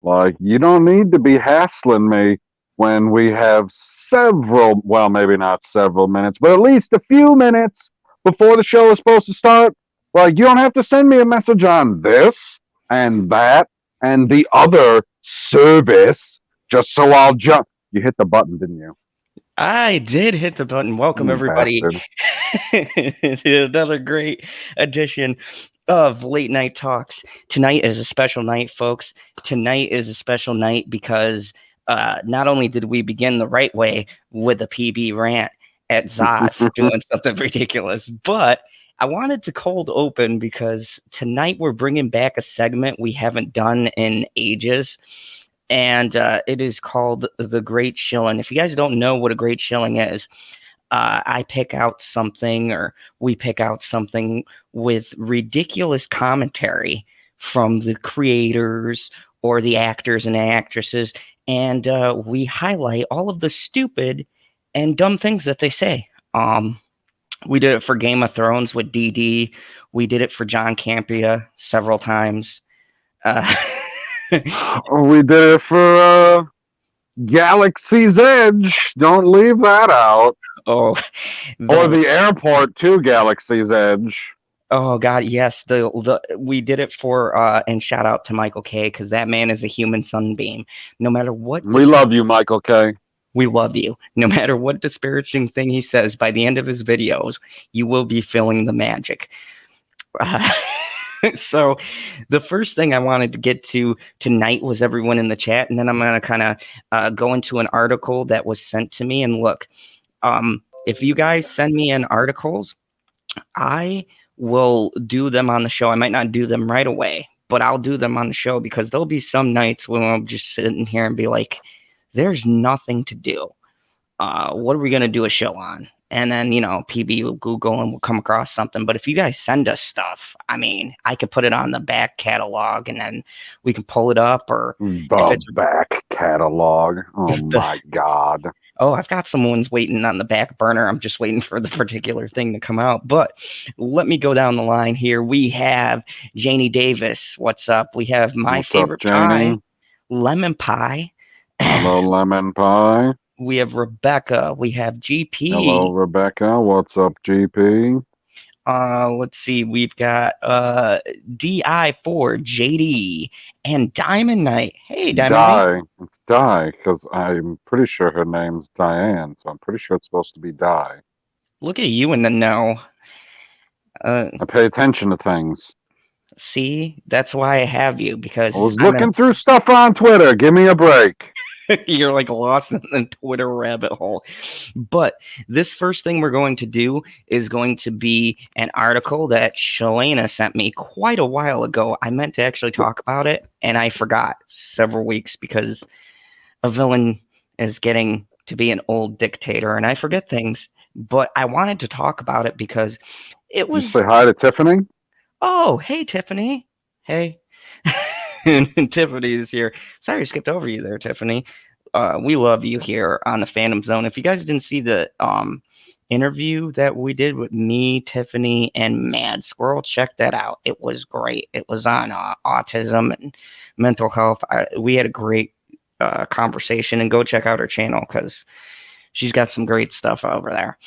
Like, you don't need to be hassling me when we have several, well, maybe not several minutes, but at least a few minutes before the show is supposed to start. Like, you don't have to send me a message on this and that and the other service just so I'll jump. You hit the button, didn't you? I did hit the button. Welcome, You everybody, bastard. to another great edition of Late Night Talks. Tonight is a special night, folks. Tonight is a special night because not only did we begin the right way with a PB rant at Zod for doing something ridiculous, but I wanted to cold open because tonight we're bringing back a segment we haven't done in ages, and it is called the Great Shilling. If you guys don't know what a Great Shilling is, I pick out something, or we pick out something with ridiculous commentary from the creators or the actors and actresses, and we highlight all of the stupid and dumb things that they say. We did it for Game of Thrones with DD. We did it for John Campea several times. We did it for Galaxy's Edge. Don't leave that out. Oh, Or the airport to Galaxy's Edge. oh God, yes. The we did it for and shout out to Michael K, because that man is a human sunbeam. No matter what, We love you, Michael K. we love you. No matter what disparaging thing he says, by the end of his videos, you will be feeling the magic. So the first thing I wanted to get to tonight was everyone in the chat, and then I'm going to kind of go into an article that was sent to me. And look, if you guys send me in articles, I will do them on the show. I might not do them right away, but I'll do them on the show, because there'll be some nights when I'm just sitting here and be like, there's nothing to do. What are we going to do a show on? And then, PB will Google and we'll come across something. But if you guys send us stuff, I mean, I could put it on the back catalog and then we can pull it up. Or the back catalog. Oh my God. Oh, I've got some ones waiting on the back burner. I'm just waiting for the particular thing to come out. But let me go down the line here. We have Janie Davis. What's up? We have my favorite pie, lemon pie. Hello, lemon pie. We have Rebecca. We have GP. Hello, Rebecca. What's up, GP? Let's see. We've got DI4, JD, and Diamond Knight. Hey, Diamond Knight. It's Di, because I'm pretty sure her name's Diane, so I'm pretty sure it's supposed to be Di. Look at you in the know. I pay attention to things. See, that's why I have you, because I was looking through stuff on Twitter. Give me a break. You're like lost in the Twitter rabbit hole. But this first thing we're going to do is going to be an article that Shalana sent me quite a while ago. I meant to actually talk about it, and I forgot several weeks, because a villain is getting to be an old dictator, and I forget things. But I wanted to talk about it because it was... Did you say hi to Tiffany? Oh, hey, Tiffany. Hey. And Tiffany is here. Sorry, I skipped over you there, Tiffany. We love you here on the Phantom Zone. If you guys didn't see the interview that we did with me, Tiffany, and Mad Squirrel, check that out. It was great. It was on autism and mental health. We had a great conversation, and go check out her channel, because she's got some great stuff over there.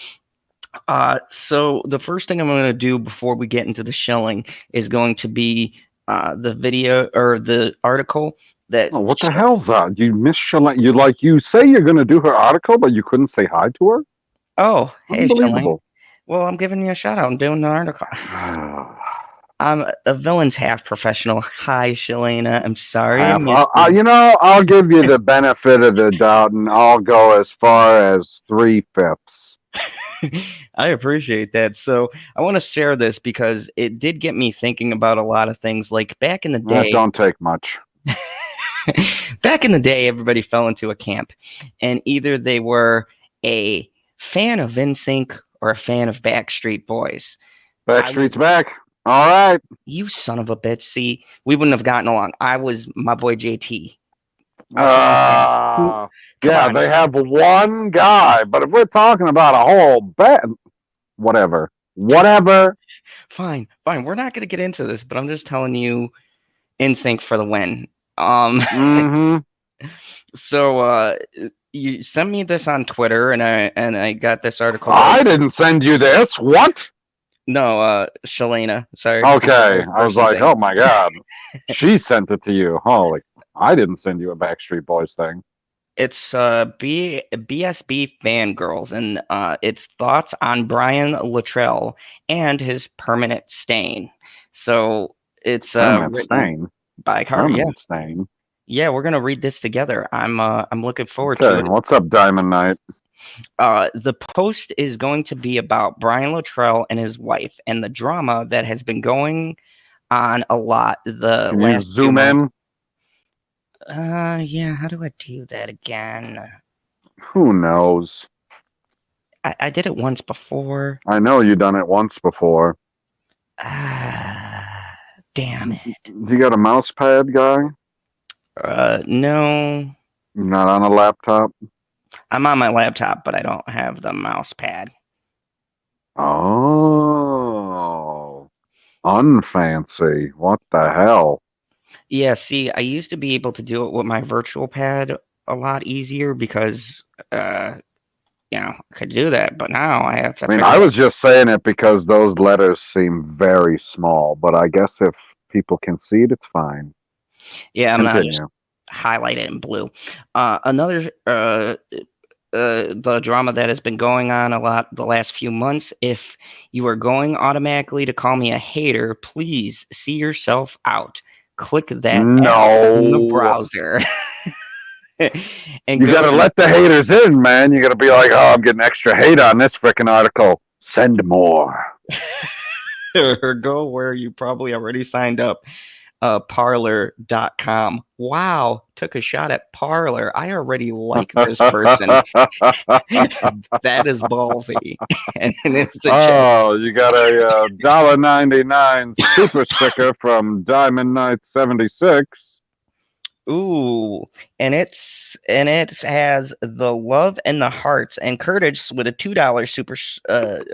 So the first thing I'm going to do before we get into the shilling is going to be the video, or the article that... Oh, what the hell's that? You miss Shalane. You say you're going to do her article, but you couldn't say hi to her? Oh, hey, Unbelievable. Shalane. Well, I'm giving you a shout out. I'm doing the article. I'm a villain's half professional. Hi, Shalana. I'm sorry. I'll give you the benefit of the doubt, and I'll go as far as 3/5. I appreciate that. So I want to share this because it did get me thinking about a lot of things. Like back in the day... That don't take much. Back in the day, everybody fell into a camp, and either they were a fan of NSYNC or a fan of Backstreet Boys. Backstreet's back. All right. You son of a bitch. See, we wouldn't have gotten along. I was my boy JT. Yeah, they have one guy, but if we're talking about a whole band, whatever. Fine. We're not going to get into this, but I'm just telling you, NSYNC for the win. Mm-hmm. So you sent me this on Twitter, and I got this article. I didn't send you this. What? No, Shalena. Sorry. Okay. I was Person like, thing. oh my God. She sent it to you. Holy, I didn't send you a Backstreet Boys thing. It's BSB Fangirls, and it's thoughts on Brian Luttrell and his permanent stain. So it's Permanent written stain. by Car. Yeah, Permanent stain. yeah, we're gonna read this together. I'm looking forward to Okay. it. What's up, Diamond Knight? The post is going to be about Brian Luttrell and his wife and the drama that has been going on a lot the Can you last few zoom months. in? Yeah, how do I do that again? Who knows? I did it once before. I know you done it once before. Ah, damn it. You got a mouse pad, guy? No. You're not on a laptop? I'm on my laptop, but I don't have the mouse pad. Oh, unfancy. What the hell? Yeah, see, I used to be able to do it with my virtual pad a lot easier because, I could do that, but now I have to I mean, figure I out. was just saying it because those letters seem very small, but I guess if people can see it, it's fine. Yeah, I'm not just Continue. highlight it in blue. Another the drama that has been going on a lot the last few months. If you are going automatically to call me a hater, please see yourself out. Click that X in the No. browser and You go got to to let the haters in, man. You got to be like, oh, I'm getting extra hate on this freaking article. Send more. or go where you probably already signed up. Parlor.com. Wow, took a shot at Parlor. I already like this person. That is ballsy. And it's a joke. Oh, you got a $1.99 super sticker from Diamond Knight 76. Ooh, and it has the love and the hearts, and Curtis with a $2 super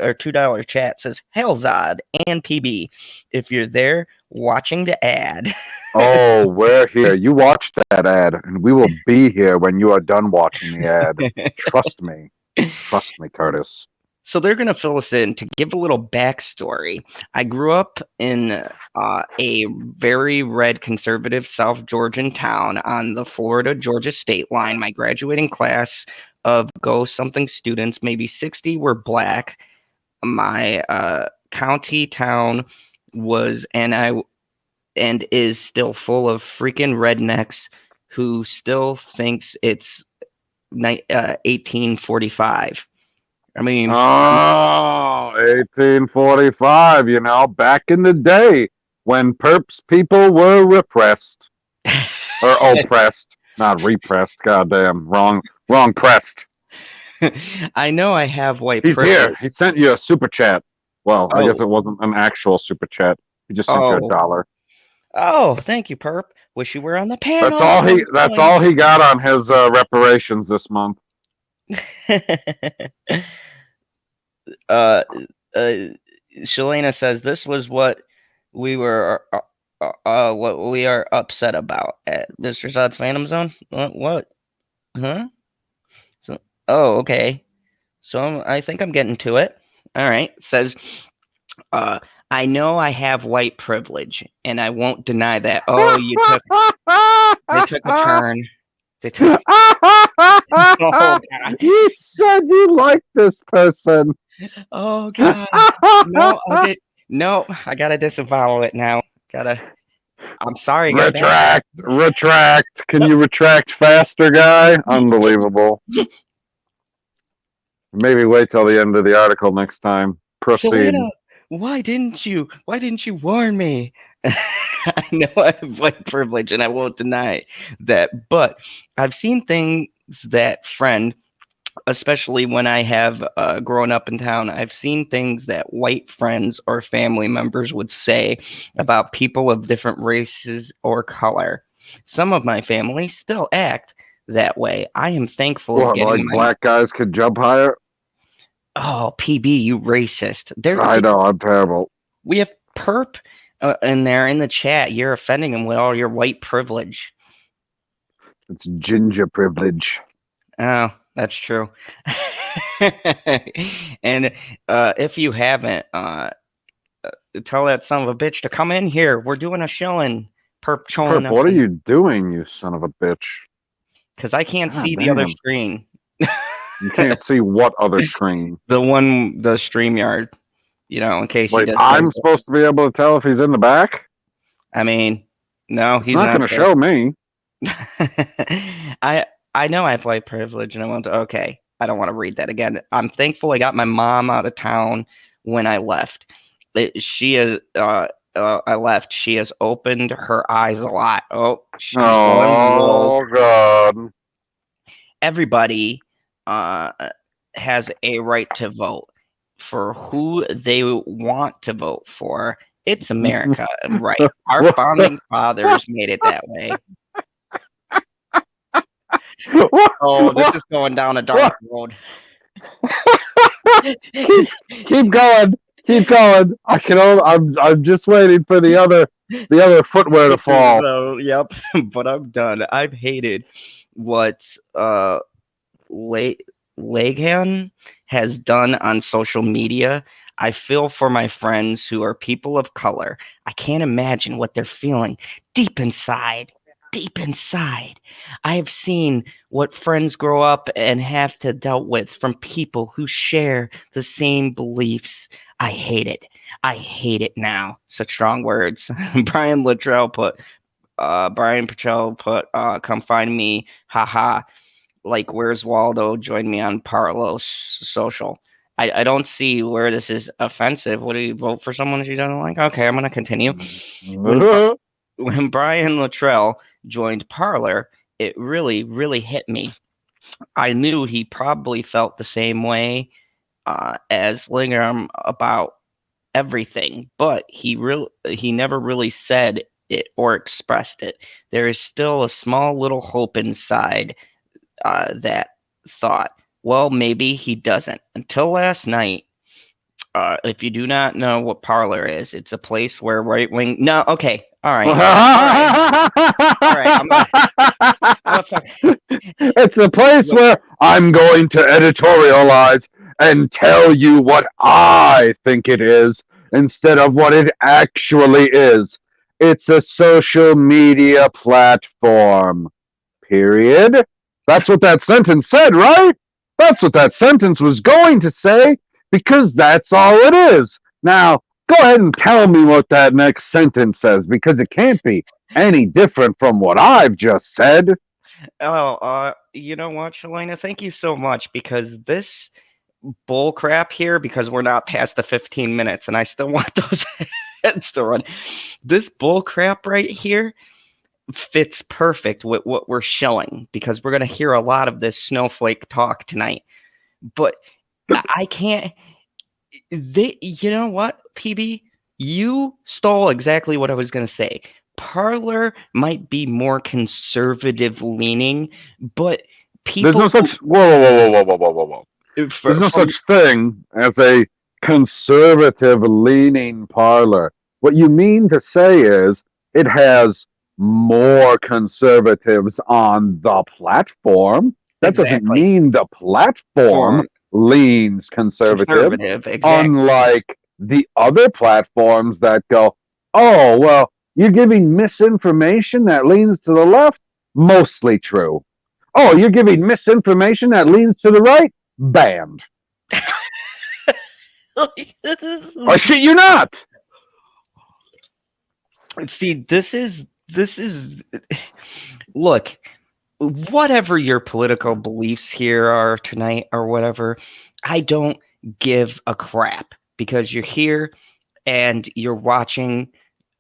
or $2 chat says, "Hail Zod and PB, if you're there watching the ad." Oh, we're here. You watch that ad, and we will be here when you are done watching the ad. Trust me. Trust me, Curtis. So they're going to fill us in to give a little backstory. I grew up in a very red conservative South Georgian town on the Florida-Georgia state line. My graduating class of Go Something students, maybe 60 were black. My county town was and is still full of freaking rednecks who still thinks it's 1845. I mean, Oh, 1845, back in the day when perps people were repressed or oppressed, not repressed. Goddamn, wrong pressed. I know I have white He's privilege. here. He sent you a super chat. Well, I guess Oh, it wasn't an actual super chat. He just sent you oh, $1. oh! Thank you, Perp. Wish you were on the That's panel. all he. That's all he got on his reparations this month. uh, Shalena says this was what we were, what we are upset about at Mr. Zod's Phantom Zone. What? Huh? So, oh, okay. So I think I'm getting to it. All right. Says, I know I have white privilege, and I won't deny that. Oh, they took a turn. They took. Oh God. You said you liked this person. Oh God. No, I did. No, I gotta disavow it now. I'm sorry. Retract. Can you retract faster, guy? Unbelievable. Maybe wait till the end of the article next time. Proceed. Selena, why didn't you? Why didn't you warn me? I know I have white privilege, and I won't deny that. But I've seen things that friend, especially when I have grown up in town, I've seen things that white friends or family members would say about people of different races or color. Some of my family still act that way. I am thankful of What, like getting my. black guys could jump higher? Oh, PB, you racist. I know, I'm terrible. We have Perp in there in the chat. You're offending him with all your white privilege. It's ginger privilege. Oh, that's true. And if you haven't, tell that son of a bitch to come in here. We're doing a shilling. Perp trolling Perp, us what are you doing, you son of a bitch? because I can't God see the other damn. screen. You can't see what other screen? The StreamYard. In case he Wait, does. I'm supposed to be able to tell if he's in the back? I mean, no, It's he's not not going to there. show me. I know I have white privilege, and I want to. Okay, I don't want to read that again. I'm thankful I got my mom out of town when I left. She is. I left. She has opened her eyes a lot. Oh, she's going woke. Oh, God. Everybody has a right to vote for who they want to vote for. It's America, right? Our founding fathers made it that way. Oh, this is going down a dark road. keep going. Keep going. I'm just waiting for the other footwear to fall. So, yep, but I'm done. I've hated what Legan has done on social media. I feel for my friends who are people of color. I can't imagine what they're feeling deep inside. Deep inside. I have seen what friends grow up and have to dealt with from people who share the same beliefs. I hate it. I hate it now. Such strong words. Brian Luttrell put come find me, haha. Like, where's Waldo? Join me on Parlo social. I don't see where this is offensive. What do you vote for someone she doesn't like? Okay, I'm gonna continue. When Brian Luttrell joined Parlor, it really, really hit me. I knew he probably felt the same way as Lingram about everything, but he never really said it or expressed it. There is still a small little hope inside that thought, well, maybe he doesn't. Until last night, if you do not know what Parlor is, it's a place where right wing. No, okay, all right, all right. It's a place where I'm going to editorialize and tell you what I think it is instead of what it actually is. It's a social media platform. Period. That's what that sentence said, right? That's what that sentence was going to say, because that's all it is. Now, go ahead and tell me what that next sentence says, because it can't be any different from what I've just said. Oh, you know what, Shalina? Thank you so much, because this bull crap here, because we're not past the 15 minutes and I still want those heads to run. This bull crap right here fits perfect with what we're showing, because we're going to hear a lot of this snowflake talk tonight. But I can't. You know what, PB? You stole exactly what I was going to say. Parlor might be more conservative leaning, but people. There's no such. Whoa. There's no such thing as a conservative leaning parlor. What you mean to say is it has more conservatives on the platform. That doesn't mean the platform leans conservative. Exactly. Unlike the other platforms that go, oh, well, you're giving misinformation that leans to the left? Mostly true. Oh, you're giving misinformation that leans to the right? Banned. I shit you not. See, this is look, whatever your political beliefs here are tonight or whatever, I don't give a crap, because you're here and you're watching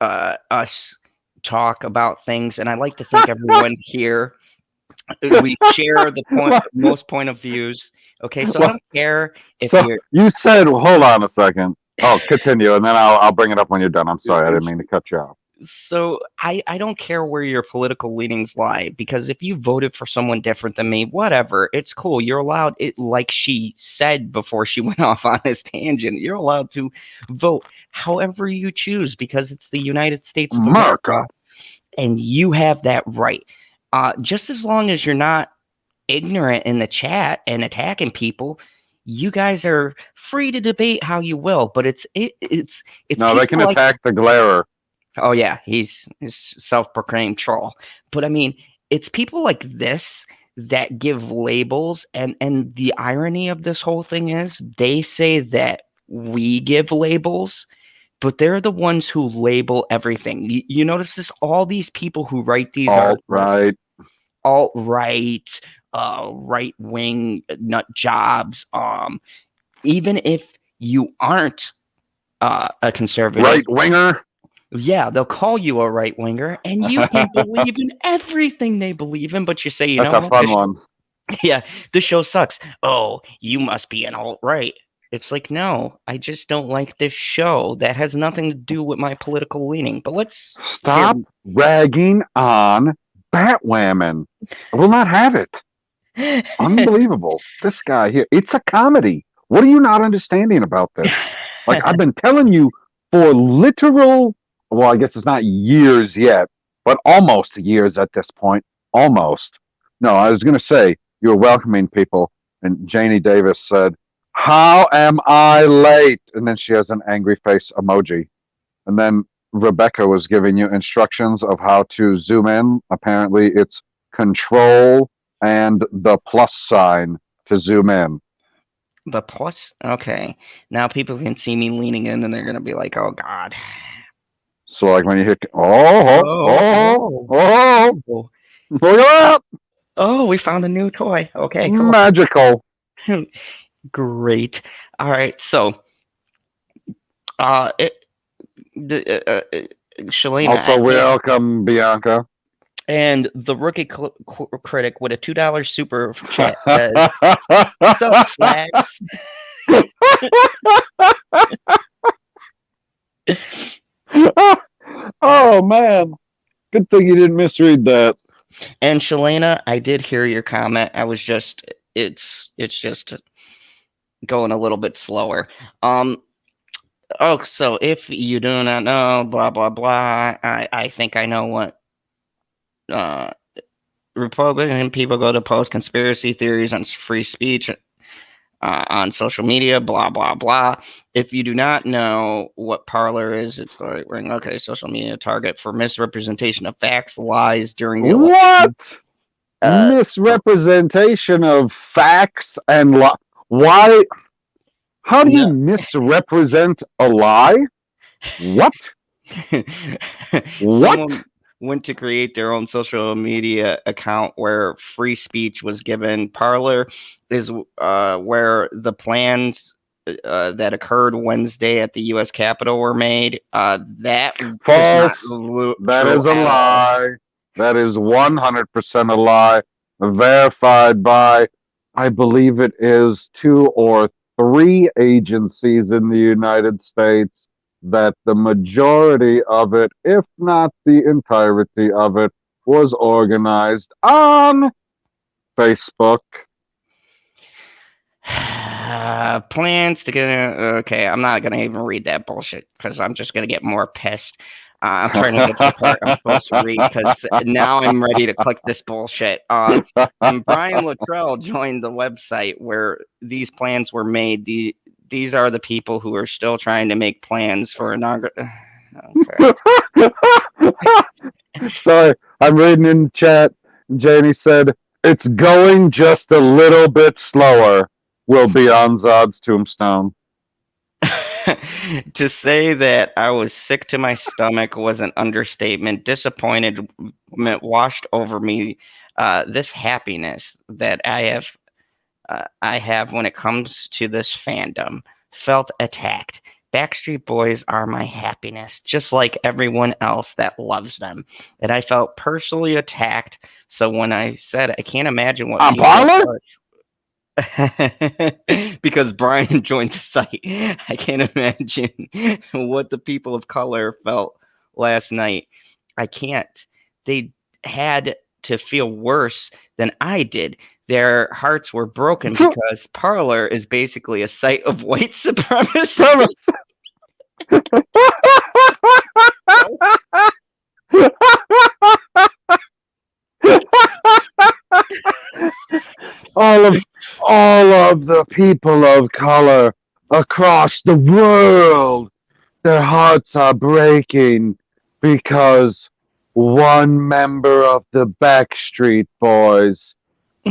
us talk about things, and I like to think everyone here, we share the most point of views. Okay, so I don't care if you said, hold on a second. Oh, continue, and then I'll bring it up when you're done. I'm sorry, I didn't mean to cut you off. So I don't care where your political leanings lie, because if you voted for someone different than me, whatever, it's cool. You're allowed it, like she said before she went off on this tangent. You're allowed to vote however you choose, because it's the United States of America, and you have that right. just as long as you're not ignorant in the chat and attacking people, you guys are free to debate how you will. But it's No, they can people like, attack the glarer. oh yeah, he's self-proclaimed troll. But I mean, it's people like this that give labels, and the irony of this whole thing is they say that we give labels, but they're the ones who label everything. You notice this? All these people who write these articles, alt-right, right-wing nut jobs. Even if you aren't a conservative, right-winger. Yeah, they'll call you a right winger, and you can believe in everything they believe in, but you say, you That's know a what? fun one. Yeah, the show sucks. Oh, you must be an alt-right. It's like, no, I just don't like this show. That has nothing to do with my political leaning. But let's Stop ragging on Batwoman. I will not have it. Unbelievable. This guy here. It's a comedy. What are you not understanding about this? Like, I've been telling you for literal, well, I guess it's not years yet, but almost years at this point. Almost. No, I was going to say, you're welcoming people. And Janie Davis said, "How am I late?" And then she has an angry face emoji. And then Rebecca was giving you instructions of how to zoom in. Apparently, it's control and the plus sign to zoom in. The plus, okay. Now people can see me leaning in, and they're gonna be like, "Oh God." So, like when you hit, look at that! Oh, we found a new toy. Okay, cool. Magical. Great. All right, so, Shalena. Also, welcome, Bianca. And the rookie critic with a $2 super chat says, "What's up, Flags?" Oh man, good thing you didn't misread that. And Shalena, I did hear your comment. I was just, it's just going a little bit slower. Oh, so if you do not know, blah blah blah. I think I know what Republican people go to post conspiracy theories on free speech on social media, blah blah blah. If you do not know what Parler is, it's like, okay, social media target for misrepresentation of facts, lies during the election. What? Misrepresentation of facts and why? How do you misrepresent a lie? What? What? Someone went to create their own social media account where free speech was given. Parler is where the plans that occurred Wednesday at the U.S. Capitol were made. That false. That is a lie. That is 100% a lie. Verified by, I believe it is 2 or 3 agencies in the United States, that the majority of it, if not the entirety of it, was organized on Facebook. Plans to get okay, I'm not gonna even read that bullshit because I'm just gonna get more pissed. I'm trying to get to the part I'm supposed to read because now I'm ready to click this bullshit. And Brian Luttrell joined the website where these plans were made. These are the people who are still trying to make plans for inauguration. Okay. Sorry, I'm reading in the chat. Janie said, "It's going just a little bit slower. Will be on ZODS tombstone." To say that I was sick to my stomach was an understatement. Disappointment washed over me. This happiness that I have when it comes to this fandom. Felt attacked. Backstreet Boys are my happiness, just like everyone else that loves them. And I felt personally attacked. So when I said, I can't imagine what people because Brian joined the site. I can't imagine what the people of color felt last night. I can't. They had to feel worse than I did. Their hearts were broken because Parler is basically a site of white supremacy. all of the people of color across the world, their hearts are breaking because one member of the Backstreet Boys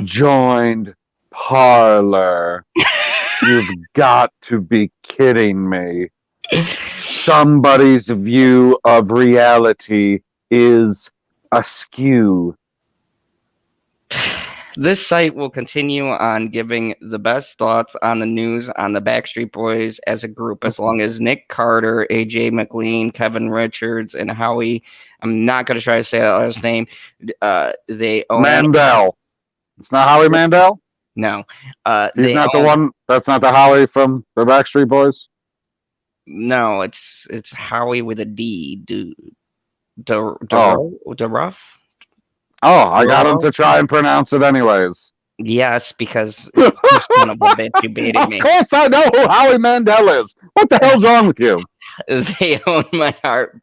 joined Parlor. You've got to be kidding me. Somebody's view of reality is askew. This site will continue on giving the best thoughts on the news on the Backstreet Boys as a group, as long as Nick Carter, AJ McLean, Kevin Richards, and Howie, I'm not going to try to say that last name, they own... Mandel. It's not Howie Mandel? No. He's not the one. That's not the Howie from the Backstreet Boys? No, it's Howie with a D. DeRuff? Oh, I got him to try and pronounce it anyways. Yes, because son of a bitch, you baited me. Of course I know who Howie Mandel is. What the hell's wrong with you? They own my heart.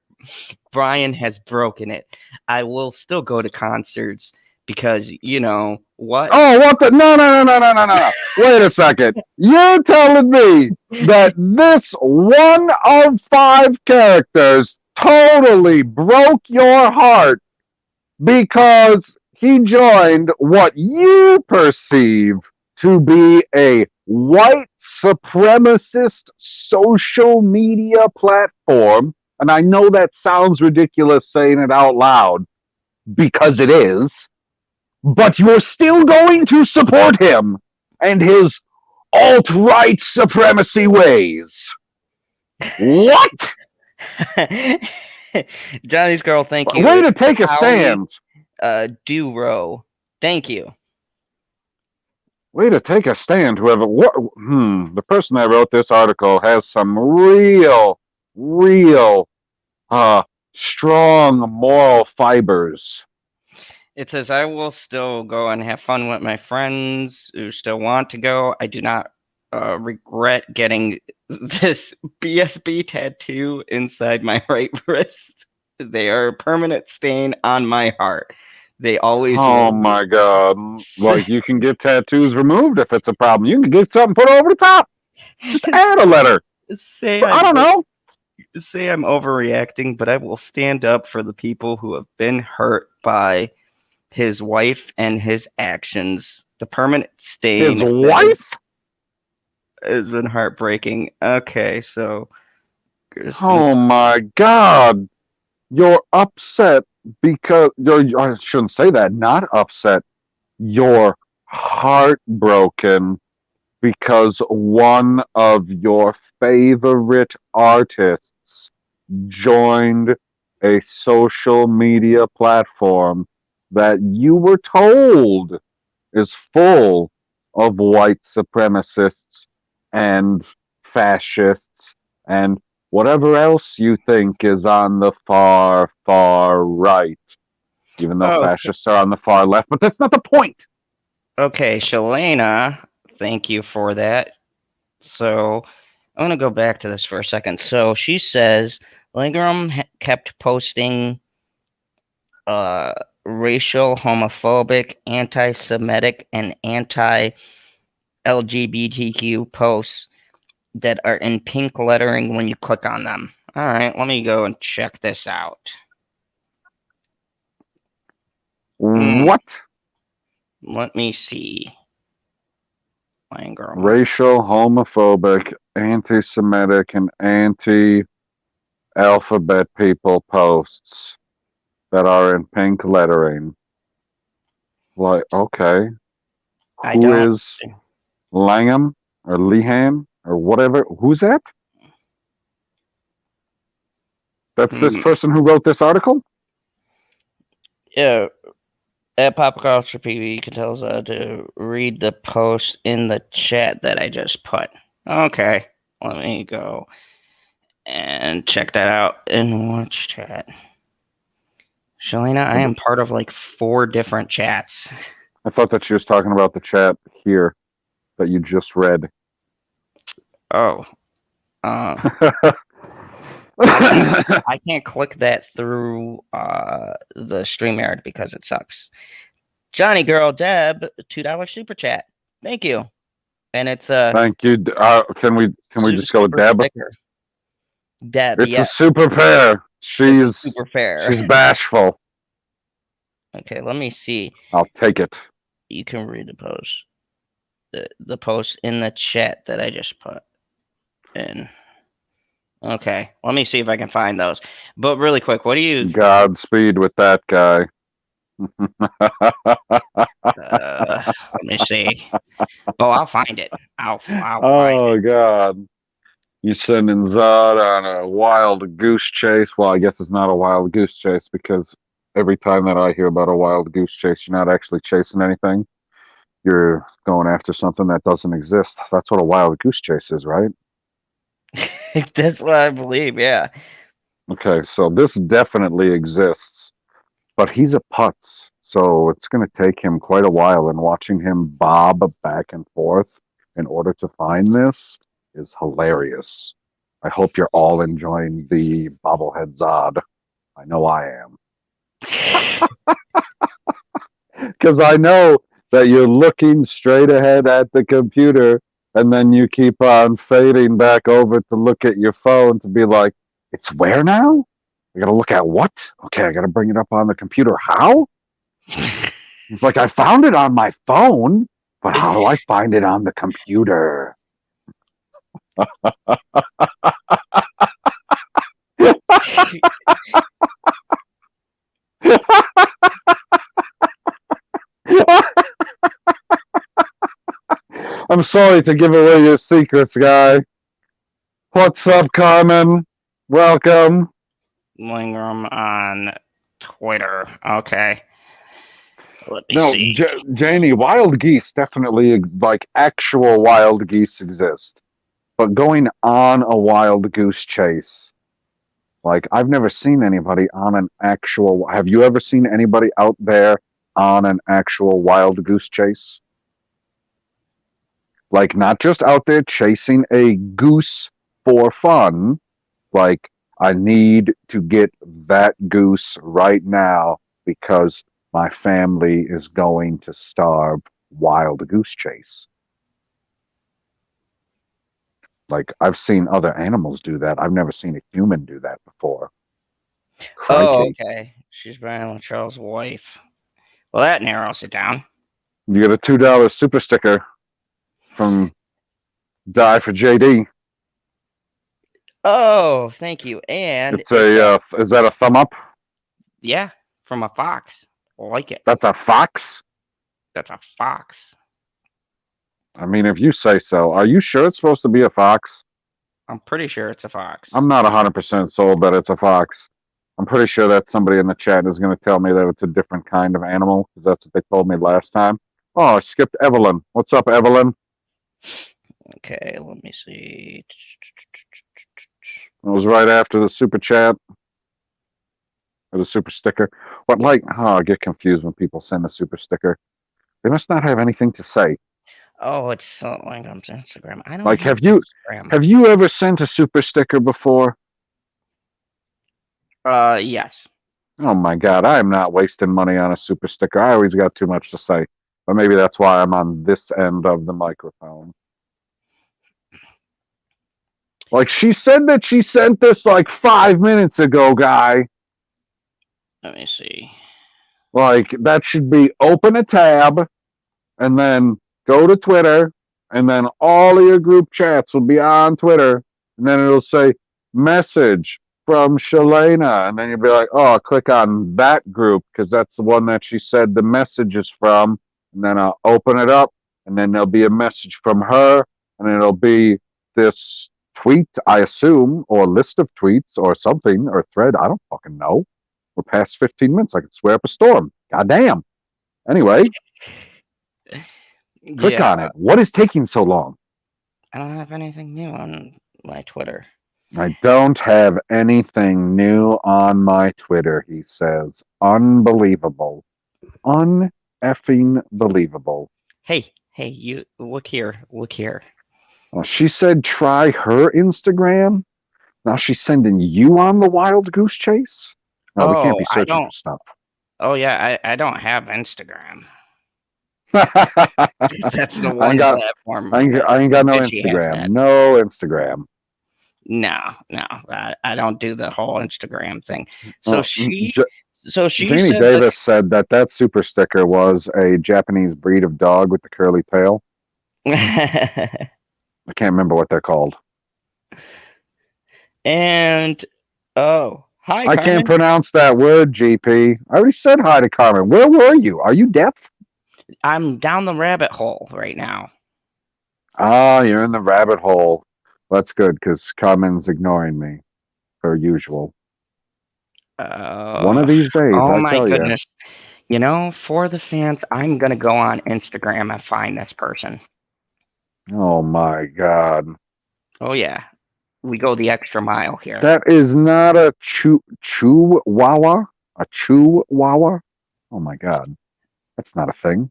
Brian has broken it. I will still go to concerts because, you know, what? Oh, what the? No. Wait a second. You're telling me that this one of 5 characters totally broke your heart because he joined what you perceive to be a white supremacist social media platform. And I know that sounds ridiculous saying it out loud because it is, but you're still going to support him and his alt-right supremacy ways. What? Johnny's girl, thank you. Way to take a stand. Duro, thank you. Way to take a stand, whoever. The person that wrote this article has some real strong moral fibers. It says, I will still go and have fun with my friends who still want to go. I do not regret getting this BSB tattoo inside my right wrist. They are a permanent stain on my heart. They always... Oh my God. Like, you can get tattoos removed if it's a problem. You can get something put over the top. Just add a letter. I don't know. Say I'm overreacting, but I will stand up for the people who have been hurt by his wife and his actions. The permanent stain... His wife? Has been heartbreaking. Okay, so... Oh my God. You're upset because I shouldn't say that, not upset. You're heartbroken because one of your favorite artists joined a social media platform that you were told is full of white supremacists and fascists and whatever else you think is on the far right, even though fascists are on the far left, but that's not the point. Okay, Shalena, thank you for that. So I'm going to go back to this for a second. So she says, Lingram kept posting racial, homophobic, anti-Semitic, and anti-LGBTQ posts that are in pink lettering when you click on them. All right, let me go and check this out. What? Let me see. Fine girl. Racial, homophobic, anti-Semitic, and anti-alphabet people posts that are in pink lettering. Like, okay. Who is Langham or Lehan or whatever? Who's that? That's this person who wrote this article? Yeah. At PopCulturePb, you can tell us to read the post in the chat that I just put. Okay. Let me go and check that out in which chat. Shalena, I am part of like 4 different chats. I thought that she was talking about the chat here that you just read. Oh. I can't click that through the StreamYard because it sucks. Johnny Girl Deb, $2 super chat. Thank you. And it's Thank you. Can we just go with super Deb? sticker. Deb, It's a yeah, super pair. it's a super fair. She's bashful. Okay, let me see. I'll take it. You can read the post. The post in the chat that I just put in. Okay, let me see if I can find those. But really quick, what do you? Godspeed with that guy. Let me see. Oh, I'll find it. I'll find Oh it. God. You sending Zod on a wild goose chase. Well, I guess it's not a wild goose chase because every time that I hear about a wild goose chase, you're not actually chasing anything. You're going after something that doesn't exist. That's what a wild goose chase is, right? That's what I believe. Yeah. Okay, so this definitely exists, but he's a putz, so it's going to take him quite a while, and watching him bob back and forth in order to find this is hilarious. I hope you're all enjoying the bobblehead Zod. I know I am. Because I know that you're looking straight ahead at the computer and then you keep on fading back over to look at your phone to be like, it's where now? I gotta look at what? Okay, I gotta bring it up on the computer. How? It's like, I found it on my phone, but how do I find it on the computer? I'm sorry to give away your secrets, guy. What's up, Carmen? Welcome. Lingram on Twitter. Okay. Let me No, see. Janie, wild geese definitely, like actual wild geese exist. But going on a wild goose chase, like I've never seen anybody on an actual. Have you ever seen anybody out there on an actual wild goose chase? Like not just out there chasing a goose for fun. Like I need to get that goose right now because my family is going to starve. Wild goose chase. Like I've seen other animals do that. I've never seen a human do that before. Oh, Crikey. okay. She's Brian Charles' wife. Well, that narrows it down. You get a $2 super sticker from Die for JD. Oh, thank you. And It's it's a is that a thumb up? yeah, from a fox. Like it. That's a fox? That's a fox. I mean, if you say so. Are you sure it's supposed to be a fox? I'm pretty sure it's a fox. I'm not 100% sold that it's a fox. I'm pretty sure that somebody in the chat is going to tell me that it's a different kind of animal because that's what they told me last time. Oh, I skipped Evelyn. What's up, Evelyn? Okay, let me see. It was right after the super chat or the super sticker. What, like, oh, I get confused when people send a super sticker. They must not have anything to say. Oh, it's Lingham's Instagram. I don't Like, have Instagram. have you ever sent a super sticker before? Yes. Oh my God, I am not wasting money on a super sticker. I always got too much to say. But maybe that's why I'm on this end of the microphone. Like she said that she sent this like 5 minutes ago, guy. Let me see. Like that should be open a tab and then go to Twitter and then all of your group chats will be on Twitter and then it'll say message from Shalena and then you'll be like, oh, click on that group because that's the one that she said the message is from and then I'll open it up and then there'll be a message from her and it'll be this tweet, I assume, or list of tweets or something or thread. I don't fucking know. We're past 15 minutes. I could swear up a storm. God damn. Anyway, click Yeah, on it. What is taking so long? I don't have anything new on my Twitter. I don't have anything new on my Twitter, he says. Unbelievable. Uneffing believable. Hey, you look here. Look here. Well, she said try her Instagram. Now she's sending you on the wild goose chase? No, we can't Oh, be I searching don't. for stuff. Oh yeah, I don't have Instagram. That's the I ain't one got, platform I ain't got no that she has Instagram. that. No Instagram. No, I don't do the whole Instagram thing. So she, J- so she Janie said Davis said that super sticker was a Japanese breed of dog with the curly tail. that. I can't remember what they're called. And oh, hi, I can't Carmen. pronounce that word, GP. I already said hi to Carmen. Where were you? Are you deaf? I'm down the rabbit hole right now. Ah, you're in the rabbit hole. That's good because Carmen's ignoring me, per usual. One Uh, of these days, oh I my tell you. goodness. You know, for the fans, I'm gonna go on Instagram and find this person. Oh my God. Oh yeah, we go the extra mile here. That is not a chihuahua? A chihuahua? Oh my God. That's not a thing.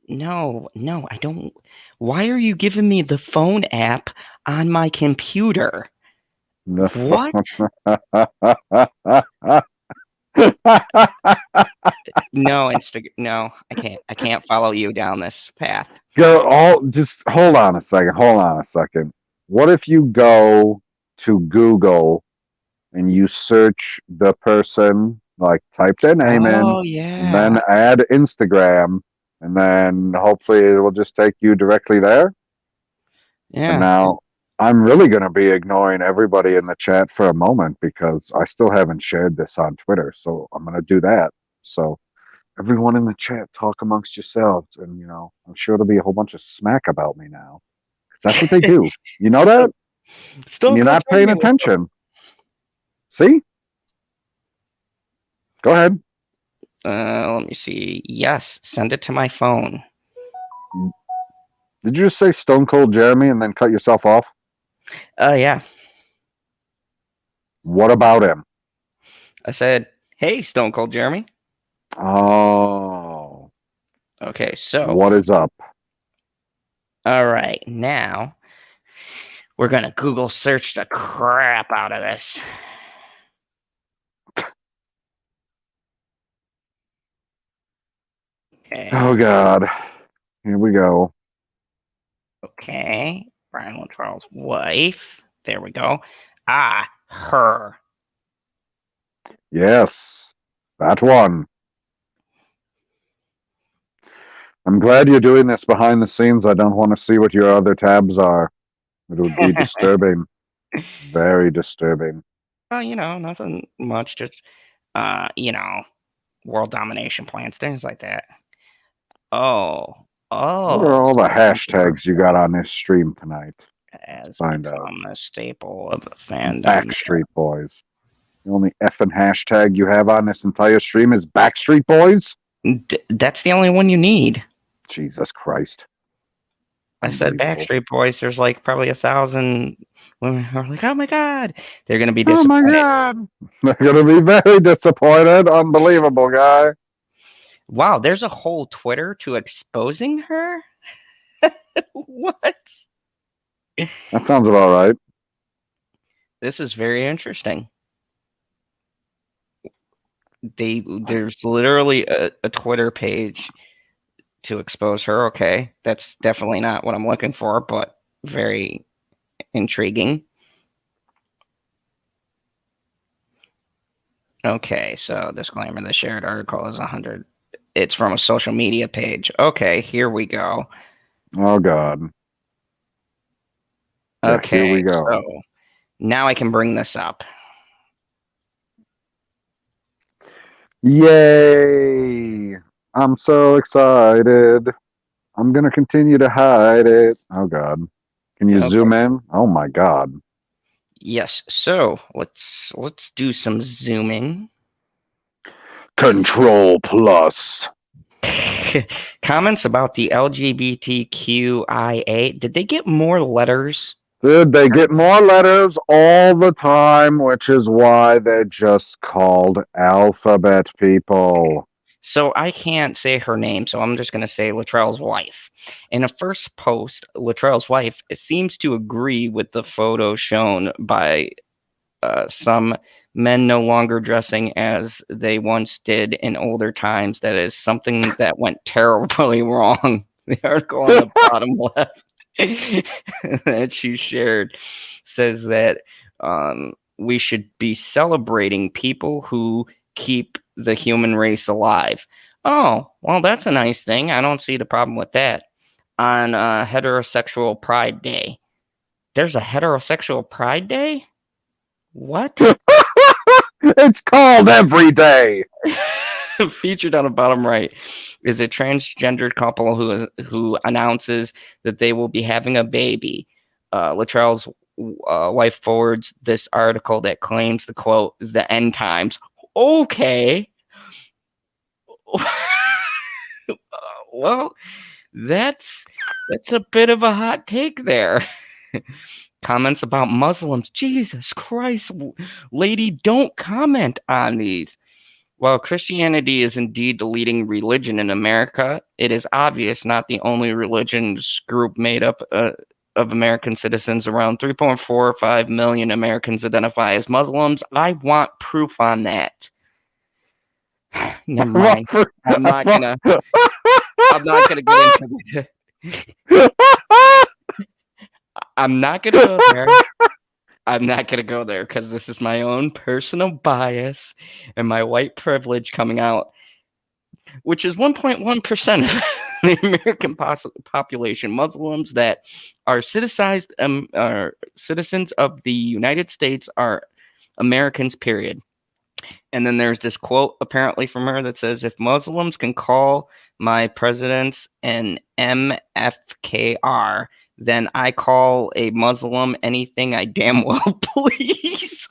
No, no, I don't. Why are you giving me the phone app on my computer? The What? No, No, I can't. I can't follow you down this path. Go all just hold on a second. Hold on a second. What if you go to Google and you search the person, like type their name in, Oh and then yeah, add Instagram, and then hopefully it will just take you directly there? And yeah. now I'm really going to be ignoring everybody in the chat for a moment because I still haven't shared this on Twitter. So I'm going to do that. So everyone in the chat, talk amongst yourselves. And, I'm sure there'll be a whole bunch of smack about me now because that's what they do. You know that? Stone, And Stone you're Cold not paying Jeremy was. attention. See? Go ahead. Let me see. Yes, send it to my phone. Did you just say Stone Cold Jeremy and then cut yourself off? Yeah. What about him? I said, "Hey, Stone Cold Jeremy." Oh, Okay, so what is up? all right, now we're gonna Google search the crap out of this. Oh, Okay, God. Here we go. okay. Brian Luttrell's wife. There we go. Ah, her. Yes, that one. I'm glad you're doing this behind the scenes. I don't want to see what your other tabs are. It would be disturbing. Very disturbing. Well, nothing much. Just, world domination plans, things like that. Oh, What are oh. all the So hashtags you got controversial on this stream tonight? has Find out. become a staple of fandom. Backstreet Boys. The only effing hashtag you have on this entire stream is Backstreet Boys? That's the only one you need. Jesus Christ. I said Unbelievable. Backstreet Boys. There's like probably 1,000 women who are like, "Oh my god," they're gonna be Oh my disappointed. God. They're going to be very disappointed. Unbelievable, guy. Wow, there's a whole Twitter to exposing her. What? That sounds about right. This is very interesting. There's literally a Twitter page to expose her. Okay, that's definitely not what I'm looking for, but very intriguing. Okay, so disclaimer: the shared article is 100. It's from a social media page. Okay, here we go. Oh, God. Yeah, here we Okay, go. so now I can bring this up. Yay! I'm so excited. I'm gonna continue to hide it. Oh God. Can you Okay. zoom in? Oh my God. Yes. So let's do some zooming. Control plus. Comments about the LGBTQIA. Did they get more letters? Dude, they get more letters all the time, which is why they're just called alphabet people. So I can't say her name, so I'm just going to say Latrell's wife. In a first post, Latrell's wife seems to agree with the photo shown by some men no longer dressing as they once did in older times. That is something that went terribly wrong. The article on the bottom left that she shared says that we should be celebrating people who keep the human race alive. Oh, well, that's a nice thing. I don't see the problem with that. On Heterosexual Pride Day. There's a Heterosexual Pride Day? What? It's called every day. Featured on the bottom right is a transgendered couple who announces that they will be having a baby. Luttrell's wife forwards this article that claims the quote, "the end times." Okay. Well, that's a bit of a hot take there. Comments about Muslims. Jesus Christ, lady, don't comment on these. While Christianity is indeed the leading religion in America, it is obvious not the only religious group made up of American citizens. Around 3.45 million Americans identify as Muslims. I want proof on that. Never mind. I'm not gonna get into it. I'm not gonna go there. I'm not going to go there because this is my own personal bias and my white privilege coming out, which is 1.1% of the American population. Muslims that are citizens of the United States are Americans, period. And then there's this quote apparently from her that says, "If Muslims can call my presidents an MFKR, then I call a Muslim anything I damn well please."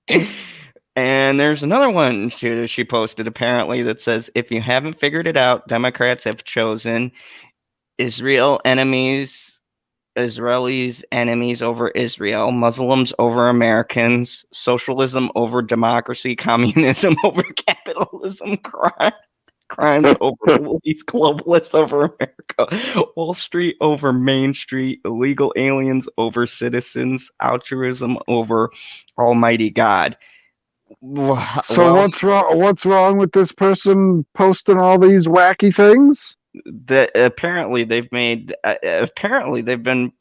God. And there's another one she posted apparently that says, "If you haven't figured it out, Democrats have chosen Israelis enemies over Israel, Muslims over Americans, socialism over democracy, communism over capitalism, crimes over police, globalists over America, Wall Street over Main Street, illegal aliens over citizens, altruism over Almighty God." So what's wrong? What's wrong with this person posting all these wacky things? That apparently they've been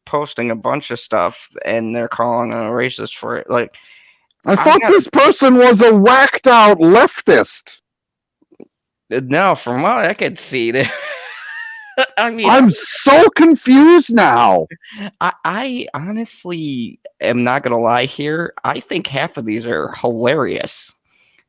posting a bunch of stuff and they're calling a racist for it. Like, I thought this person was a whacked out leftist. No, from what I could see, I mean, I'm so confused now. I honestly am not gonna lie here. I think half of these are hilarious.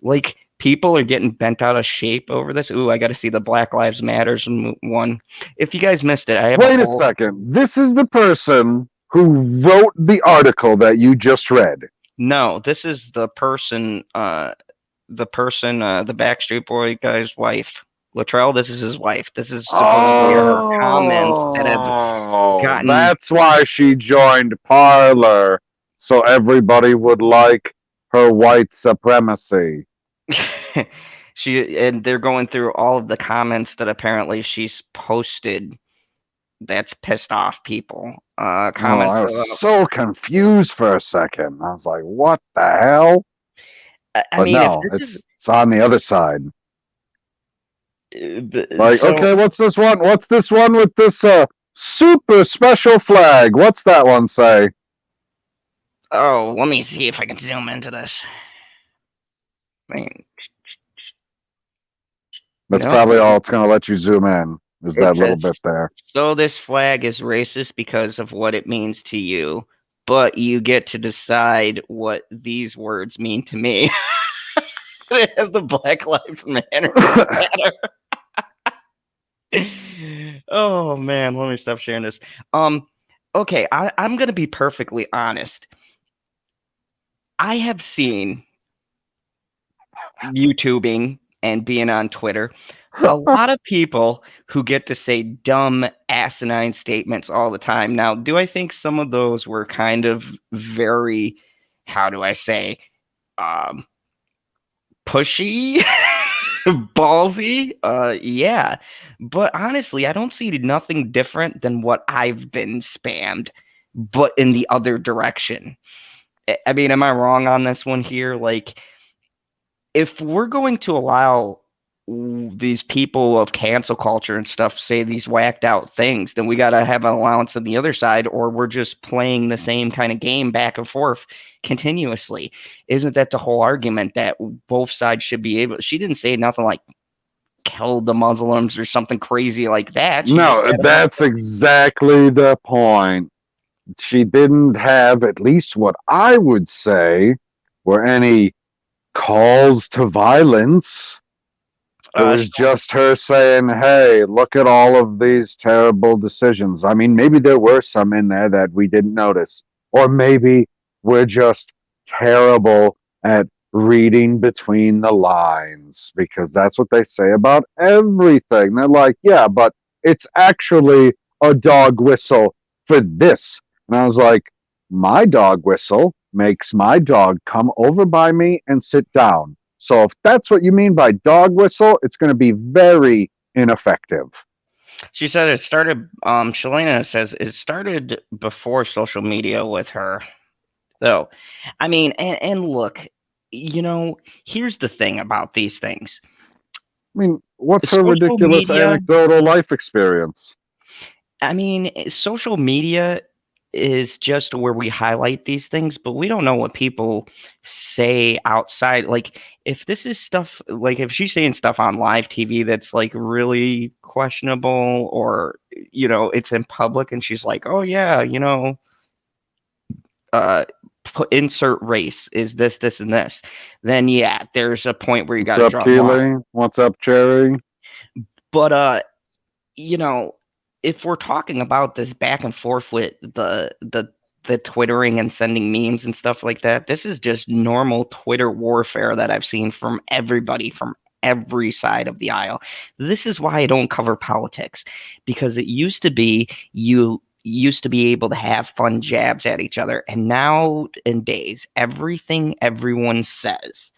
Like, people are getting bent out of shape over this. Ooh, I got to see the Black Lives Matters one. If you guys missed it, I have. Wait a second. This is the person who wrote the article that you just read. No, this is the person. The Backstreet Boy guy's wife. Luttrell, this is his wife. This is supposedly her comments that have gotten. That's why she joined Parler, so everybody would like her white supremacy. And they're going through all of the comments that apparently she's posted that's pissed off people. Comments. I was so confused for a second. I was like, what the hell? I mean, no, it's on the other side. Like, so, okay, what's this one? What's this one with this super special flag? What's that one say? Oh, let me see if I can zoom into this. I mean, that's probably all it's going to let you zoom in, is that little bit there. So this flag is racist because of what it means to you, but you get to decide what these words mean to me. It has the Black Lives Matter. Oh man, let me stop sharing this. Okay, I'm gonna be perfectly honest. I have seen YouTubing and being on Twitter a lot of people who get to say dumb, asinine statements all the time. Now, do I think some of those were kind of very, how do I say, pushy? Ballsy? Yeah. But honestly, I don't see nothing different than what I've been spammed, but in the other direction. I mean, am I wrong on this one here? Like, if we're going to allow these people of cancel culture and stuff say these whacked out things, then we got to have an allowance on the other side, or we're just playing the same kind of game back and forth continuously. Isn't that the whole argument that both sides should be able? She didn't say nothing like kill the Muslims or something crazy like that. She just No, said about that's exactly the point. She didn't have, at least what I would say, were any calls to violence. It uh, was just her saying, hey, look at all of these terrible decisions. I mean, maybe there were some in there that we didn't notice. Or maybe we're just terrible at reading between the lines, because that's what they say about everything. They're like, yeah, but it's actually a dog whistle for this. And I was like, my dog whistle makes my dog come over by me and sit down. So if that's what you mean by dog whistle, it's going to be very ineffective. she said it started. Shalena says it started before social media with her. So, I mean, and look, here's the thing about these things. I mean, what's her Social ridiculous media, anecdotal life experience? I mean, social media is just where we highlight these things, but we don't know what people say outside. Like, if this is stuff, like, if she's saying stuff on live TV that's like really questionable, or, it's in public and she's like, oh, yeah, uh, insert race is this, and this, then yeah, there's a point where you got What's to up, draw the line. Keely? What's up, Cherry? But you know, if we're talking about this back and forth with the twittering and sending memes and stuff like that, this is just normal Twitter warfare that I've seen from everybody from every side of the aisle. This is why I don't cover politics, because it used to be you used to be able to have fun jabs at each other, and nowadays everything everyone says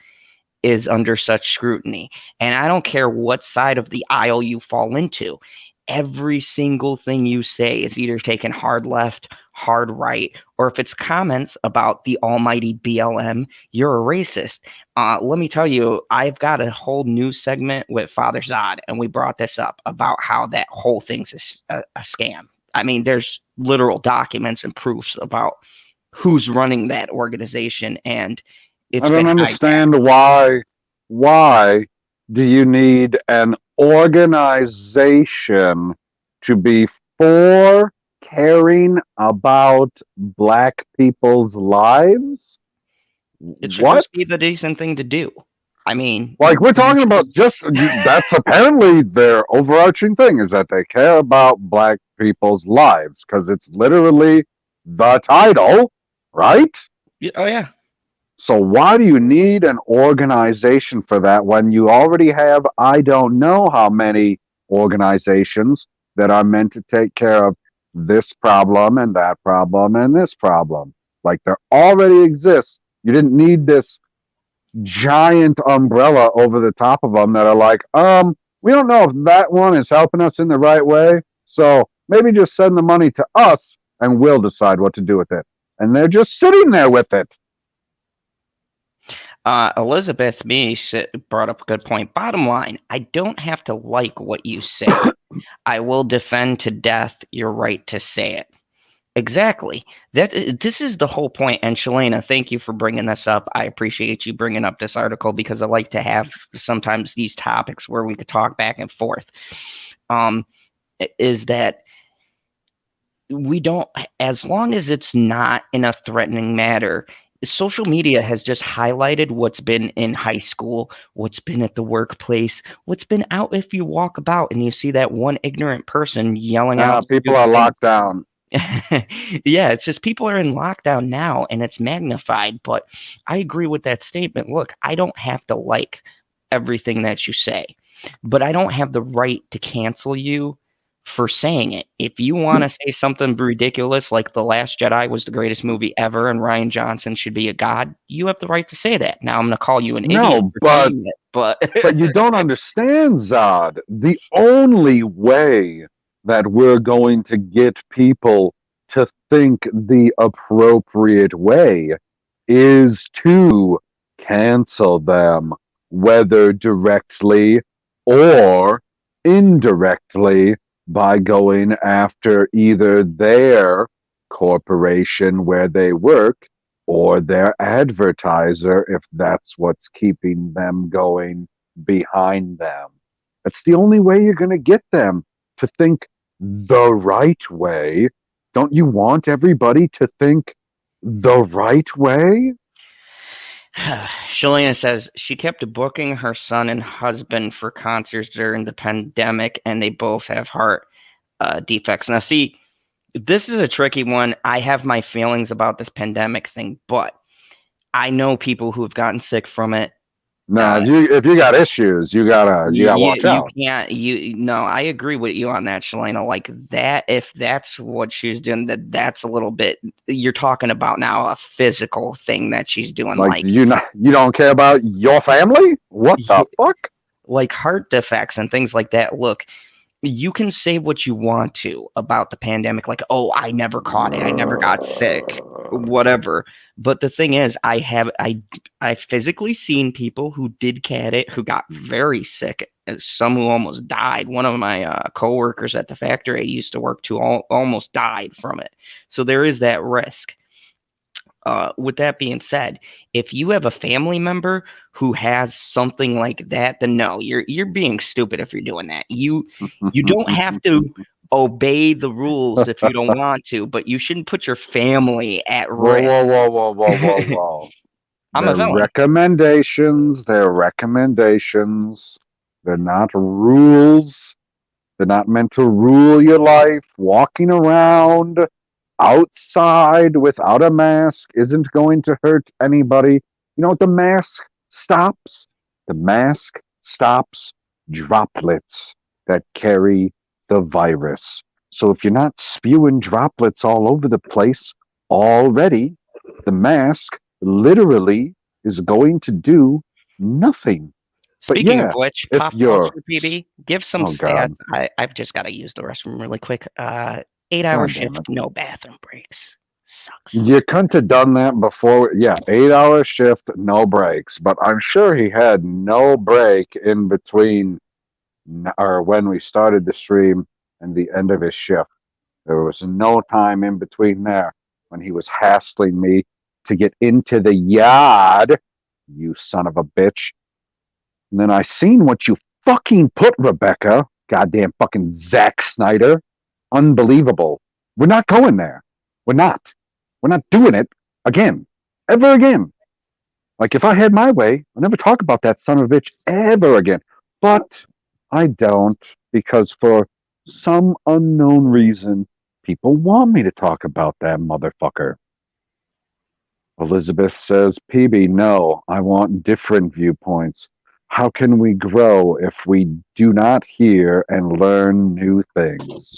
is under such scrutiny. And I don't care what side of the aisle you fall into. Every single thing you say is either taken hard left, hard right, or if it's comments about the almighty BLM, you're a racist. Let me tell you, I've got a whole news segment with Father Zod, and we brought this up about how that whole thing's a scam. I mean, there's literal documents and proofs about who's running that organization, and I it's don't been hijacked. understand why do you need an organization to be for caring about black people's lives? It should What? just be the decent thing to do. I mean, Like, we're talking about just that's apparently their overarching thing, is that they care about black people's lives, because it's literally the title, right? oh yeah, So why do you need an organization for that when you already have, I don't know how many organizations that are meant to take care of this problem and that problem and this problem? Like, there already exists. You didn't need this giant umbrella over the top of them that are like, we don't know if that one is helping us in the right way. So maybe just send the money to us and we'll decide what to do with it. And they're just sitting there with it. Elizabeth Me brought up a good point. Bottom line, I don't have to like what you say. I will defend to death your right to say it. Exactly. This is the whole point. And Shalena, thank you for bringing this up. I appreciate you bringing up this article, because I like to have sometimes these topics where we could talk back and forth. Is that we don't, as long as it's not in a threatening manner. Social media has just highlighted what's been in high school, what's been at the workplace, what's been out if you walk about and you see that one ignorant person yelling out. People are locked down. Yeah, it's just people are in lockdown now and it's magnified. But I agree with that statement. Look, I don't have to like everything that you say, but I don't have the right to cancel you for saying it. If you want to say something ridiculous like The Last Jedi was the greatest movie ever and Ryan Johnson should be a god, you have the right to say that. Now I'm going to call you an idiot for saying it, but but you don't understand, Zod. The only way that we're going to get people to think the appropriate way is to cancel them, whether directly or indirectly by going after either their corporation where they work or their advertiser if that's what's keeping them going behind them. That's the only way you're going to get them to think the right way. Don't you want everybody to think the right way? Shalina says she kept booking her son and husband for concerts during the pandemic, and they both have heart defects. Now, see, this is a tricky one. I have my feelings about this pandemic thing, but I know people who have gotten sick from it. No, if you got issues, you gotta watch You out. can't no, I agree with you on that, Shalina. Like that, if that's what she's doing, that's a little bit, you're talking about now a physical thing that she's doing, Like you don't care about your family? What the fuck? Like heart defects and things like that. Look, you can say what you want to about the pandemic, like, oh, I never caught it, I never got sick, whatever. But the thing is, I physically seen people who did get it, who got very sick, some who almost died. One of my coworkers at the factory I used to work to almost died from it. So there is that risk. With that being said, if you have a family member who has something like that, then no, you're being stupid if you're doing that. You don't have to obey the rules if you don't want to, but you shouldn't put your family at risk. Whoa. I'm They're a villain. recommendations. They're recommendations. They're not rules. They're not meant to rule your life. Walking around outside without a mask isn't going to hurt anybody. You know what the mask stops? The mask stops droplets that carry the virus. So if you're not spewing droplets all over the place already, the mask literally is going to do nothing. Speaking of which, if you're PopCulturePb, give some stats. I've just got to use the restroom really quick. 8-hour shift, no bathroom breaks. Sucks. You couldn't have done that before. Yeah, 8-hour shift, no breaks. But I'm sure he had no break in between or when we started the stream and the end of his shift. There was no time in between there when he was hassling me to get into the yard, you son of a bitch. And then I seen what you fucking put, Rebecca. Goddamn fucking Zack Snyder. Unbelievable. We're not going there. We're not. We're not doing it again. Ever again. Like, if I had my way, I'd never talk about that son of a bitch ever again. But I don't, because for some unknown reason, people want me to talk about that motherfucker. Elizabeth says, PB, no, I want different viewpoints. How can we grow if we do not hear and learn new things?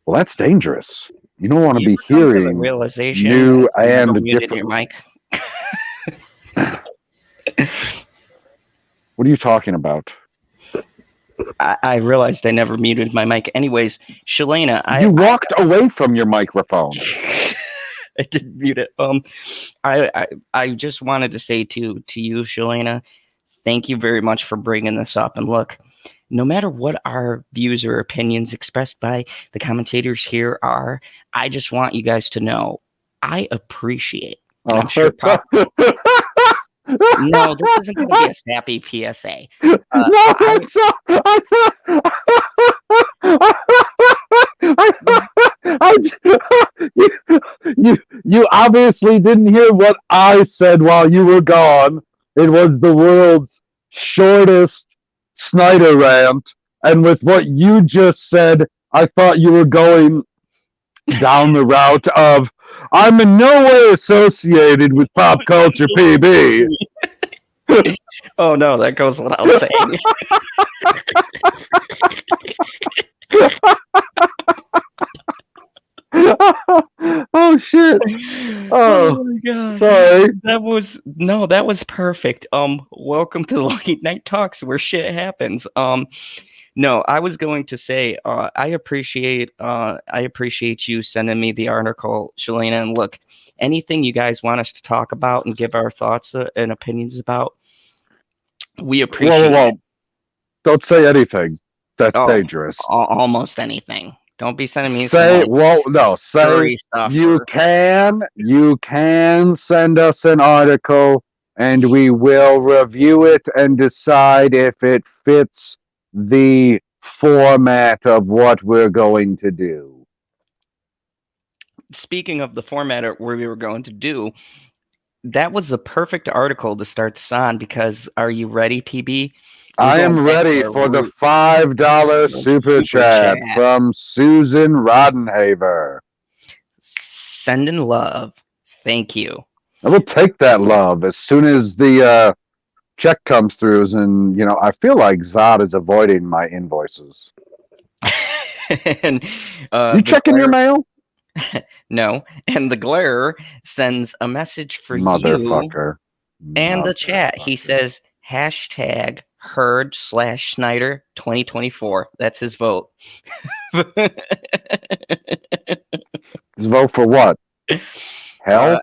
Well, that's dangerous. You don't want to be hearing new and different. Your mic. What are you talking about? I realized I never muted my mic. Anyways, Shalina, you walked away from your microphone. I didn't mute it. I just wanted to say to you, Shalina, thank you very much for bringing this up. And look, no matter what our views or opinions expressed by the commentators here are, I just want you guys to know I appreciate. And I'm sure no, this isn't going to be a sappy PSA. You obviously didn't hear what I said while you were gone. It was the world's shortest Snyder rant. And with what you just said, I thought you were going down the route of, I'm in no way associated with PopCulturePb. Oh no, that goes without saying. Oh shit! Oh my God! Sorry. That was perfect. Welcome to the Late Night Talks, where shit happens. No, I was going to say, I appreciate you sending me the article, Shalina. And look, anything you guys want us to talk about and give our thoughts and opinions about, we appreciate Whoa. it. Don't say anything. That's Oh, dangerous. almost anything. Don't be sending me some Say, like say furry stuff. you can send us an article and we will review it and decide if it fits the format of what we're going to do. Speaking of the format where we were going to do, that was the perfect article to start this on because are you ready, PB? I am ready for the $5 super chat chat. from Susan Rodenhaver. Sending love. Thank you. I will take that love as soon as the check comes through. And, I feel like Zod is avoiding my invoices. And you checking your mail? No. And the Glare sends a message for Motherfucker. you and the chat. He says, hashtag Herd/Snyder 2024. That's his vote. His vote for what? Hell?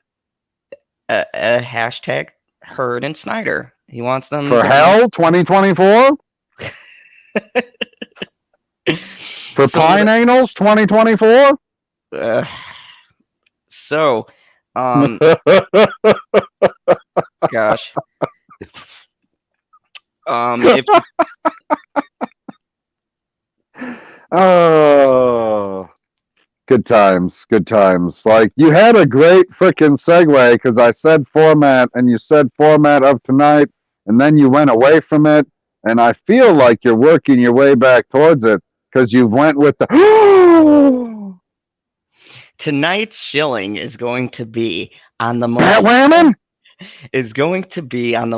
Hashtag Herd and Snyder. He wants them for hell 2024? For pine anals 2024? Gosh. If oh, good times. Like, you had a great freaking segue because I said format and you said format of tonight and then you went away from it, and I feel like you're working your way back towards it because you went with the tonight's shilling is going to be on the most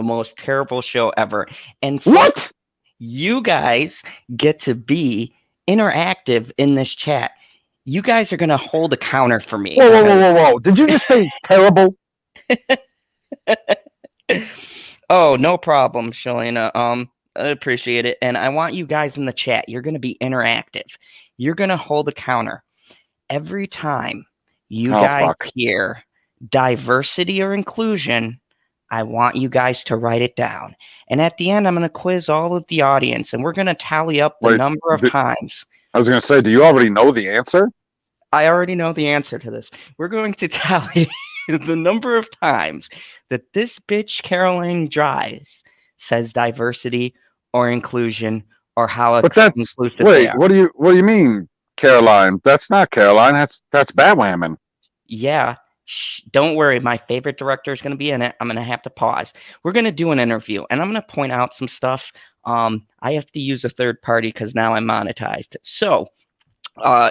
most terrible show ever. And what? You guys get to be interactive in this chat. You guys are going to hold a counter for me. Whoa. Did you just say terrible? Oh, no problem, Shalina. I appreciate it. And I want you guys in the chat. You're going to be interactive. You're going to hold a counter. Every time you guys hear diversity or inclusion, I want you guys to write it down. And at the end, I'm going to quiz all of the audience, and we're going to tally up the number of times. I was going to say, do you already know the answer? I already know the answer to this. We're going to tally the number of times that this bitch Caroline Dries says diversity or inclusion or how inclusive they are. What do you mean, Caroline? That's not Caroline. That's Batwoman. Yeah. Don't worry. My favorite director is going to be in it. I'm going to have to pause. We're going to do an interview, and I'm going to point out some stuff. I have to use a third party because now I'm monetized. So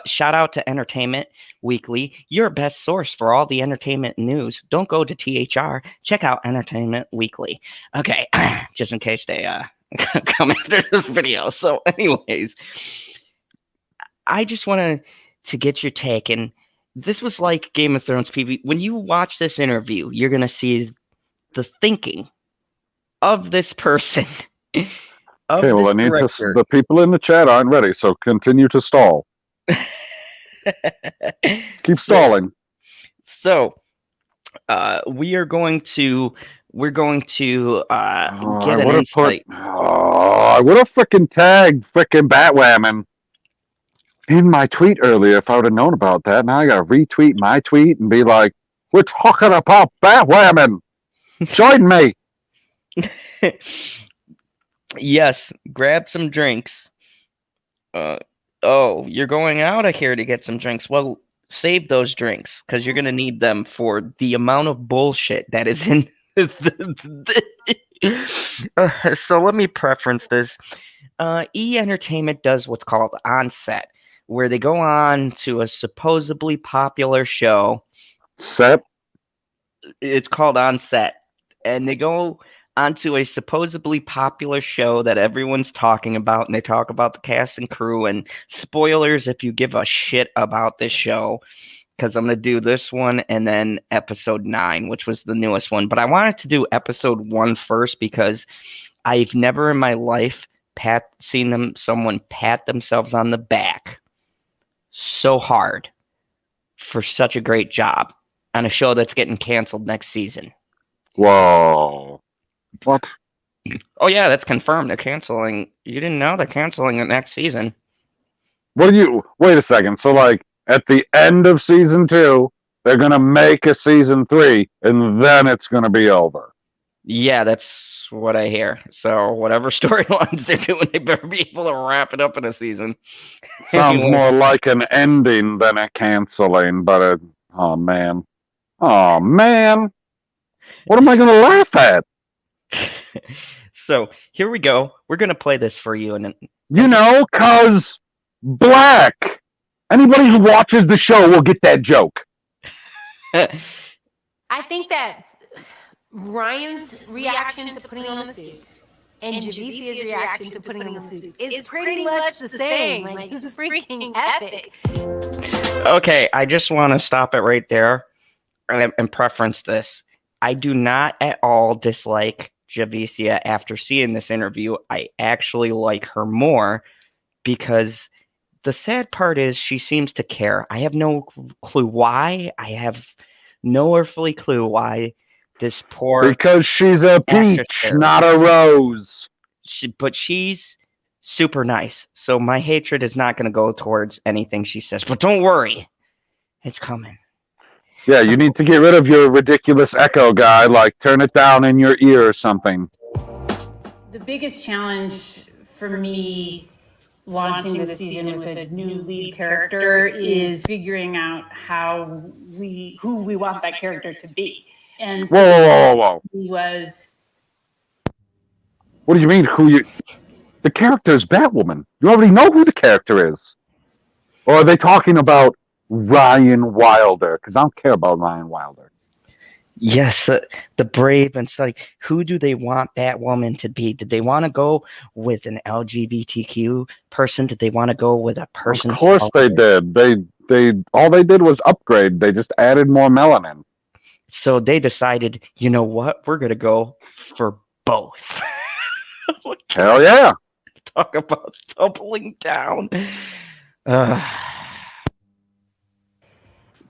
shout out to Entertainment Weekly, your best source for all the entertainment news. Don't go to THR. Check out Entertainment Weekly. Okay, just in case they come after this video. So anyways, I just wanted to get your take. And this was like Game of Thrones, PB. When you watch this interview, you're going to see the thinking of this person. Okay, well, I need the people in the chat aren't ready, so continue to stall. Keep stalling. So, we're going to get an insight. I would have freaking tagged freaking Batwoman in my tweet earlier if I would have known about that. Now I got to retweet my tweet and be like, "We're talking about Batwoman. Join me." Yes, grab some drinks. Oh, you're going out of here to get some drinks. Well, save those drinks because you're going to need them for the amount of bullshit that is in so let me preference this. E! Entertainment does what's called On Set, where they go on to a supposedly popular show. Set? It's called On Set. And they go onto a supposedly popular show that everyone's talking about, and they talk about the cast and crew. And spoilers if you give a shit about this show, because I'm going to do this one and then episode 9, which was the newest one. But I wanted to do episode 1 first because I've never in my life seen someone pat themselves on the back so hard for such a great job. on a show that's getting canceled next season. Whoa. What? Oh yeah, that's confirmed. They're canceling. You didn't know they're canceling the next season. What do you... Wait a second. So, like, at the end of season 2, they're going to make a season 3, and then it's going to be over. Yeah, that's what I hear. So whatever storylines they're doing, they better be able to wrap it up in a season. Sounds more like an ending than a canceling, but oh man. Oh man. What am I going to laugh at? So here we go. We're going to play this for you. And You know, cause black. Anybody who watches the show will get that joke. I think that Ryan's reaction to putting on the suit and Javicia's reaction to putting on the suit is pretty much the same. Like, this is freaking epic. Okay, I just want to stop it right there and preference this. I do not at all dislike Javicia after seeing this interview. I actually like her more because the sad part is she seems to care. I have no clue why. I have no earthly clue why this poor... Because she's a peach, not a rose. But she's super nice. So my hatred is not going to go towards anything she says. But don't worry. It's coming. Yeah, you need to get rid of your ridiculous echo guy. Like, turn it down in your ear or something. The biggest challenge for me launching this season with a new lead character is figuring out who we want that character to be. And whoa. He was... What do you mean, the character is Batwoman. You already know who the character is. Or are they talking about Ryan Wilder? Because I don't care about Ryan Wilder. Yes, the brave and study. Who do they want Batwoman to be? Did they want to go with an LGBTQ person? Did they want to go with a person? Of course they did. They all they did was upgrade. They just added more melanin. So they decided, you know what? We're gonna go for both. Hell yeah! Talk about doubling down.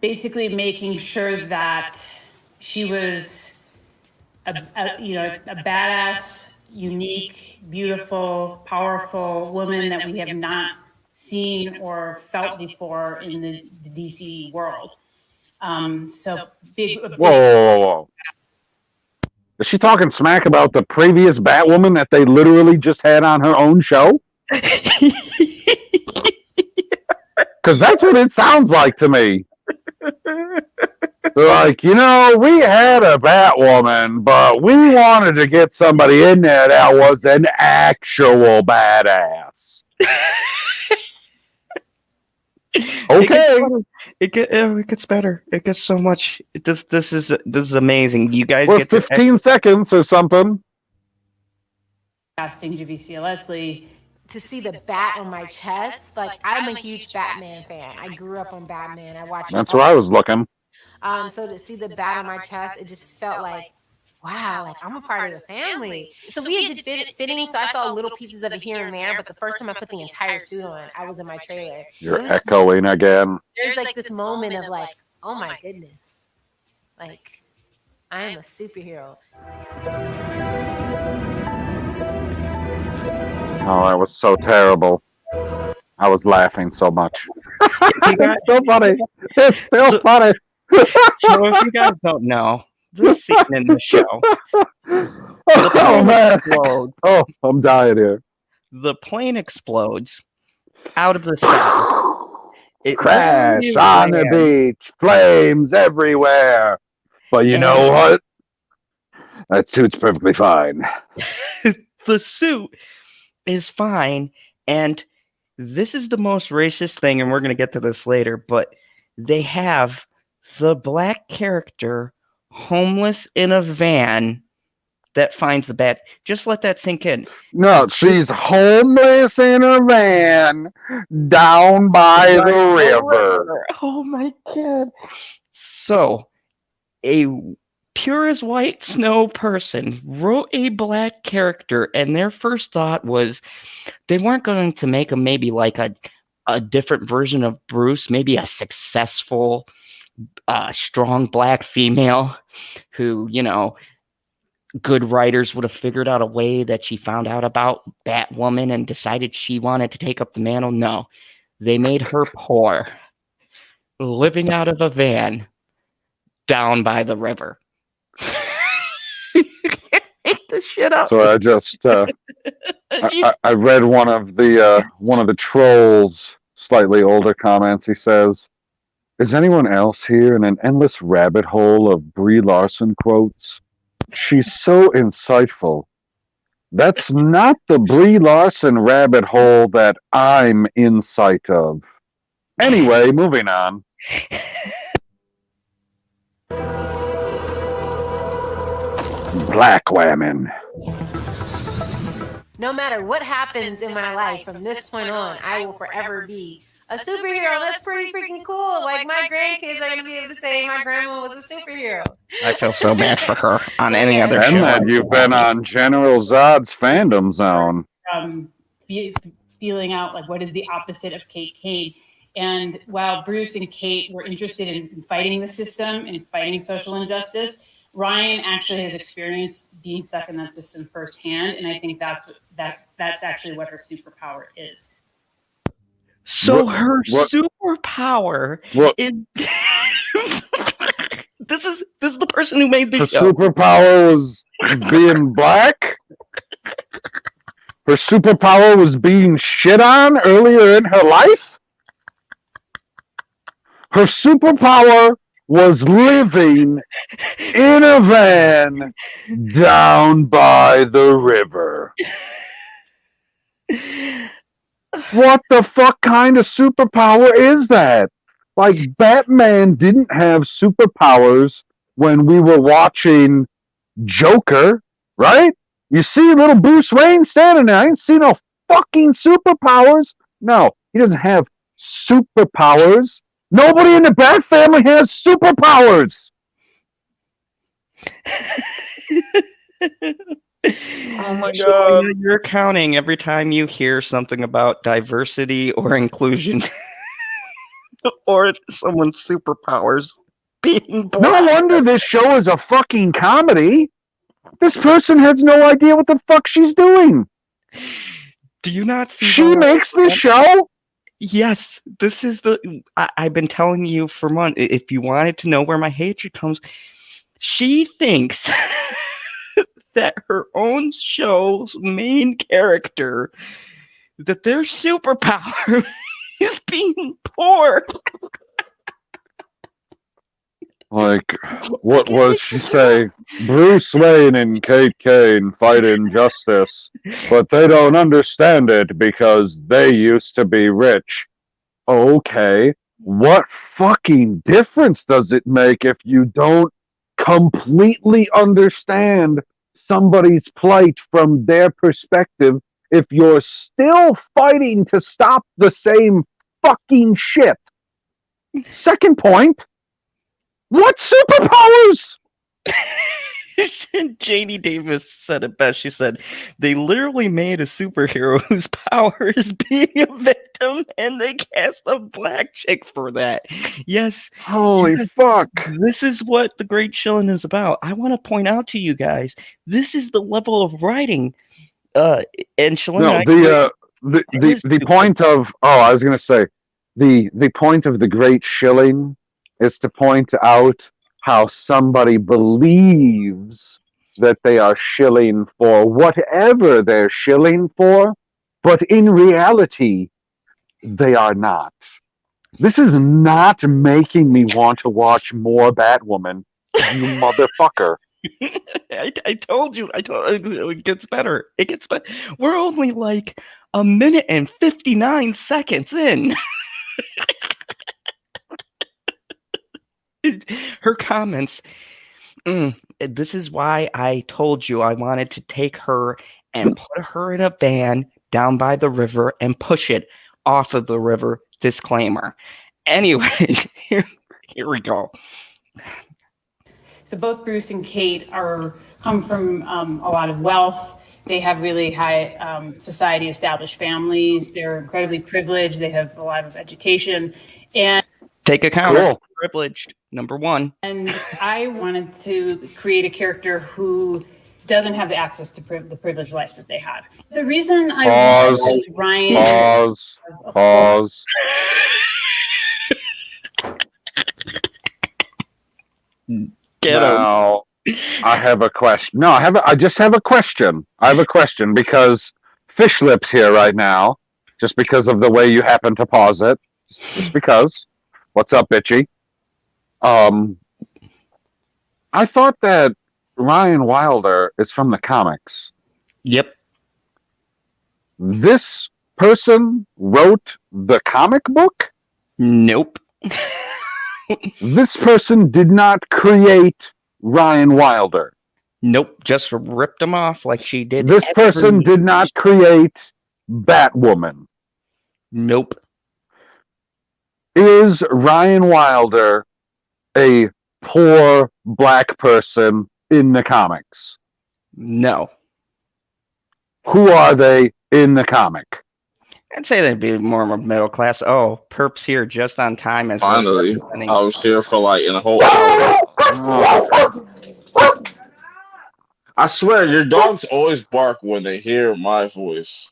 Basically making sure that she was a badass, unique, beautiful, powerful woman that we have not seen or felt before in the DC world. So big. Whoa. Is she talking smack about the previous Batwoman that they literally just had on her own show? Because that's what it sounds like to me. They're like, we had a Batwoman, but we wanted to get somebody in there that was an actual badass. Okay. It gets better. It gets so much. This is amazing. You guys get 15 seconds or something. Casting Javicia Leslie. To see the bat on my chest, like, I'm a huge Batman fan. I grew up on Batman. I watched. That's where I was looking. So to see the bat on my chest, it just felt like, wow, like I'm a part of the family. So we had fitting, so I saw little pieces of it here and there, but the first time I put the entire suit on, I was in my trailer. You're echoing again. There's like this moment of like, oh my goodness. Like, I am a superhero. Oh, that was so terrible. I was laughing so much. It's so funny. It's still funny. So if you guys don't know, this scene in the show. Oh, man. Explodes. Oh, I'm dying here. The plane explodes out of the sky. It crash on the beach. Flames everywhere. But you know what? That suit's perfectly fine. The suit is fine. And this is the most racist thing, and we're going to get to this later, but they have the black character homeless in a van that finds the bat. Just let that sink in. No, she's homeless in a van down by the river. Oh my God. So, a pure as white snow person wrote a black character, and their first thought was they weren't going to make him maybe like a different version of Bruce, maybe a successful strong black female who, you know, good writers would have figured out a way that she found out about Batwoman and decided she wanted to take up the mantle. No, they made her poor, living out of a van down by the river. Make this shit up. So I just I read one of the trolls slightly older comments. He says, "Is anyone else here in an endless rabbit hole of Brie Larson quotes? She's so insightful. That's not the Brie Larson rabbit hole that I'm in sight of." Anyway, moving on. Black women. No matter what happens in my life from this point on, I will forever be a superhero. That's pretty freaking cool. Like, my grandkids are going to be able to say my grandma was a superhero. I feel so bad for her on any other And show. that you've been on General Zod's fandom zone. Feeling out like what is the opposite of Kate Kane. And while Bruce and Kate were interested in fighting the system and fighting social injustice, Ryan actually has experienced being stuck in that system firsthand, and I think that's actually what her superpower is. So her superpower is this is the person who made the Her show. superpower was being black. Her superpower was being shit on earlier in her life. Her superpower was living in a van down by the river. What the fuck kind of superpower is that? Like, Batman didn't have superpowers when we were watching Joker, right? You see little Bruce Wayne standing there. I ain't see no fucking superpowers. No, he doesn't have superpowers. Nobody in the Bat family has superpowers. Oh my god. You're counting every time you hear something about diversity or inclusion or someone's superpowers being black. No wonder this show is a fucking comedy. This person has no idea what the fuck she's doing. Do you not see? She makes this show? Yes, this is I've been telling you for months. If you wanted to know where my hatred comes, she thinks that her own show's main character, that their superpower is being poor. Like, what was she say? Bruce Wayne and Kate Kane fight injustice, but they don't understand it because they used to be rich. Okay, what fucking difference does it make if you don't completely understand somebody's plight from their perspective if you're still fighting to stop the same fucking shit? Second point. What superpowers? Janie Davis said it best. She said, they literally made a superhero whose power is being a victim, and they cast a black chick for that. Yes. Holy fuck. This is what The Great Shilling is about. I want to point out to you guys, this is the level of writing. And Shilling, no, the point of, I was going to say, the point of The Great Shilling is to point out how somebody believes that they are shilling for whatever they're shilling for, but in reality, they are not. This is not making me want to watch more Batwoman, you motherfucker. I told you, it gets better. It gets better. We're only like a minute and 59 seconds in. Her comments, this is why I told you I wanted to take her and put her in a van down by the river and push it off of the river. Disclaimer. Anyway, here we go. So both Bruce and Kate come from a lot of wealth. They have really high society established families. They're incredibly privileged. They have a lot of education. And take account of privileged. Number one. And I wanted to create a character who doesn't have the access to the privileged life that they had. The reason I wanted Ryan... Pause. Now, I have a question. No, I just have a question. I have a question because Fish Lips here right now, just because of the way you happen to pause it. Just because. What's up, bitchy? I thought that Ryan Wilder is from the comics. Yep. This person wrote the comic book? Nope. This person did not create Ryan Wilder. Nope. Just ripped him off like she did. This person did not create Batwoman. Nope. Is Ryan Wilder a poor black person in the comics? No. Who are they in the comic? I'd say they'd be more of a middle class. Oh, Perp's here just on time. As finally, I was here for like in a whole hour. I swear, your dogs always bark when they hear my voice.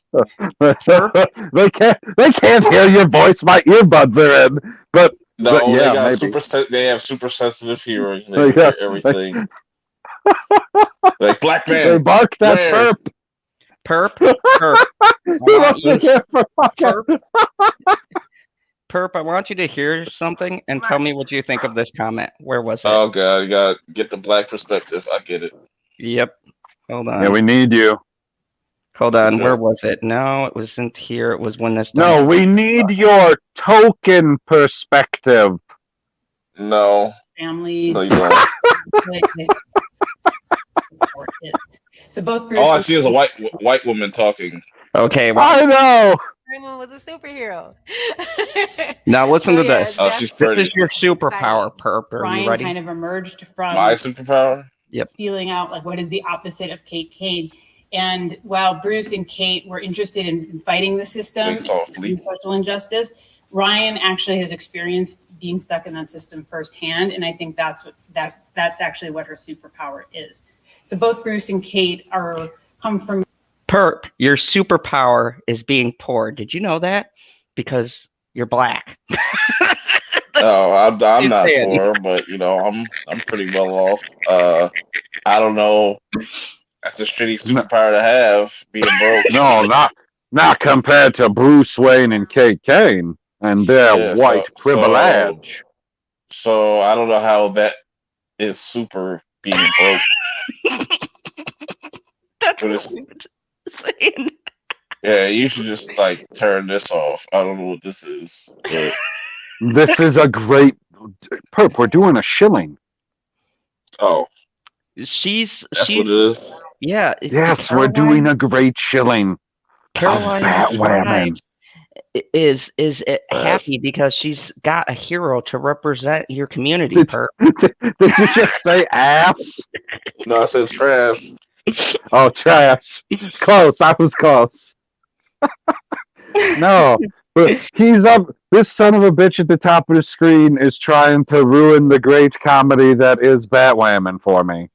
They can't hear your voice. My earbuds are in, but no, yeah, they have super sensitive hearing. They hear everything. Like black man. They bark that Perp. Perp. Perp, I want you to hear something and tell me what you think of this comment. Where was it? Oh god, you gotta get the black perspective. I get it. Yep. Hold on. Yeah, we need you. Hold on. Where was it? No, it wasn't here. It was when this. No, we need your token perspective. No. Families. No, you don't. So both. All I see is a white woman talking. Okay. Well, I know. Raymond was a superhero. Now listen to this. Oh, she's pretty. This is your superpower, Perp. Are Ryan you ready? kind of emerged from my superpower. Yep. Feeling out like what is the opposite of Kate Kane. And while Bruce and Kate were interested in fighting the system and social injustice, Ryan actually has experienced being stuck in that system firsthand, and I think that's actually what her superpower is. So both Bruce and Kate come from. Perp, your superpower is being poor. Did you know that? Because you're black. No, I'm not poor, but you know, I'm pretty well off. I don't know. That's a shitty superpower to have, being broke. No, not compared to Bruce Wayne and Kate Kane and their white privilege. So I don't know how that is super being broke. That's what I'm saying. Yeah, you should just like turn this off. I don't know what this is. But... This is a great Perp. We're doing a shilling. Oh, that's what it is. Yeah. Yes, we're doing a great shilling. Caroline Batwoman is happy because she's got a hero to represent your community. Perp. Did you just say ass? No, I said trash. Oh, trash. Close. I was close. No, but he's up. This son of a bitch at the top of the screen is trying to ruin the great comedy that is Batwoman for me.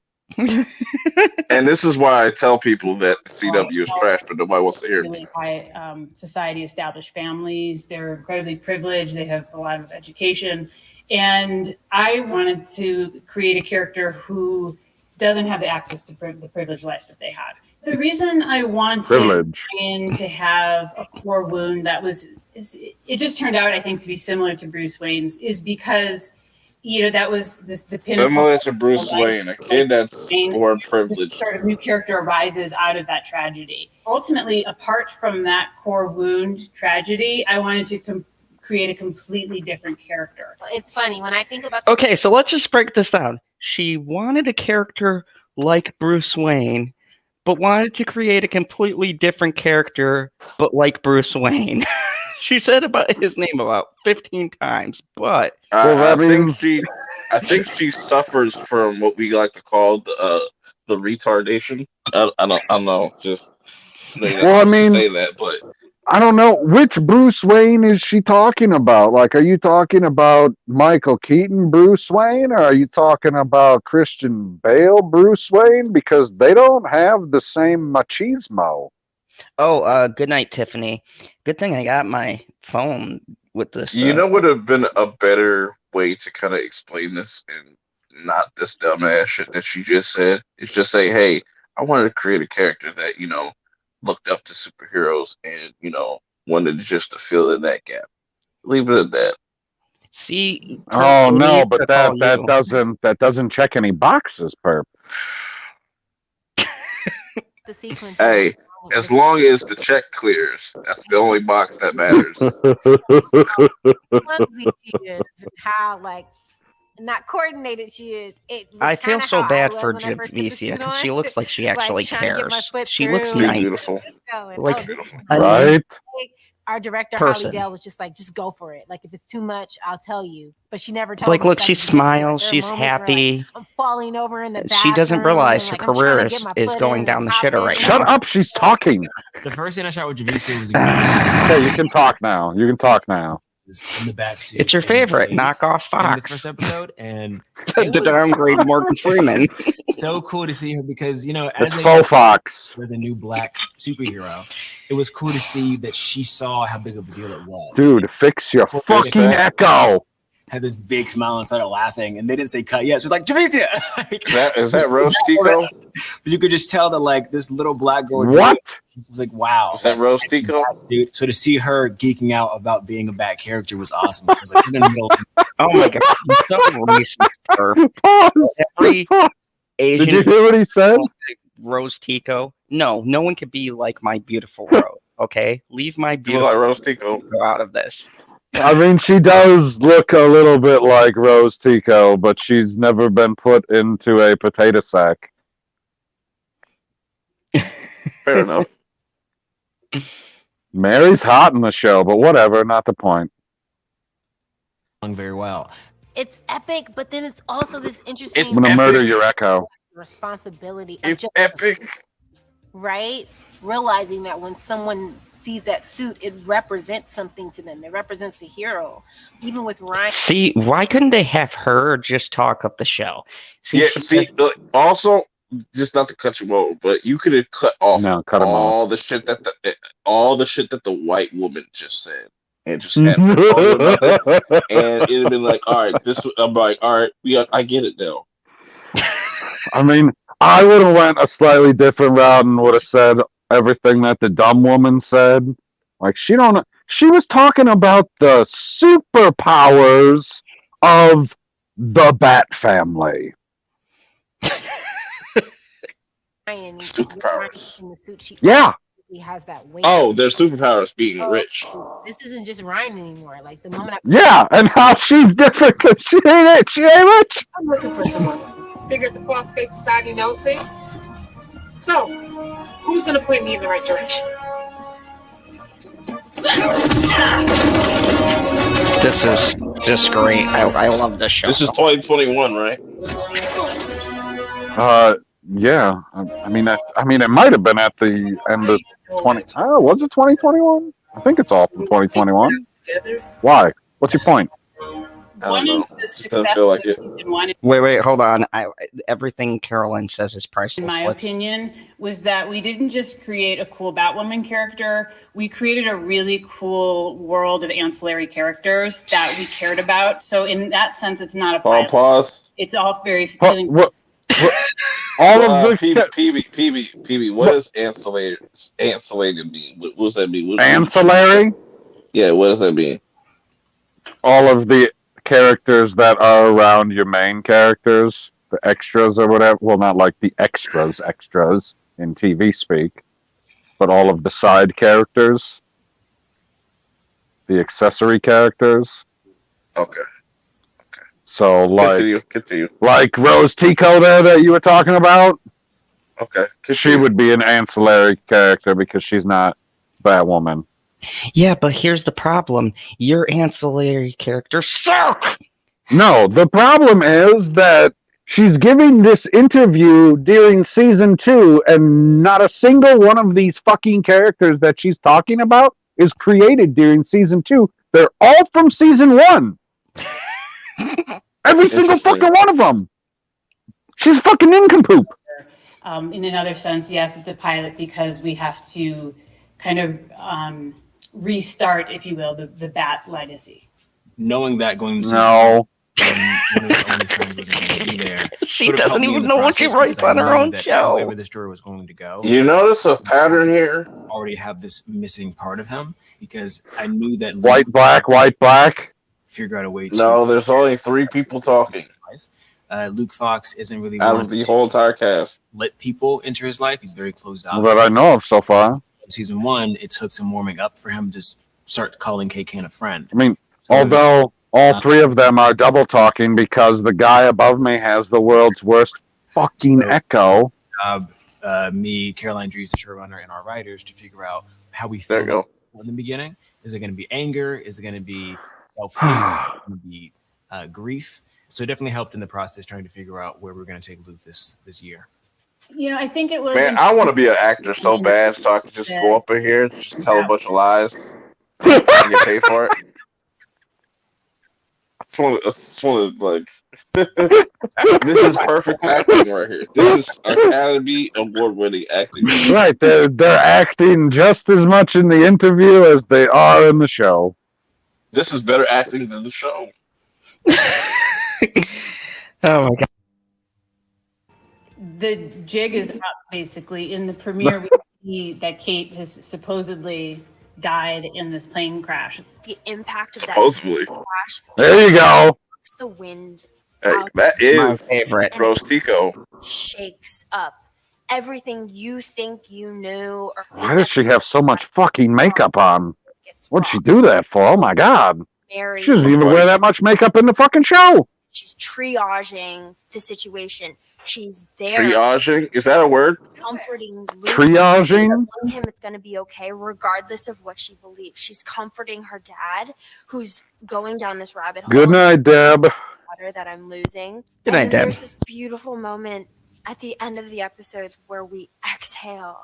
And this is why I tell people that CW is trash, but nobody wants to hear it. Really high society established families. They're incredibly privileged. They have a lot of education. And I wanted to create a character who doesn't have the access to the privileged life that they had. The reason I wanted Ryan to have a core wound it just turned out, I think, to be similar to Bruce Wayne's, is because, you know, that was the pinnacle. Similar to Bruce Wayne, a kid that's born privileged. This sort of new character arises out of that tragedy. Ultimately, apart from that core wound tragedy, I wanted to create a completely different character. It's funny when I think about. Okay, so let's just break this down. She wanted a character like Bruce Wayne, but wanted to create a completely different character, but like Bruce Wayne. She said about his name about 15 times, but I think she suffers from what we like to call the retardation. I don't know. Just well, I mean, say that, but I don't know. Which Bruce Wayne is she talking about? Like, are you talking about Michael Keaton Bruce Wayne, or are you talking about Christian Bale Bruce Wayne? Because they don't have the same machismo. Oh, good night, Tiffany. Good thing I got my phone with this. You know what would have been a better way to kind of explain this and not this dumbass shit that she just said? It's just say, hey, I wanted to create a character that, looked up to superheroes and, wanted just to fill in that gap. Leave it at that. See? Oh no, but that doesn't check any boxes, Perp. The sequence. Hey, as long as the check clears, that's the only box that matters. Clumsy she is, and how not coordinated she is. I feel so bad for Javicia because she looks like she actually cares. She looks nice. Beautiful. Right? Our director Holly Dale was just like, just go for it. Like, if it's too much, I'll tell you. But she never told me. Look, she smiles. She's happy. I'm falling over in the bathroom. She doesn't realize her career is going down the shitter right now. Shut up! She's talking. The first scene I shot with Javicia was. Hey, you can talk now. You can talk now. In the back seat. It's your favorite knockoff Fox. In the first episode, and the downgrade Morgan Freeman. So cool to see her because it's faux Fox. As a new black superhero, it was cool to see that she saw how big of a deal it was. Dude, fix your fucking echo. Had this big smile and started laughing, and they didn't say cut yet. So like, Javicia! Is that Rose Tico? But you could just tell that this little black girl. What? She's like, wow. Is that Rose Tico? Dude, so to see her geeking out about being a bad character was awesome. I was like, we're gonna oh my god, you're so racist. Pause. Every Asian. Did you hear what he said? Rose Tico. No one could be like my beautiful Rose. Okay, leave my beautiful Rose Tico out of this. I mean, she does look a little bit like Rose Tico, but she's never been put into a potato sack. Fair enough. Mary's hot in the show, but whatever, not the point. Very well. It's epic, but then it's also this interesting. I'm gonna murder your echo. Responsibility. It's epic, right? Realizing that when someone sees that suit, it represents something to them. It represents a hero. Even with Ryan. See, why couldn't they have her just talk up the show? Also, just not to cut you over, but you could have cut off all the shit that the white woman just said, and just had and it'd have been like, all right, I'm like, all right, I get it now. I mean, I would have went a slightly different route and would have said everything that the dumb woman said. Like, she was talking about the superpowers of the Bat family. Superpowers. In the suit, she has that weight. Oh, their superpowers being rich. This isn't just Ryan anymore. Like, the moment and how she's different because she ain't it. She ain't rich. I'm looking for someone. Figured the boss face society knows things. So, who's gonna point me in the right direction? This is just great. I love this show. This is 2021, right? Yeah. I mean, it might have been at the end of 20. Oh, was it 2021? I think it's all from 2021. Why? What's your point? One of the success like it. Wait, hold on. Everything Carolyn says is priceless. In my opinion, was that we didn't just create a cool Batwoman character. We created a really cool world of ancillary characters that we cared about. So in that sense, it's not a pause. It's all very feeling. All of the PB. What does ancillary mean? What does that mean? Ancillary? Yeah, what does that mean? All of the characters that are around your main characters, the extras or whatever. Well, not like the extras in TV speak, but all of the side characters, the accessory characters. Okay. So, like, continue. Like Rose Tico there that you were talking about. Okay. She would be an ancillary character because she's not Batwoman. Yeah, but here's the problem. Your ancillary characters suck! No, the problem is that she's giving this interview during season 2, and not a single one of these fucking characters that she's talking about is created during season 2. They're all from season 1. Every single fucking one of them. She's fucking nincompoop. In another sense, yes, it's a pilot because we have to kind of restart, if you will, the Bat legacy. Knowing that going to No. one of his only friends wasn't going to be there. She sort of helped doesn't me in even the know what she process writes because I on her knew own that show. however the story was going to go, You notice a pattern here? already have this missing part of him because I knew that White, black. figure out a way to. No, there's only 3 people talking Luke Fox isn't really out one of the to whole entire cast. let people enter his life. He's very closed off. That I know of so far. In season 1, it took some warming up for him to start calling K-Can a friend. I mean, So although all 3 of them are double talking because the guy above me has the world's worst fucking echo. Me, Caroline Dries, the showrunner, and our writers to figure out how we There you feel go. in the beginning. Is it going to be anger? Is it going to be self-hate? Is it going to be grief? So it definitely helped in the process trying to figure out where we're going to take Luke this year. You know, I think it was. Man, I want to be an actor so bad so I can just go up in here and just tell a bunch of lies and get paid for it. It's one of like, this is perfect acting right here. This is Academy Award-winning acting. Right, they're acting just as much in the interview as they are in the show. This is better acting than the show. Oh my god. The jig is up, basically. In the premiere, we see that Kate has supposedly died in this plane crash. The impact of that Supposedly. crash. There you go. It's the wind. Hey, out, that My is favorite. Gross Tico. shakes up everything you think you knew. Or Why does she have so much fucking makeup on? gets What'd she wrong. do that for? Oh my god. Mary, She doesn't even wear that much makeup in the fucking show. she's triaging the situation. She's there Triaging? Is that a word? comforting Luke. Triaging? Telling him it's going to be okay regardless of what she believes. She's comforting her dad who's going down this rabbit hole. Good night, Deb. Water that I'm losing. Good And night, then Deb. there's this beautiful moment at the end of the episode where we exhale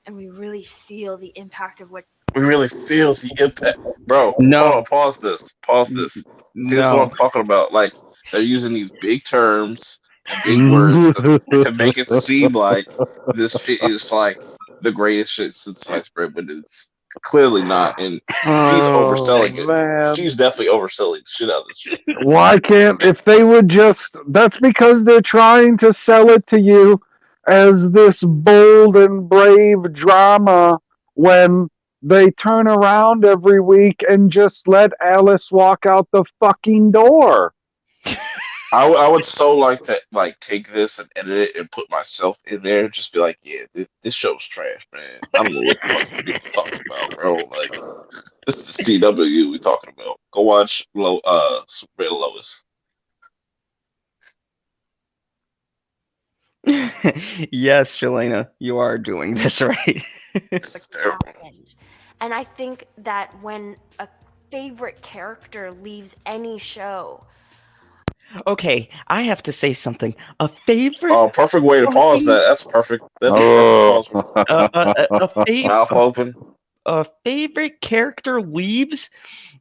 and we really feel the impact of what. We really feel the impact. Bro, No. hold on, pause this. See, this is what I'm talking about. Like, they're using these big terms and big words to make it seem like this shit is like the greatest shit since sliced bread, but it's clearly not. And she's overselling it. Man. She's definitely overselling the shit out of this shit. Why can't, if they would just, that's because they're trying to sell it to you as this bold and brave drama when they turn around every week and just let Alice walk out the fucking door. I would so like to take this and edit it and put myself in there and just be like, yeah, this show's trash, man. I don't know what the fuck people talking about, bro. Like, this is the CW we talking about. Go watch Superman Lois. Yes, Shalena, you are doing this right. It's terrible. happened. And I think that when a favorite character leaves any show, Okay, I have to say something. A favorite, Oh, perfect way to pause that. That's perfect. That's Oh. a perfect pause. Mouth open. a favorite character leaves.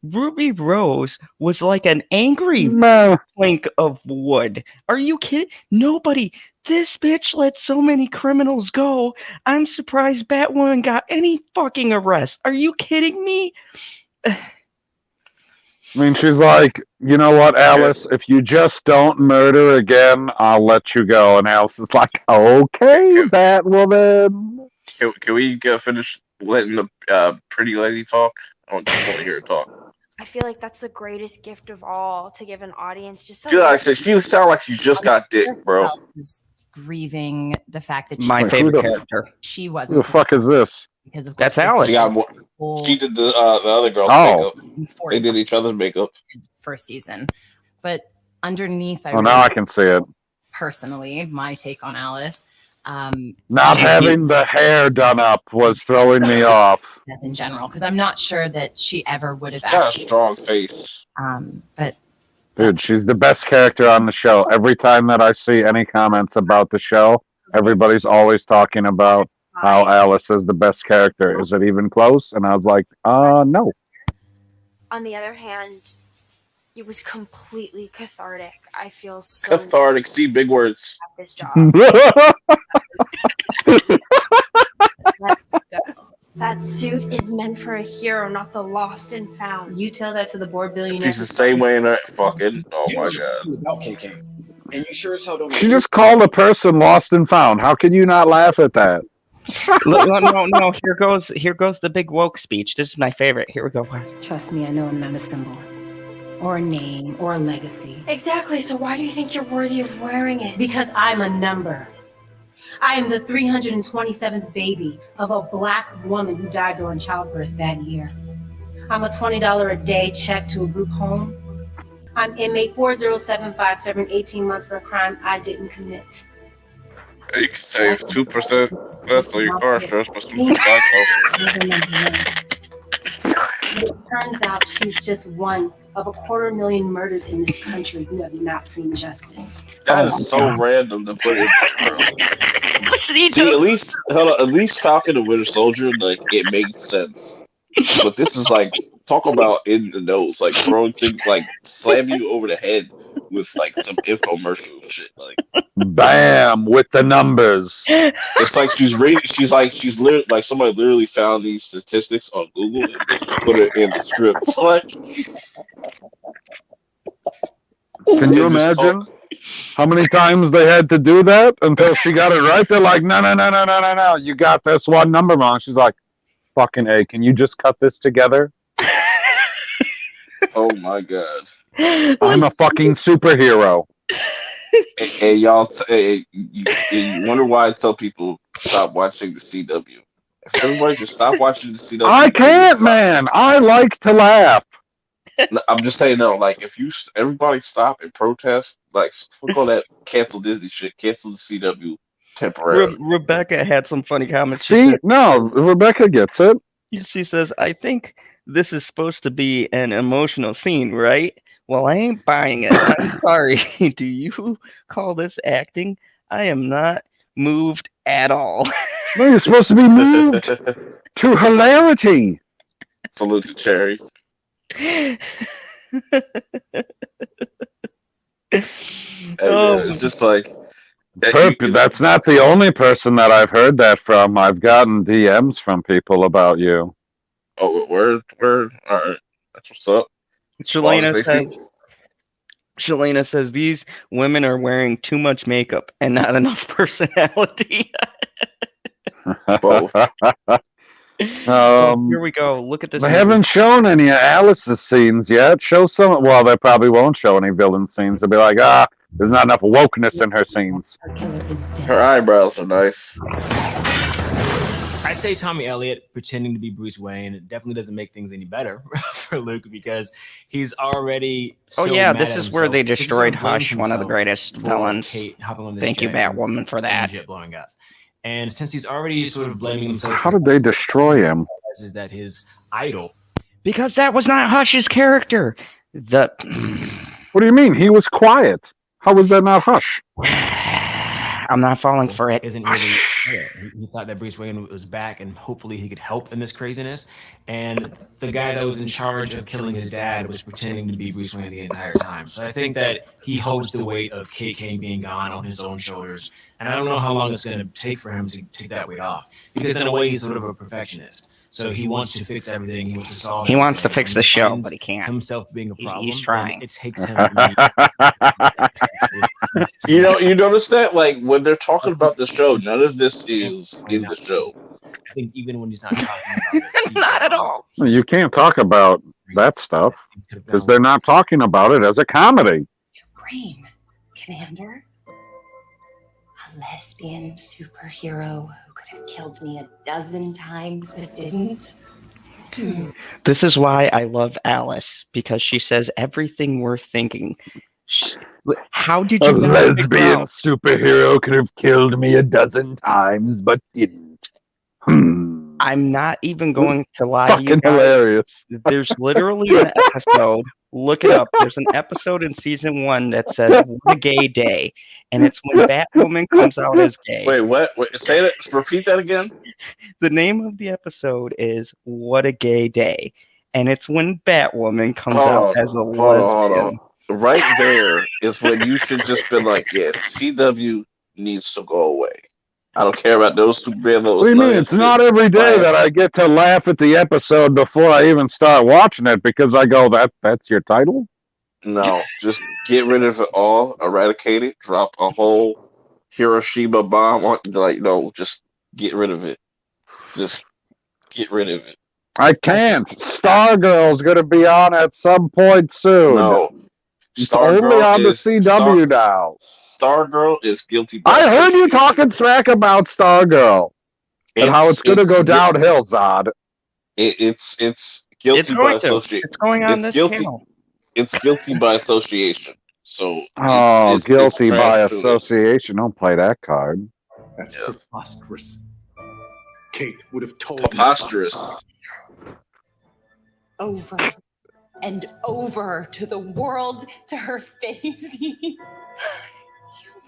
Ruby Rose was like an angry Man. plank of wood. Are you kidding? Nobody. This bitch let so many criminals go. I'm surprised Batwoman got any fucking arrest. Are you kidding me? I mean, she's like, you know what, Alice? If you just don't murder again, I'll let you go. And Alice is like, okay, Batwoman. Can we finish letting the pretty lady talk? I just want to hear her talk. I feel like that's the greatest gift of all to give an audience just She sound like she just got dick, bro. Is grieving the fact that My Who favorite the- character. she Who wasn't the fuck is this? because of That's course, this Alice. is Yeah, whole she did the other girl's Oh. makeup. They forced did each other's makeup. first season, but underneath, I Oh, now I can see it. personally, my take on Alice, Not having the hair done up was throwing me off. death in general, because I'm not sure that she ever would have Got a actually. strong face. But Dude, she's the best character on the show. Every time that I see any comments about the show, everybody's always talking about how Alice is the best character. Is it even close? And I was like, no. On the other hand, it was completely cathartic. I feel so Cathartic. See, big words. at this job. Let's go. That suit is meant for a hero, not the lost and found. You tell that to the board billionaire. She's the same way in that fucking. Oh my god. About KK. And you sure as hell don't. She just called a person lost and found. How can you not laugh at that? No. Here goes the big woke speech. This is my favorite. Here we go. Trust me, I know I'm not a symbol, or a name, or a legacy. Exactly, so why do you think you're worthy of wearing it? Because I'm a number. I am the 327th baby of a black woman who died during childbirth that year. I'm a $20 a day check to a group home. I'm inmate 40757, 18 months for a crime I didn't commit. You can save 2% less on your car insurance, but 2%. It turns out she's just one of 250,000 murders in this country who have not seen justice. That is so random to put in there, bro. See, at least Falcon and Winter Soldier, like, it makes sense. But this is like, talk about in the nose, like throwing things, like slam you over the head with like some infomercial shit, like bam with the numbers. It's like she's literally like somebody literally found these statistics on Google and just put it in the script. Like, can you imagine how many times they had to do that until she got it right? They're like, no, you got this one number wrong. She's like, fucking A, can you just cut this together? Oh my god. I'm a fucking superhero. And y'all, you wonder why I tell people stop watching the CW. If everybody just stop watching the CW. I can't, man. I like to laugh. I'm just saying, no, like, if everybody stop and protest, like, fuck all that cancel Disney shit, cancel the CW temporarily. Rebecca had some funny comments. See, no, Rebecca gets it. She says, I think this is supposed to be an emotional scene, right? Well, I ain't buying it. I'm sorry. Do you call this acting? I am not moved at all. No, you're supposed to be moved to hilarity. Salute to Cherry. It's just like that's not the only person that I've heard that from. I've gotten DMs from people about you. Oh, word. All right, that's what's up. Shalena says these women are wearing too much makeup and not enough personality. Both. Here we go. Look at this. They haven't shown any of Alice's scenes yet. Show some. Well, they probably won't show any villain scenes. They'll be like, there's not enough wokeness in her scenes. Her eyebrows are nice. I'd say Tommy Elliott pretending to be Bruce Wayne definitely doesn't make things any better for Luke, because he's already this is where they destroyed Hush, one of the greatest villains. Thank you, Batwoman, for that. Blowing up. And since he's already sort of blaming himself, how did they destroy him? Is that his idol? Because that was not Hush's character. What do you mean? He was quiet. How was that not Hush? I'm not falling for it. Isn't really. He thought that Bruce Wayne was back and hopefully he could help in this craziness. And the guy that was in charge of killing his dad was pretending to be Bruce Wayne the entire time. So I think that he holds the weight of Kate Kane being gone on his own shoulders. And I don't know how long it's going to take for him to take that weight off. Because in a way, he's sort of a perfectionist. So he wants to fix everything. He wants to solve. He wants to fix the show, but he can't. Himself being a problem. He's trying. It takes him. You notice that, like, when they're talking about the show, none of this is in the show. I think even when he's not talking about it, not at all. You can't talk about that stuff because they're not talking about it as a comedy. Scream, Commander. A lesbian superhero who could have killed me 12 times but didn't. This is why I love Alice, because she says everything worth thinking. How did you? A lesbian superhero could have killed me 12 times but didn't. I'm not even going to lie to you Fucking guys. hilarious. There's literally an episode. Look it up. There's an episode in season 1 that says "What a Gay Day," and it's when Batwoman comes out as gay. Wait, what? Wait, say that. Repeat that again. The name of the episode is "What a Gay Day," and it's when Batwoman comes out as a lesbian. Hold on. Right there is when you should just be like, yes, CW needs to go away. I don't care about those two men. What do you mean? It's not every day that I get to laugh at the episode before I even start watching it because I go, that's your title? No, just get rid of it all, eradicate it, drop a whole Hiroshima bomb on, like, no, just get rid of it. Just get rid of it. I can't. Stargirl's going to be on at some point soon. No. It's only on the CW now. Stargirl is guilty. I heard you talking smack about Stargirl and how it's going to go downhill, Zod. It's guilty by association. It's going on this channel. It's guilty by association. So it's guilty by association. Don't play that card. That's preposterous. Kate would have told preposterous. Over and over to the world, to her face. You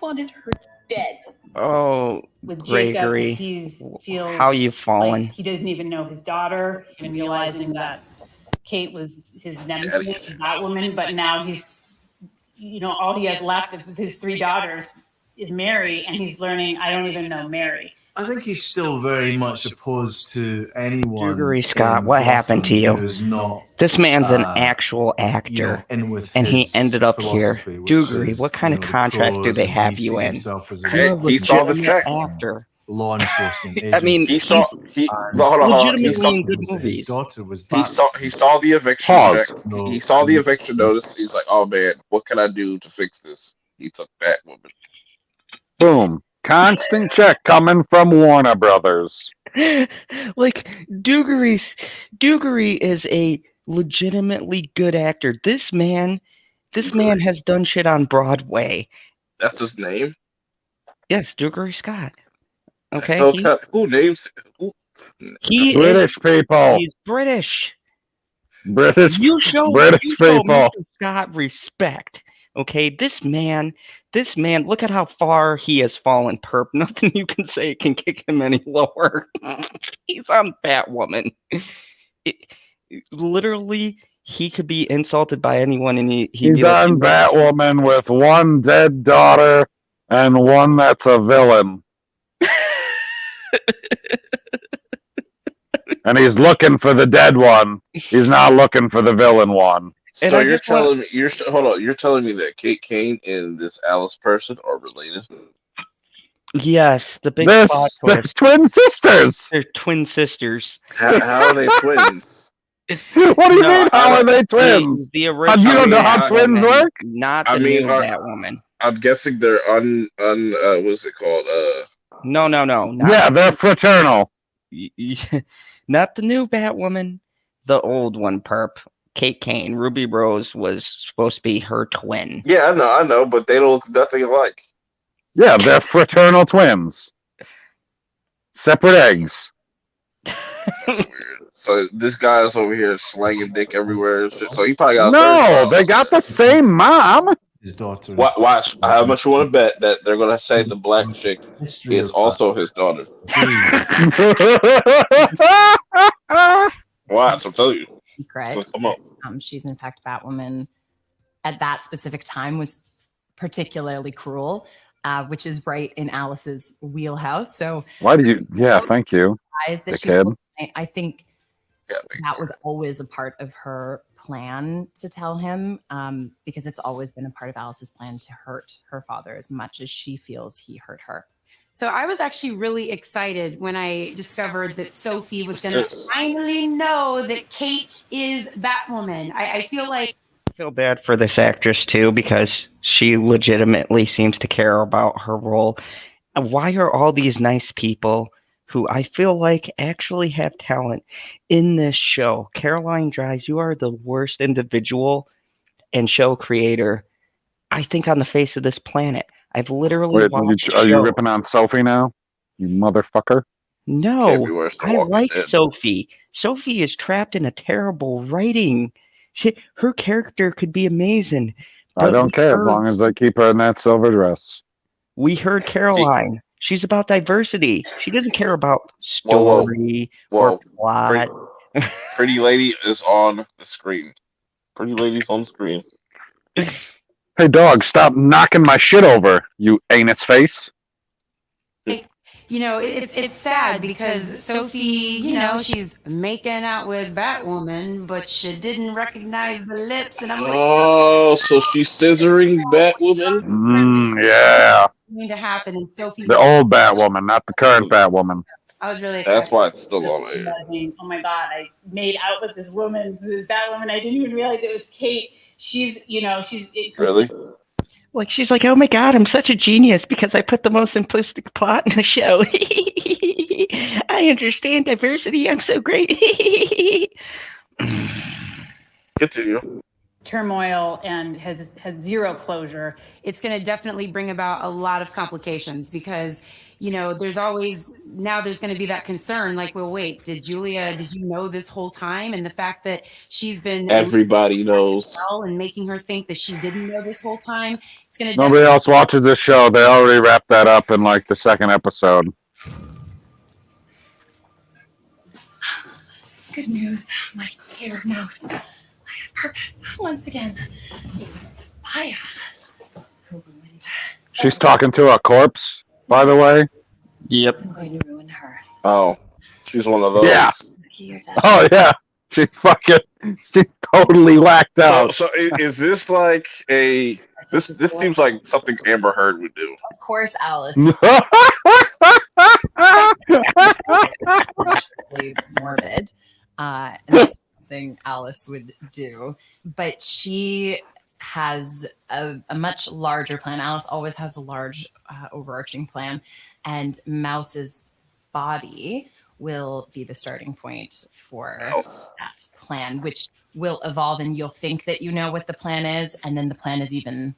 wanted her dead. Oh, with Gregory, Jacob, feels how you fallen? Like he doesn't even know his daughter, and realizing that Kate was his nemesis, is that woman. But now he's, all he has left of his 3 daughters is Mary, and he's learning, I don't even know Mary. I think he's still very much opposed to anyone. Gregory Scott, what happened to you? This man's an actual actor, and he ended up here. Gregory, what kind of contract do they have you in? He saw the check. Actor. Law enforcement. I mean, he saw the eviction check. He saw the eviction notice. He's like, "Oh man, what can I do to fix this?" He took Batwoman. Boom. Constant check coming from Warner Brothers. Like, Dugery is a legitimately good actor. This man has done shit on Broadway. That's his name? Yes, Dugery Scott. Okay. Who names he British people. He's British. British people. Mr. Scott respect. Okay, this man, look at how far he has fallen, perp. Nothing you can say can kick him any lower. He's on Batwoman. Literally, he could be insulted by anyone, and he's on Batwoman with 1 dead daughter and 1 that's a villain. And he's looking for the dead one. He's not looking for the villain one. So you're telling me you're telling me that Kate Kane and this Alice person are related? Yes, the big they're twin sisters. They're twin sisters. How are they twins? What do you mean? How are they twins? The original. You don't know how twins work? Not the new Batwoman. I'm guessing they're what's it called? No. Yeah, they're fraternal. Not the new Batwoman, the old one, perp. Kate Kane, Ruby Rose was supposed to be her twin. Yeah, I know, but they don't look nothing alike. Yeah, they're fraternal twins. Separate eggs. Weird. So this guy's over here slanging dick everywhere. So he probably got they got the same mom. His daughter. Watch. How much you want to bet that they're gonna say the black chick is also his daughter? Watch, I'm telling you. Secret. So come on. She's in fact Batwoman. At that specific time was particularly cruel, which is right in Alice's wheelhouse. So why did you? Yeah, thank you. I think that was always a part of her plan to tell him, because it's always been a part of Alice's plan to hurt her father as much as she feels he hurt her. So I was actually really excited when I discovered that Sophie was going to finally know that Kate is Batwoman. I feel like I feel bad for this actress too, because she legitimately seems to care about her role. Why are all these nice people who I feel like actually have talent in this show? Caroline Dries, you are the worst individual and show creator, I think, on the face of this planet. I've literally watched are you ripping on Sophie now? You motherfucker. No, be worse than I Walking like Dead. Sophie. Sophie is trapped in a terrible writing. Her character could be amazing. I But don't care as long as they keep her in that silver dress. we heard Caroline. She's about diversity. She doesn't care about Whoa. story or plot. Pretty Lady is on the screen. Pretty Lady's on screen. Hey, dog, stop knocking my shit over, you anus face. You know, it's sad because Sophie, you know, she's making out with Batwoman, but she didn't recognize the lips, and I'm like, Oh, so she's scissoring Batwoman? Yeah. going to happen, and Sophie. The old Batwoman, not the current Batwoman. I was really excited. That's why it's still on air. Amazing. Oh my God, I made out with this woman who's Batwoman. I didn't even realize it was Kate. She's, you know, Really? Like, she's like, oh my God, I'm such a genius because I put the most simplistic plot in a show. I understand diversity. I'm so great. Continue. turmoil and has zero closure. It's going to definitely bring about a lot of complications because, you know, there's always, now there's going to be that concern like, well, wait, did you know this whole time? And the fact that she's been Everybody knows and making her think that she didn't know this whole time. It's going to Nobody else watches this show. They already wrapped that up in like the second episode. Good news, my dear mouse. I have purpose once again. It was Maya who ruined. She's talking to a corpse, by the way. Yep. I'm going to ruin her. Oh, she's one of those. Yeah. Oh yeah. She's totally whacked out. So is this like a this seems like something Amber Heard would do? Of course, Alice. Morbid. And something Alice would do. But she has a much larger plan. Alice always has a large overarching plan. And Mouse's body will be the starting point for that plan, which will evolve, and you'll think that you know what the plan is, and then the plan is even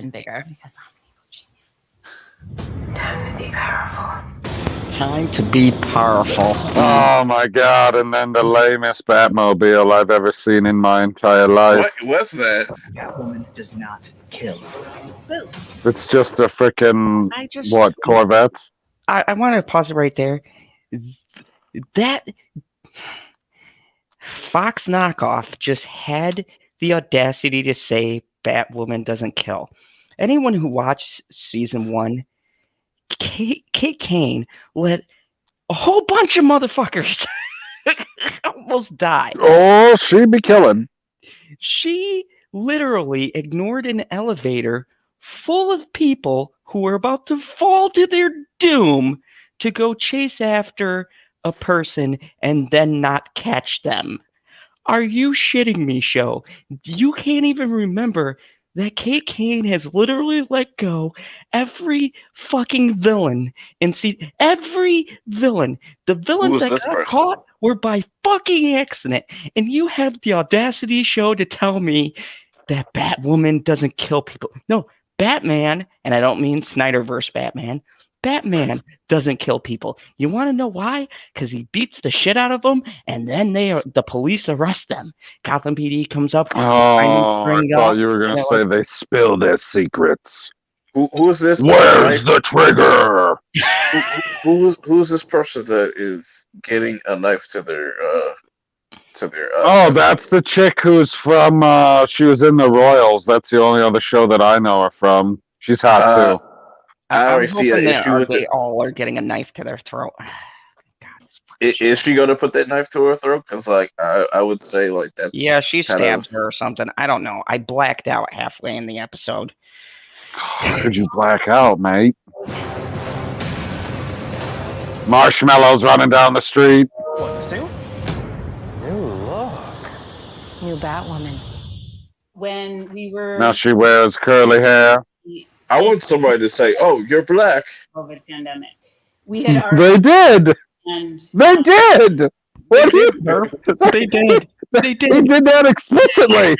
bigger because I'm an evil genius. Time to be powerful. Time to be powerful. Oh my God! And then the lamest Batmobile I've ever seen in my entire life. What was that? Catwoman does not kill. It's just a freaking Corvette? I want to pause it right there. That Fox knockoff just had the audacity to say Batwoman doesn't kill. Anyone who watched season 1, Kate Kane let a whole bunch of motherfuckers almost die. Oh, she'd be killing. She literally ignored an elevator full of people who were about to fall to their doom to go chase after a person and then not catch them. Are you shitting me, show? You can't even remember that Kate Kane has literally let go every fucking villain and see every villain. The villains that got caught were by fucking accident. And you have the audacity, show, to tell me that Batwoman doesn't kill people. No, Batman, and I don't mean Snyderverse Batman, Batman doesn't kill people. You want to know why? Because he beats the shit out of them, and then the police arrest them. Gotham PD comes up. Oh, I thought you were going to say they spill their secrets. Who is this? Where's the trigger? Who's this person that is getting a knife to their Oh, that's the chick who's from she was in the Royals. That's the only other show that I know her from. She's hot too. I already see an issue with they all are getting a knife to their throat. Is she going to put that knife to her throat? Because like I would say like that's she stabbed her or something. I don't know. I blacked out halfway in the episode. How could you black out, mate? Marshmallows running down the street. What, the single? New look. New Batwoman. When we were Now she wears curly hair. I want somebody to say, "Oh, you're black." COVID pandemic, we had They did. And they did. What do you? They did. They did. They did that explicitly.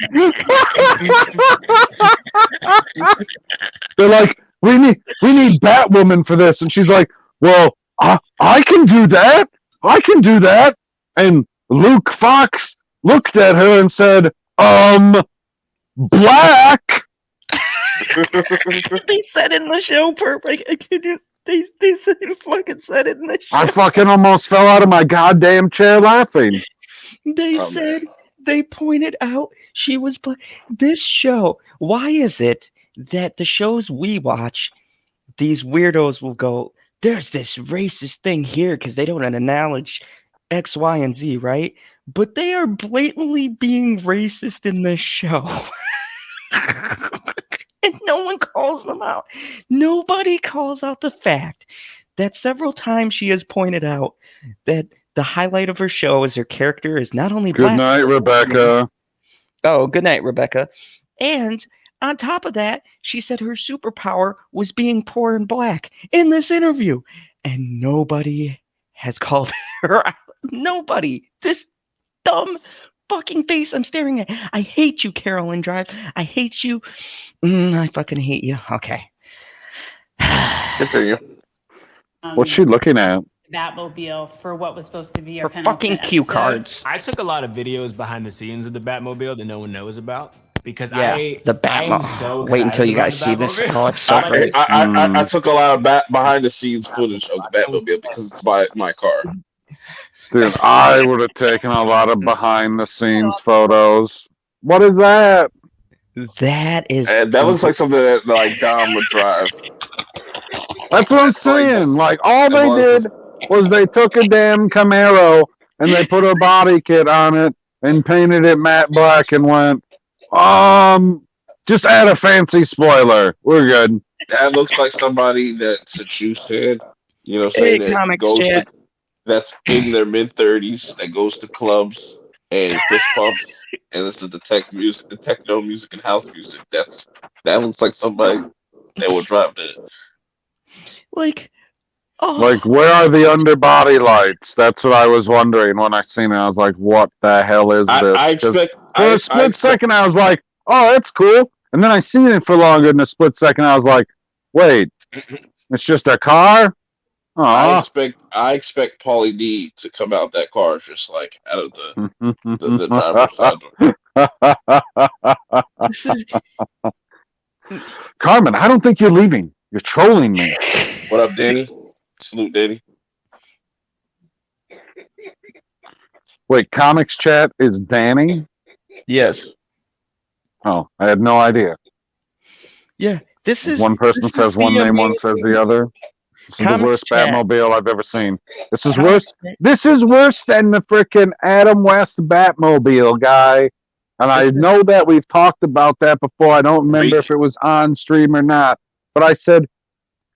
They're like, we need Batwoman for this, and she's like, well, I can do that. I can do that. And Luke Fox looked at her and said, black. They said in the show, perfect. They fucking said it in the show. I fucking almost fell out of my goddamn chair laughing. They said, they pointed out she was black. This show, why is it that the shows we watch, these weirdos will go, there's this racist thing here because they don't acknowledge X, Y, and Z, right? But they are blatantly being racist in this show. And no one calls them out. Nobody calls out the fact that several times she has pointed out that the highlight of her show is her character is not only black. Good night, Rebecca. Oh, good night, Rebecca. And on top of that, she said her superpower was being poor and black in this interview. And nobody has called her out. Nobody. This dumb fucking face I'm staring at. I hate you, Carolyn Drive. I hate you. I fucking hate you. Okay. Continue. What's she looking at? Batmobile for what was supposed to be our For fucking cue cards. I took a lot of videos behind the scenes of the Batmobile that no one knows about because The I am Batmobile. so Wait until you guys excited see about this. the Oh, it's so great. I took a lot of behind the scenes footage of the Batmobile because it's my car. Dude, I would have taken a lot of behind the scenes photos. What is that? That is. And that looks like something that like Dom would drive. That's what I'm saying. Like all they did was they took a damn Camaro and they put a body kit on it and painted it matte black and went, just add a fancy spoiler. We're good. That looks like somebody that's a juice head. You know, saying that goes to, that's in their mid-30s, that goes to clubs and fist pumps and listens to the techno music and house music. That looks like somebody that would drive that. Like, Like, where are the underbody lights? That's what I was wondering when I seen it. I was like, what the hell is this? For a split second, I was like, oh, that's cool. And then I seen it for longer than a split second. I was like, wait, it's just a car? I expect Pauly D to come out that car just like out of the driver's side door. Carmen, I don't think you're leaving. You're trolling me. What up, Danny? Salute, Danny. Wait, comics chat is Danny? Yes. Oh, I had no idea. Yeah, this is one person says one name, one says the other. This is the worst Batmobile I've ever seen. This is worse. This is worse than the frickin' Adam West Batmobile guy. And I know that we've talked about that before. I don't remember if it was on stream or not. But I said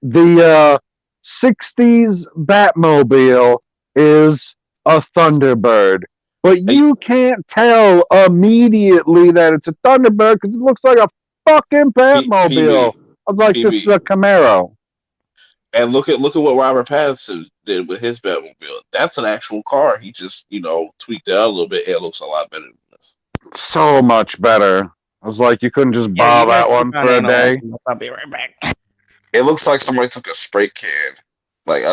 the 60s Batmobile is a Thunderbird. But you can't tell immediately that it's a Thunderbird because it looks like a fucking Batmobile. I was like, this is a Camaro. And look at what Robert Pattinson did with his Batmobile. That's an actual car. He just, tweaked it out a little bit. It looks a lot better than this. So much better. I was like, you couldn't just borrow that one for a day. I'll be right back. It looks like somebody took a spray can that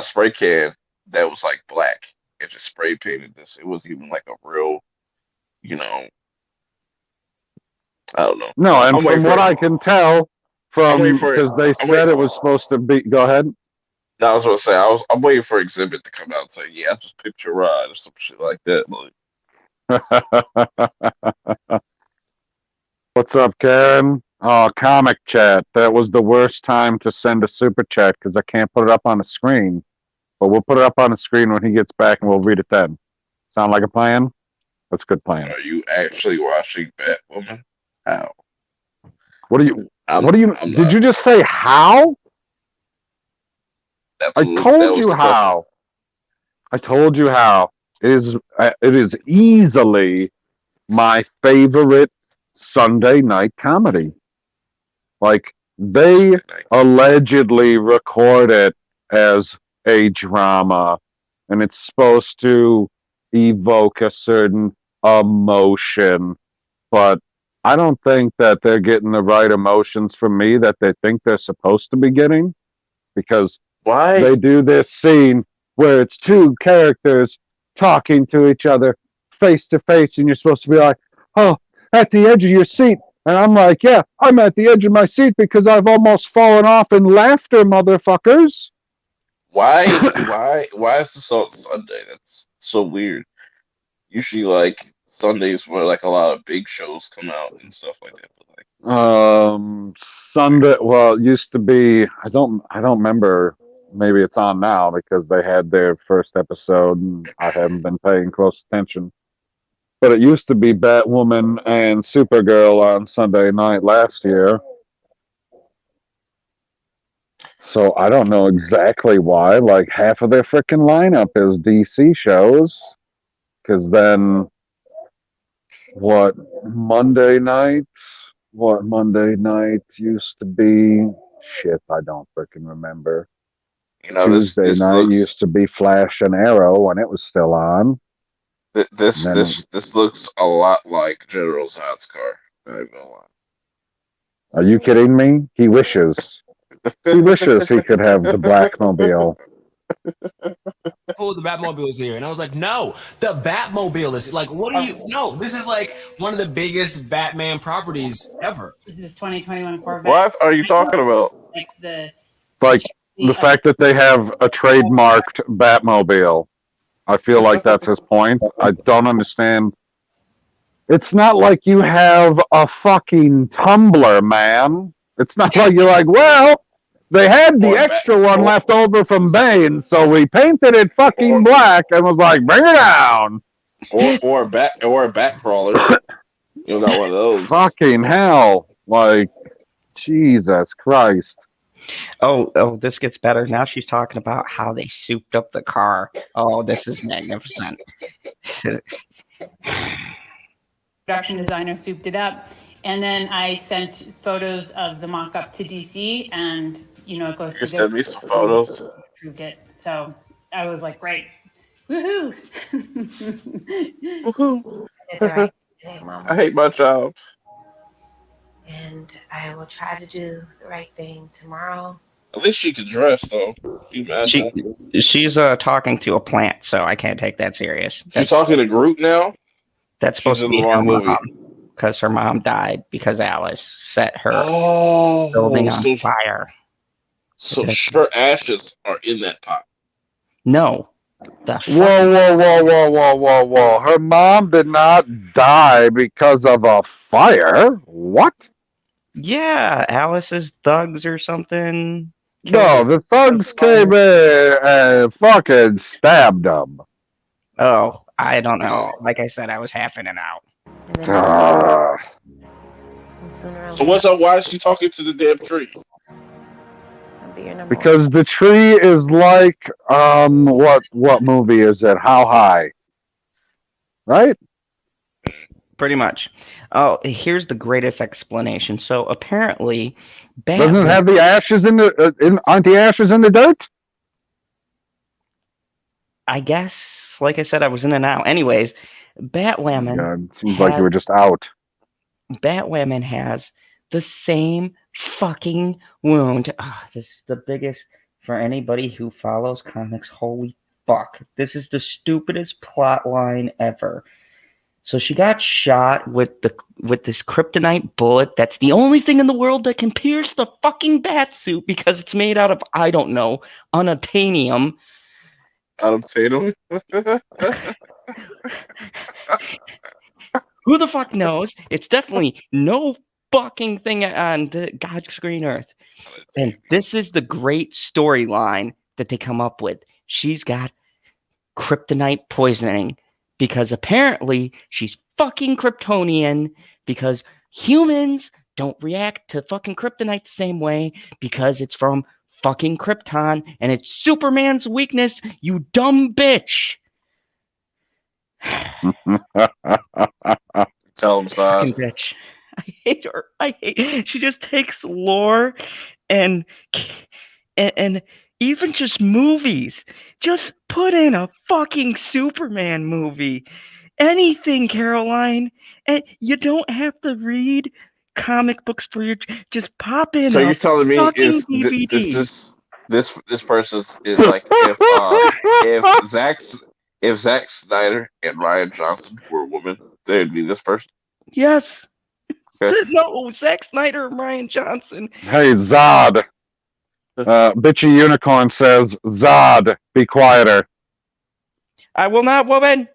was like black and just spray painted this. It wasn't even like a real, I don't know. No, and from what I can tell, because they said it was supposed to be. Go ahead. No, I was going to say I'm waiting for Exhibit to come out and say, yeah, I just picked your ride or some shit like that. What's up, Karen? Oh, comic chat. That was the worst time to send a super chat because I can't put it up on the screen. But we'll put it up on the screen when he gets back and we'll read it then. Sound like a plan? That's a good plan. Are you actually watching Batwoman? How? What do you? Did you just say how? I told you how. I told you how. It is easily my favorite Sunday night comedy. Like, they allegedly record it as a drama, and it's supposed to evoke a certain emotion, but I don't think that they're getting the right emotions from me that they think they're supposed to be getting, because they do this scene where it's two characters talking to each other face to face, and you're supposed to be like, oh, at the edge of your seat. And I'm like, yeah, I'm at the edge of my seat because I've almost fallen off in laughter, motherfuckers. Why is this on Sunday? That's so weird. Usually, like Sundays, where like a lot of big shows come out and stuff like that. But, like, Sunday. Well, it used to be. I don't remember. Maybe it's on now because they had their first episode, and I haven't been paying close attention. But it used to be Batwoman and Supergirl on Sunday night last year. So I don't know exactly why. Like half of their freaking lineup is DC shows. Because then, what Monday night used to be? Shit, I don't freaking remember. you know, Tuesday night used to be Flash and Arrow when it was still on. This looks a lot like General Zod's car. Not even gonna lie. Are you kidding me? He wishes. He wishes he could have the Blackmobile. Oh, the Batmobile is here. And I was like, no, the Batmobile is like, what are you? No, this is like one of the biggest Batman properties ever. This is 2021 Corvette. What are you talking about? Like the fact that they have a trademarked Batmobile. I feel like that's his point. I don't understand. It's not like you have a fucking tumbler, man. It's not like you're like, well, they had the extra one left over from Bane, so we painted it fucking black and was like, bring it down. Or a bat crawler. You got one of those. Fucking hell. Like, Jesus Christ. Oh, this gets better. Now she's talking about how they souped up the car. Oh, this is magnificent. Production designer souped it up. And then I sent photos of the mock-up to DC, and, you know, it goes to send me some photos. Approved it. So I was like, great. Woohoo! Woohoo! Did the right thing, Mama. I hate my job. And I will try to do the right thing tomorrow. At least she can dress, though. She's talking to a plant, so I can't take that serious. She's talking to Groot now? That's supposed to be her mom, because her mom died because Alice set her building on fire. So her ashes are in that pot. No. Whoa. Her mom did not die because of a fire. What? Yeah, Alice's thugs or something. No, the thugs came in and fucking stabbed them. Oh, I don't know. Like I said, I was half in and out. So what's up? Why is she talking to the damn tree? Because the tree is like what movie is it? How High? Right? Pretty much. Oh, here's the greatest explanation. So apparently, doesn't it have the ashes aren't the ashes in the dirt? I guess, like I said, I was in and out. Anyways, Batwoman. God, it seems like you were just out. Batwoman has the same fucking wound. This is the biggest for anybody who follows comics. Holy fuck. This is the stupidest plot line ever. So she got shot with this kryptonite bullet. That's the only thing in the world that can pierce the fucking bat suit because it's made out of, I don't know, unobtainium. Unobtainium? Who the fuck knows? It's definitely no fucking thing on God's green earth. And this is the great storyline that they come up with. She's got kryptonite poisoning because apparently she's fucking Kryptonian because humans don't react to fucking kryptonite the same way because it's from fucking Krypton and it's Superman's weakness, you dumb bitch. Tell him, son. Bitch. I hate her. She just takes lore and even just movies. Just put in a fucking Superman movie. Anything, Caroline. And you don't have to read comic books for your. Just pop in. So you're telling me DVD. this person is like if Zack Snyder and Ryan Johnson were a woman, they'd be this person. Yes. Okay. No, Zack Snyder and Ryan Johnson. Hey, Zod. Bitchy Unicorn says, Zod, be quieter. I will not, woman.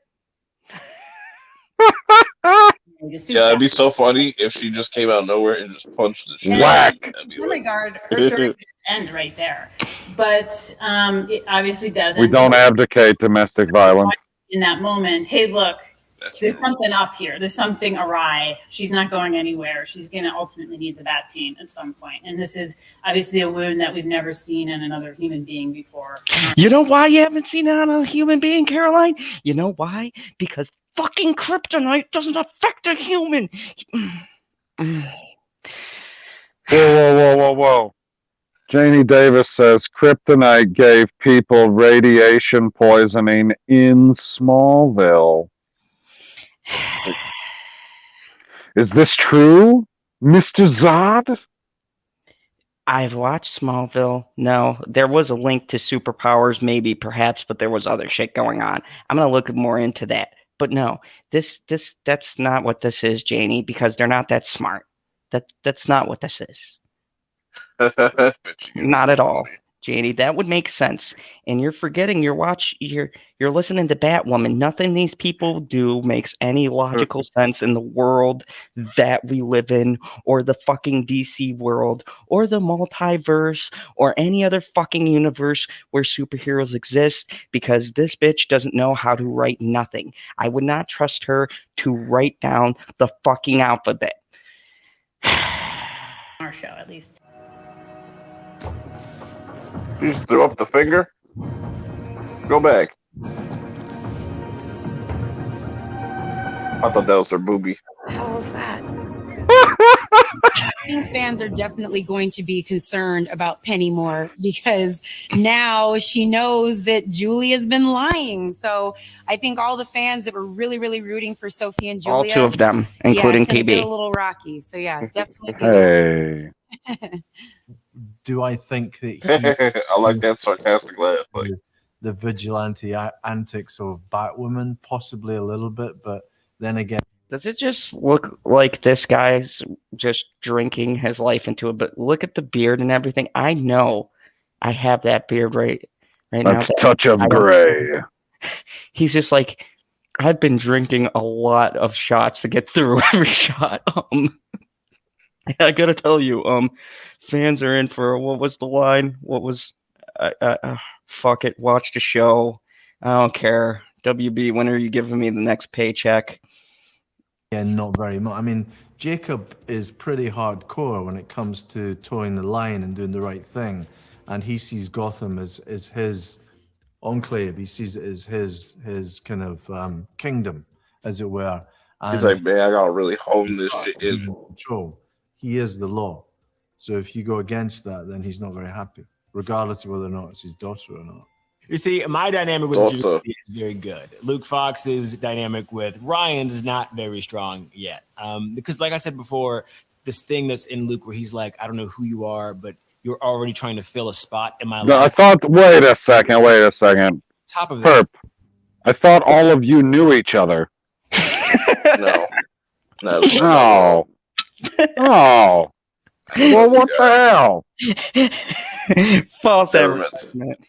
Yeah, it'd be so funny if she just came out of nowhere and just punched the shit Whack. out of him. In regard, her story would end right there. But it obviously doesn't. We don't abdicate domestic violence. In that moment, hey, look, there's something up here. There's something awry. She's not going anywhere. She's going to ultimately need the vaccine at some point. And this is obviously a wound that we've never seen in another human being before. You know why you haven't seen it on a human being, Caroline? You know why? Because fucking kryptonite doesn't affect a human. Whoa. Janie Davis says kryptonite gave people radiation poisoning in Smallville. Is this true, Mr. Zod? I've watched Smallville. No, there was a link to superpowers, maybe, perhaps, but there was other shit going on. I'm gonna look more into that. But no, that's not what this is, Janie, because they're not that smart. That's not what this is. Not at all, Janie. That would make sense. And you're forgetting you're listening to Batwoman. Nothing these people do makes any logical sense in the world that we live in, or the fucking DC world, or the multiverse, or any other fucking universe where superheroes exist, because this bitch doesn't know how to write nothing. I would not trust her to write down the fucking alphabet. Our show, at least. You just threw up the finger? Go back. I thought that was her boobie. How was that? I think fans are definitely going to be concerned about Penny more because now she knows that Julie has been lying. So I think all the fans that were really, really rooting for Sophie and Julia, All two of them, including it's gonna PB. get a little rocky. So yeah, definitely. Hey. Do I think that he I like that sarcastic laugh. Like the vigilante antics of Batwoman? Possibly a little bit, but then again, does it just look like this guy's just drinking his life into it? But look at the beard and everything. I know I have that beard right now. That's a touch of gray. He's just like, I've been drinking a lot of shots to get through every shot. I gotta tell you, fans are in for, what was the line? What was, fuck it, watch the show. I don't care. WB, when are you giving me the next paycheck? yeah, not very much. I mean, Jacob is pretty hardcore when it comes to towing the line and doing the right thing, and he sees Gotham as his enclave. He sees it as his kind of kingdom, as it were. And he's like, man, I gotta really hone this shit in. Control. He is the law. So if you go against that, then he's not very happy, regardless of whether or not it's his daughter or not. You see, my dynamic with Also- Julie is very good. Luke Fox's dynamic with Ryan's is not very strong yet. Because like I said before, this thing that's in Luke where he's like, I don't know who you are, but you're already trying to fill a spot in my No, I life. thought, wait a second. Top of Perp. I thought all of you knew each other. No. No. Oh. Well, what the hell? False advertisement.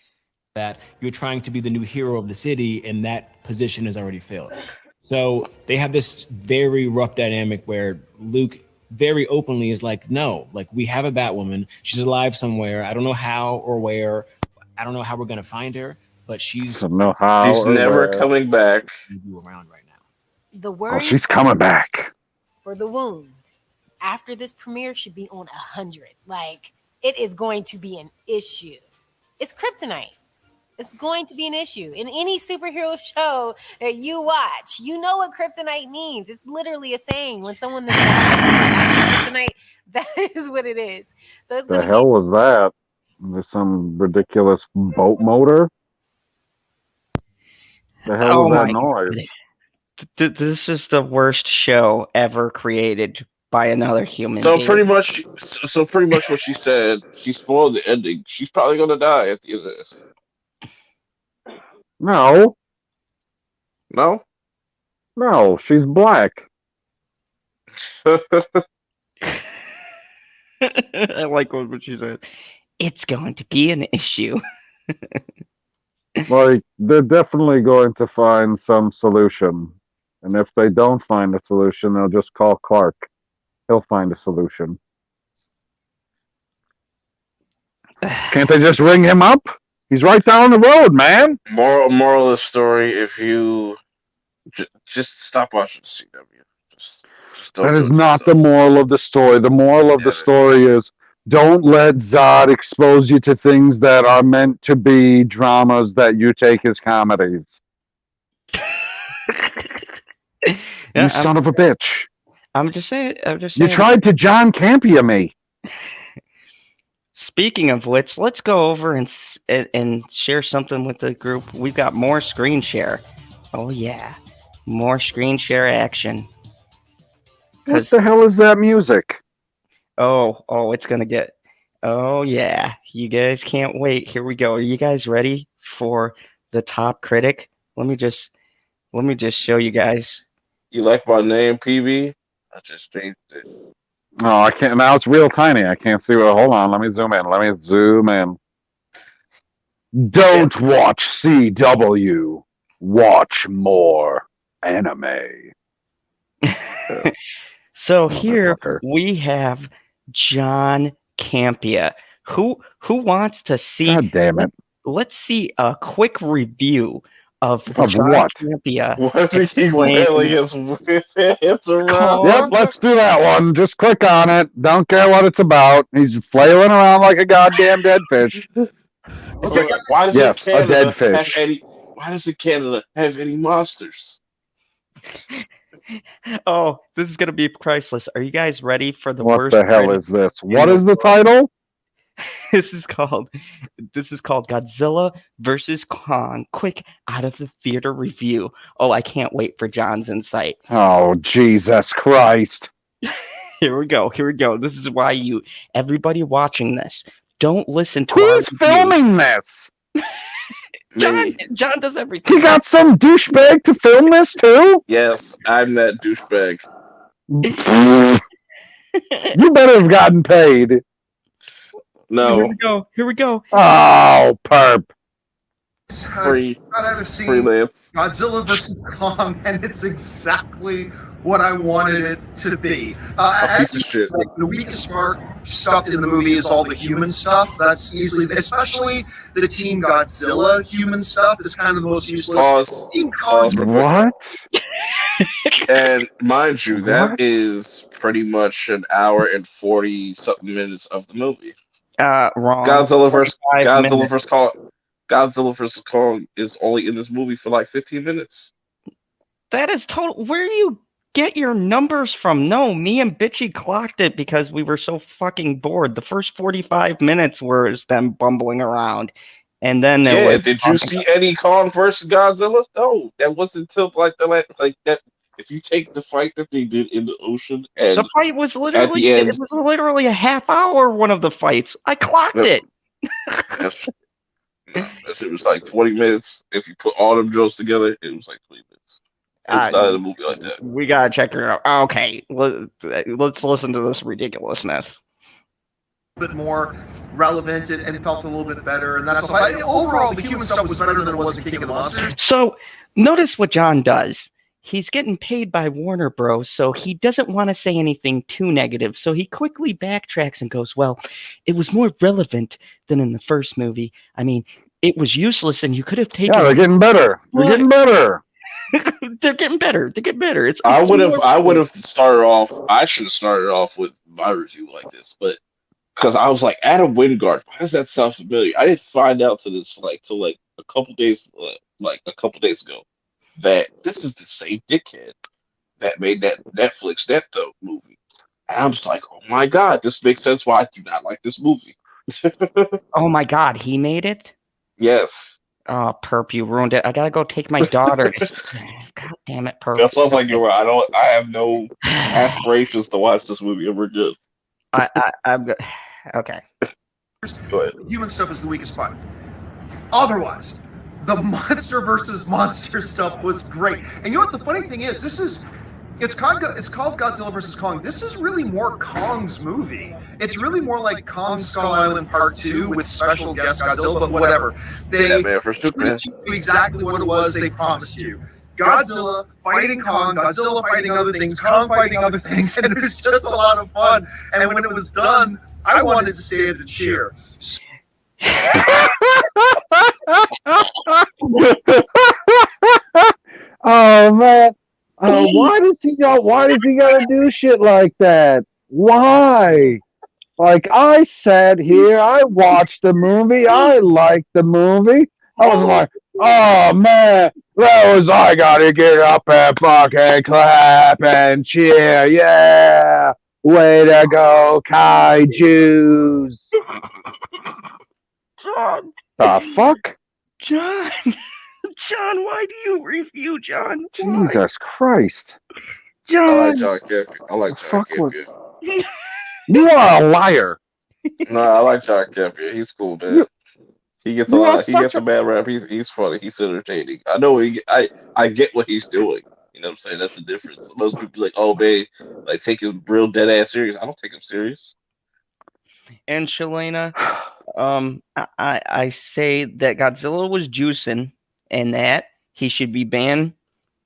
That you're trying to be the new hero of the city, and that position is already filled. So they have this very rough dynamic where Luke very openly is like, no, like we have a Batwoman. She's alive somewhere. I don't know how or where. I don't know how we're going to find her, but she's never coming back. Around right now. The Oh, worry she's coming back. for the wound after this premiere should be on 100. Like, it is going to be an issue. It's kryptonite. It's going to be an issue. In any superhero show that you watch, you know what kryptonite means. It's literally a saying. When someone that's kryptonite, that is what it is. So it's The hell was that? There's some ridiculous boat motor? The hell was that noise? This is the worst show ever created by another human So being. pretty much what she said, she spoiled the ending. She's probably gonna die at the end of this. No, No? no, she's black. I like what she said. It's going to be an issue. Like, they're definitely going to find some solution. And if they don't find a solution, they'll just call Clark. He'll find a solution. Can't they just ring him up? He's right down the road, man. Moral of the story: if you just stop watching CW. Just don't That do is it not the moral of the story. The moral of the story is don't let Zod expose you to things that are meant to be dramas that you take as comedies. You son of a bitch. I'm just saying. You tried to John Campia me. Speaking of which, let's go over and share something with the group. We've got more screen share. Oh yeah, more screen share action. What the hell is that music? Oh, it's gonna get. Oh yeah, you guys can't wait. Here we go. Are you guys ready for the top critic? Let me just show you guys. You like my name, PB? I just changed it. Oh, I can't. Now it's real tiny. I can't see what. Hold on. Let me zoom in. Don't watch CW. Watch more anime. So here we have John Campia. Who wants to see? God damn it! Let's see a quick review of John what? Campia. Why does he keep wailing his hands around? Yep, let's do that one. Just click on it. Don't care what it's about. He's flailing around like a goddamn dead fish. Okay, why does Yes, a dead Canada have fish. any? Why doesn't Canada have any monsters? Oh, this is gonna be priceless. Are you guys ready for the What worst? the hell is this? What is the title? This is called Godzilla versus Kong. Quick, out of the theater review. Oh, I can't wait for John's insight. Oh, Jesus Christ. Here we go. This is why everybody watching this, don't listen to Who's filming this? John does everything. He got some douchebag to film this too? Yes, I'm that douchebag. You better have gotten paid. No. Here we go. Oh, perp. Freelance. Godzilla vs. Kong, and it's exactly what I wanted it to be. Piece of shit. Like, the weakest part stuff in the movie is all the human stuff. That's easily, especially the Team Godzilla human stuff, is kind of the most useless. Pause. Team Kong. What? And mind you, that is pretty much an hour and 40 something minutes of the movie. Wrong. Godzilla vs. Kong is only in this movie for like 15 minutes. That is total. Where do you get your numbers from? No, me and Bitchy clocked it because we were so fucking bored. The first 45 minutes was them bumbling around. And then did you see any Kong versus Godzilla? No, that wasn't until like that. If you take the fight that they did in the ocean, and the fight was literally at the end, it was literally a half hour. One of the fights, I clocked it. It was like 20 minutes. If you put all them drills together, it was like 20 minutes. It was not in a movie like that. We gotta check her out. Okay, let's listen to this ridiculousness. A bit more relevant and felt a little bit better, and that's why overall the human stuff was better than it was in King of the Monsters. So notice what John does. He's getting paid by Warner Bros, so he doesn't want to say anything too negative. So he quickly backtracks and goes, well, it was more relevant than in the first movie. I mean, it was useless, and you could have taken. Yeah, they're getting better. They're getting better. They're getting better. I would have started off. I should have started off with my review like this, but because I was like, Adam Wingard, why does that sound familiar? I didn't find out till a couple days ago that this is the same dickhead that made that Netflix Death Note movie. And I'm just like, oh my god, this makes sense why I do not like this movie. Oh my god, he made it? Yes. Oh, Perp, you ruined it. I gotta go take my daughter. God damn it, Perp. That sounds like you're right. I have no aspirations to watch this movie ever again. I'm good. Okay. Go ahead. Human stuff is the weakest part. Otherwise, the monster versus monster stuff was great. And you know what the funny thing is? It's called Godzilla vs. Kong. This is really more Kong's movie. It's really more like Kong Skull Island Part 2 with special guest Godzilla, but whatever. They Man for Superman. knew exactly what it was they promised you. Godzilla fighting Kong, Godzilla fighting other things, Kong fighting other things, and it was just a lot of fun. And when it was done, I wanted to stand and cheer. Oh man. Why does he gotta do shit like that? Why? Like, I sat here, I watched the movie, I liked the movie. I was like, oh man, I gotta get up and fucking clap and cheer, yeah! Way to go, kaijus! John. The fuck? John, why do you review John? Why? Jesus Christ. John. I like John Campia. I like John Campia. You are a liar. No, I like John Campia. He's cool, man. He gets a bad rap. He's funny. He's entertaining. I know I get what he's doing. You know what I'm saying? That's the difference. Most people like, oh man, like take him real dead ass serious. I don't take him serious. And Shalena, I say that Godzilla was juicing and that he should be banned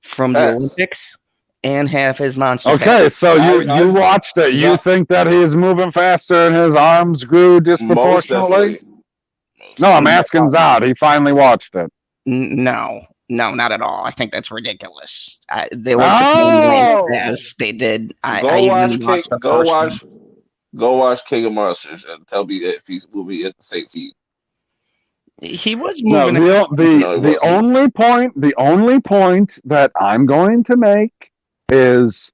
from the Olympics and have his monster. Okay, so you watched it. You think that he is moving faster and his arms grew disproportionately? No, I'm asking Zod. He finally watched it. No, not at all. I think that's ridiculous. They looked the same as they did. Go watch King of Monsters and tell me if he's moving at the same speed. He was moving. No, the only point that I'm going to make is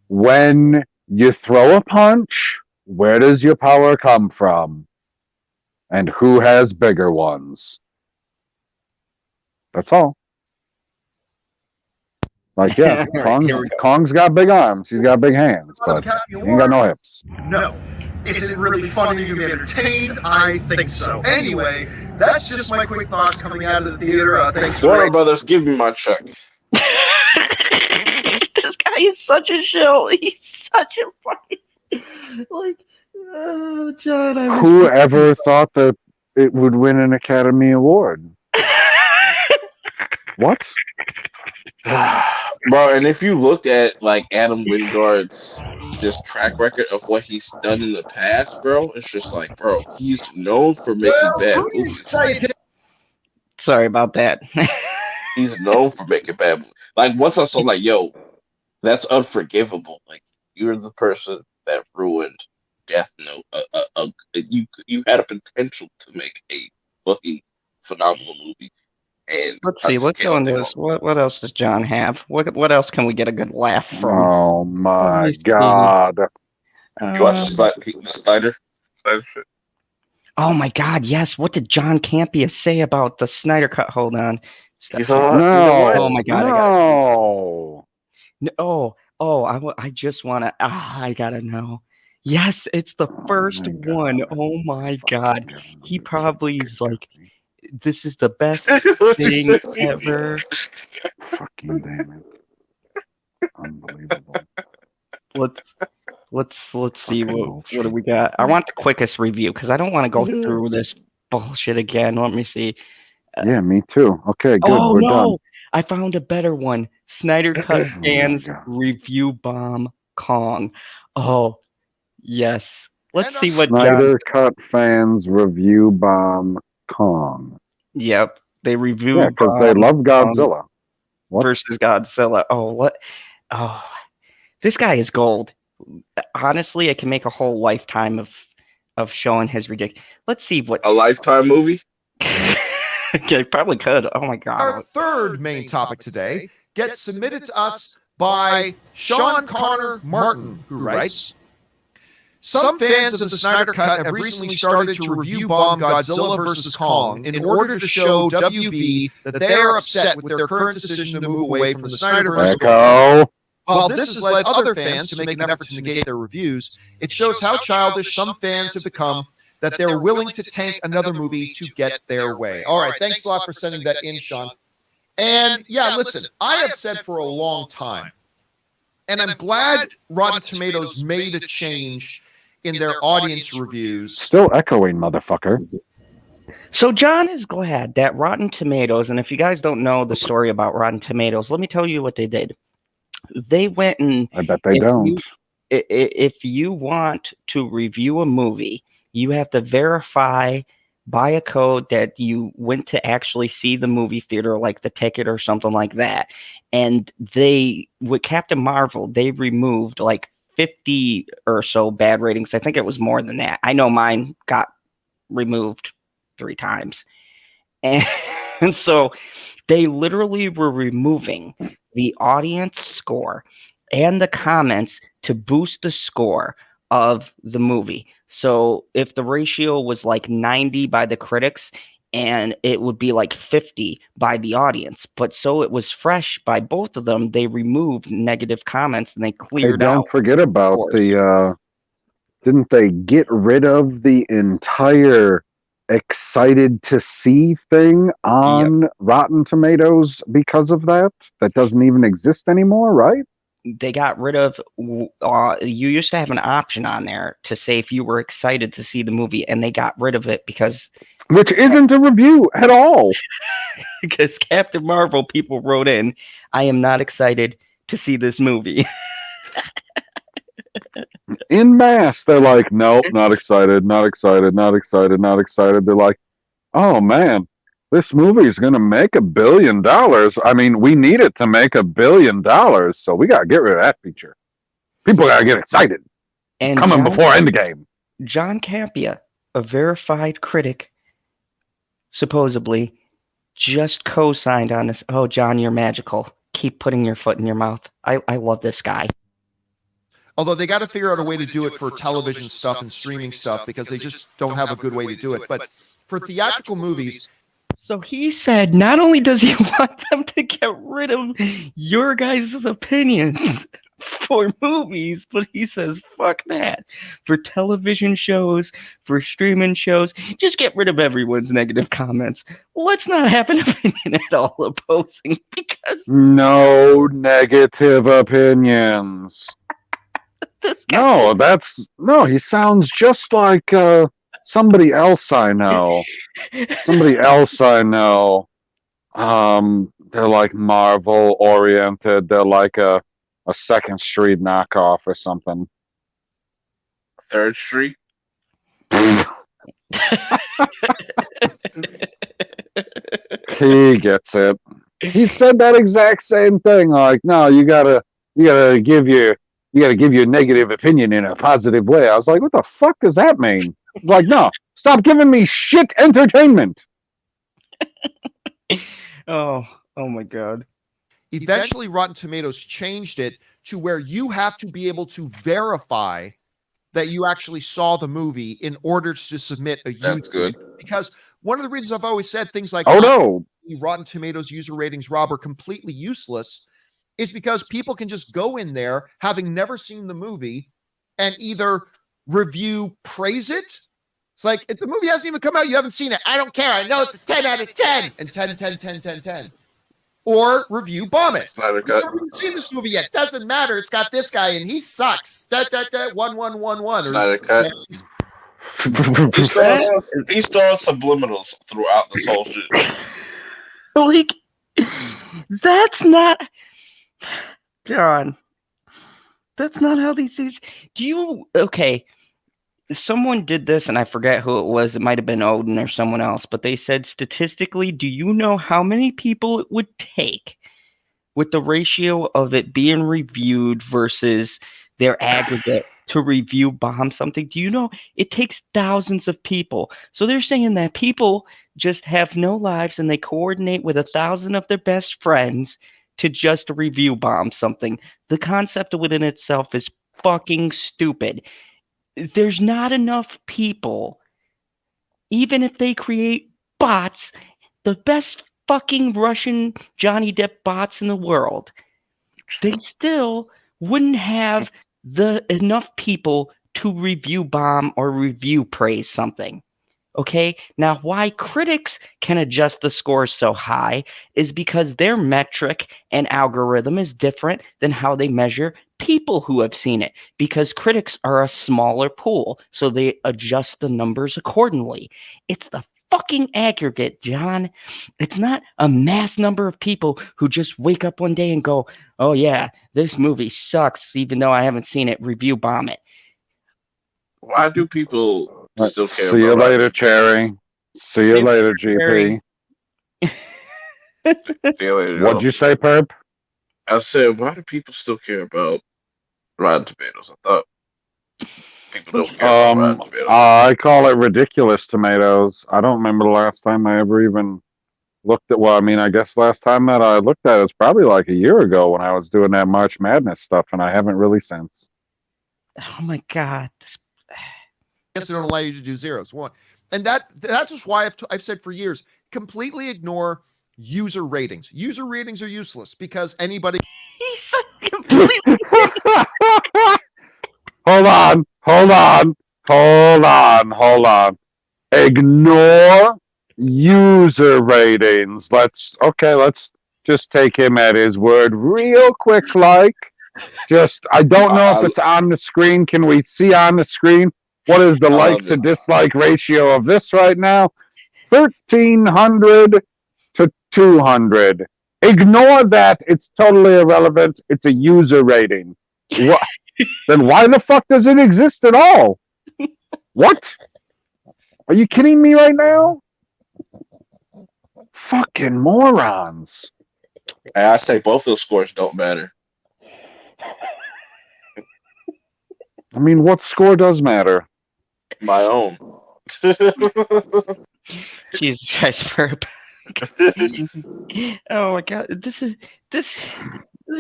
when you throw a punch, where does your power come from? And who has bigger ones? That's all. Like, yeah, Kong's got big arms. He's got big hands, but he ain't got no hips. No. Is it really fun and you be entertained? I think so. Anyway, that's just my quick thoughts coming out of the theater. Thanks, Warner Brothers, give me my check. This guy is such a shill. He's such a fucking oh, John. Whoever thought that it would win an Academy Award? What? Bro, and if you look at like Adam Wingard's just track record of what he's done in the past, bro, it's just like, bro, he's known for making bad movies. Sorry about that. He's known for making bad movies. Like once I saw, like, yo, that's unforgivable. Like you're the person that ruined Death Note. You had a potential to make a fucking phenomenal movie. And let's see, let's go into this. What else does John have? What else can we get a good laugh from? Oh my god! You watch the Snyder shit? Oh my god, yes. What did John Campia say about the Snyder Cut? Hold on. No. Oh my god. No. I just want to. I gotta know. Yes, it's the first one. Oh my god. He probably is like, this is the best thing ever. Fucking damn it! Unbelievable. Let's see what do we got. I want the quickest review because I don't want to go through this bullshit again. Let me see. Yeah, me too. Okay, good. Oh, We're done. I found a better one. Snyder Cut fans review bomb Kong. Oh, yes. Let's see what Snyder Cut fans review bomb Kong. Yep, they review. Yeah, because they love Godzilla. Versus Godzilla. Oh, what? Oh, this guy is gold. Honestly, I can make a whole lifetime of showing his ridiculous. Let's see what a Lifetime movie. Okay, probably could. Oh my god. Our third main topic today gets submitted to us by Sean Connor Martin, who writes, Some fans of the Snyder Cut have recently started to review bomb Godzilla vs. Kong in order to show WB that they are upset with their current decision to move away from the Snyderverse. Echo. While this has led other fans to make an effort to negate their reviews, it shows how childish some fans have become, that they're willing to tank another movie to get their way. All right, thanks a lot for sending that in, Sean. And yeah, listen, I have said for a long time, and I'm glad Rotten Tomatoes made a change in their audience reviews. Still echoing, motherfucker. So John is glad that Rotten Tomatoes, and if you guys don't know the story about Rotten Tomatoes, let me tell you what they did. They went and... I bet they don't. If you want to review a movie, you have to verify by a code that you went to actually see the movie theater, like the ticket or something like that. And they, with Captain Marvel, they removed like 50 or so bad ratings. I think it was more than that. I know mine got removed 3 times. And so they literally were removing the audience score and the comments to boost the score of the movie. So if the ratio was like 90 by the critics, and it would be like 50 by the audience. But so it was fresh by both of them, they removed negative comments and they cleared out. Don't forget about the, didn't they get rid of the entire excited to see thing on Rotten Tomatoes because of that? That doesn't even exist anymore, right? They got rid of, you used to have an option on there to say if you were excited to see the movie, and they got rid of it because... Which isn't a review at all. Because Captain Marvel people wrote in, I am not excited to see this movie. In mass, they're like, nope, not excited, not excited, not excited, not excited. They're like, oh man, this movie is going to make $1 billion. I mean, we need it to make $1 billion, so we got to get rid of that feature. People got to get excited. And it's coming before Endgame. John Campia, a verified critic, supposedly, just co-signed on this. Oh, John, you're magical. Keep putting your foot in your mouth. I love this guy. Although they got to figure out a way to do it for television stuff and streaming stuff, because they just don't have a good way to do it. But for theatrical movies... So he said not only does he want them to get rid of your guys' opinions for movies, but he says, fuck that. For television shows, for streaming shows, just get rid of everyone's negative comments. Let's not have an opinion at all opposing, because... No negative opinions. No, he sounds just like somebody else I know. Somebody else I know. They're like Marvel oriented. They're like a Second Street knockoff or something. Third Street? He gets it. He said that exact same thing. Like, no, you gotta give your negative opinion in a positive way. I was like, what the fuck does that mean? Like, no, stop giving me shit entertainment. Oh my God. Eventually, Rotten Tomatoes changed it to where you have to be able to verify that you actually saw the movie in order to submit a user. That's good. Because one of the reasons I've always said things like, oh no, Rotten Tomatoes user ratings, Rob, are completely useless, is because people can just go in there having never seen the movie and either review, praise it. It's like, if the movie hasn't even come out, you haven't seen it. I don't care. I know it's a 10 out of 10 and 10, 10, 10, 10, 10. Or review bomb it. I haven't seen this movie yet. Doesn't matter. It's got this guy and he sucks. 1-1-1-1. He's throwing subliminals throughout this whole shit. Like, that's not... John, that's not how these things... Do you... Okay, someone did this, and I forget who it was. It might have been Odin or someone else, but they said, statistically, do you know how many people it would take with the ratio of it being reviewed versus their aggregate to review bomb something? Do you know it takes thousands of people? So they're saying that people just have no lives and they coordinate with 1,000 of their best friends to just review bomb something. The concept within itself is fucking stupid. there's not enough people, even if they create bots, the best fucking Russian Johnny Depp bots in the world, they still wouldn't have enough people to review bomb or review praise something. Okay, now why critics can adjust the scores so high is because their metric and algorithm is different than how they measure people who have seen it, because critics are a smaller pool, so they adjust the numbers accordingly. It's the fucking aggregate, John. It's not a mass number of people who just wake up one day and go, oh yeah, this movie sucks, even though I haven't seen it, review bomb it. Why do people still care See you about later, Cherry. See you later, GP. See you later, What'd you say, Perp? I said, why do people still care about Rotten Tomatoes? I thought people don't care about Rotten Tomatoes. I call it ridiculous tomatoes. I don't remember the last time I ever even looked at. Well, I mean, I guess last time that I looked at it was probably like a year ago when I was doing that March Madness stuff, and I haven't really since. Oh my God. Yes, they don't allow you to do zeros. One, and that's just why I've said for years, completely ignore user ratings. User ratings are useless because anybody. He's completely. Hold on. Ignore user ratings. Let's just take him at his word real quick, like. I don't know if it's on the screen. Can we see on the screen? What is the like to dislike ratio of this right now? 1,300 to 200. Ignore that. It's totally irrelevant. It's a user rating. What? Then why the fuck does it exist at all? What? Are you kidding me right now? Fucking morons. I say both those scores don't matter. I mean, what score does matter? My own. Jesus Christ, Perp. Oh my God, this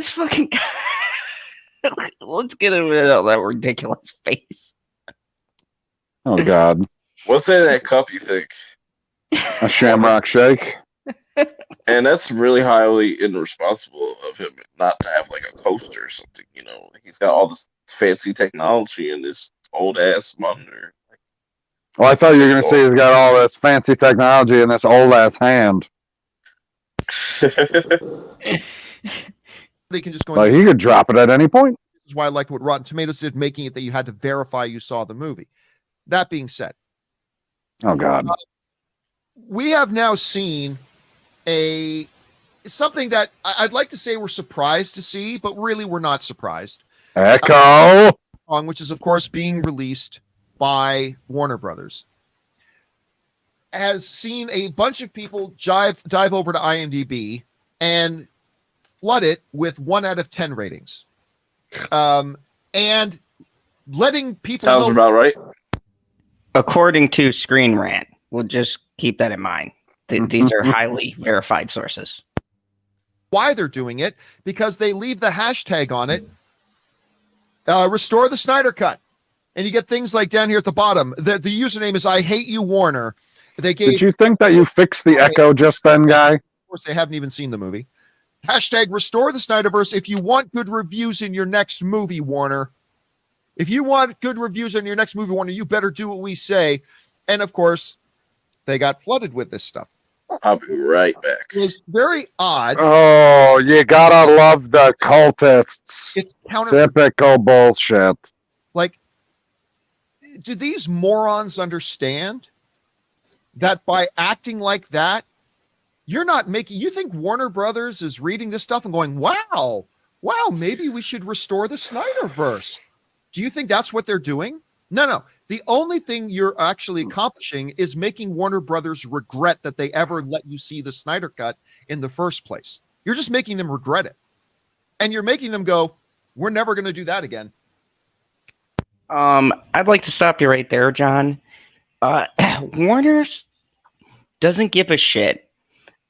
fucking. Let's get rid of that ridiculous face. Oh God. What's in that cup, you think? A Shamrock Shake. And that's really highly irresponsible of him not to have like a coaster or something, you know. He's got all this fancy technology in this old ass monitor. Well, I thought you were going to say he's got all this fancy technology in this old ass hand. They can just go. Like he could drop it at any point. This is why I liked what Rotten Tomatoes did, making it that you had to verify you saw the movie. That being said, oh God, we have now seen something that I'd like to say we're surprised to see, but really we're not surprised. Echo, which is of course being released by Warner Brothers, has seen a bunch of people dive over to IMDb and flood it with 1 out of 10 ratings, and letting people sounds know. About right. According to Screen Rant, we'll just keep that in mind. These are highly verified sources. Why they're doing it? Because they leave the hashtag on it. Restore the Snyder Cut. And you get things like down here at the bottom. The username is I hate you, Warner. Did you think that you fixed the echo just then, guy? Of course, they haven't even seen the movie. Hashtag restore the Snyderverse if you want good reviews in your next movie, Warner. If you want good reviews in your next movie, Warner, you better do what we say. And of course, they got flooded with this stuff. I'll be right back. It's very odd. Oh, you gotta love the cultists. It's typical bullshit. Like, do these morons understand that by acting like that, you're not making, you think Warner Brothers is reading this stuff and going, wow, maybe we should restore the Snyderverse. Do you think that's what they're doing? No. The only thing you're actually accomplishing is making Warner Brothers regret that they ever let you see the Snyder Cut in the first place. You're just making them regret it. And you're making them go, we're never going to do that again. I'd like to stop you right there, John. Warner's doesn't give a shit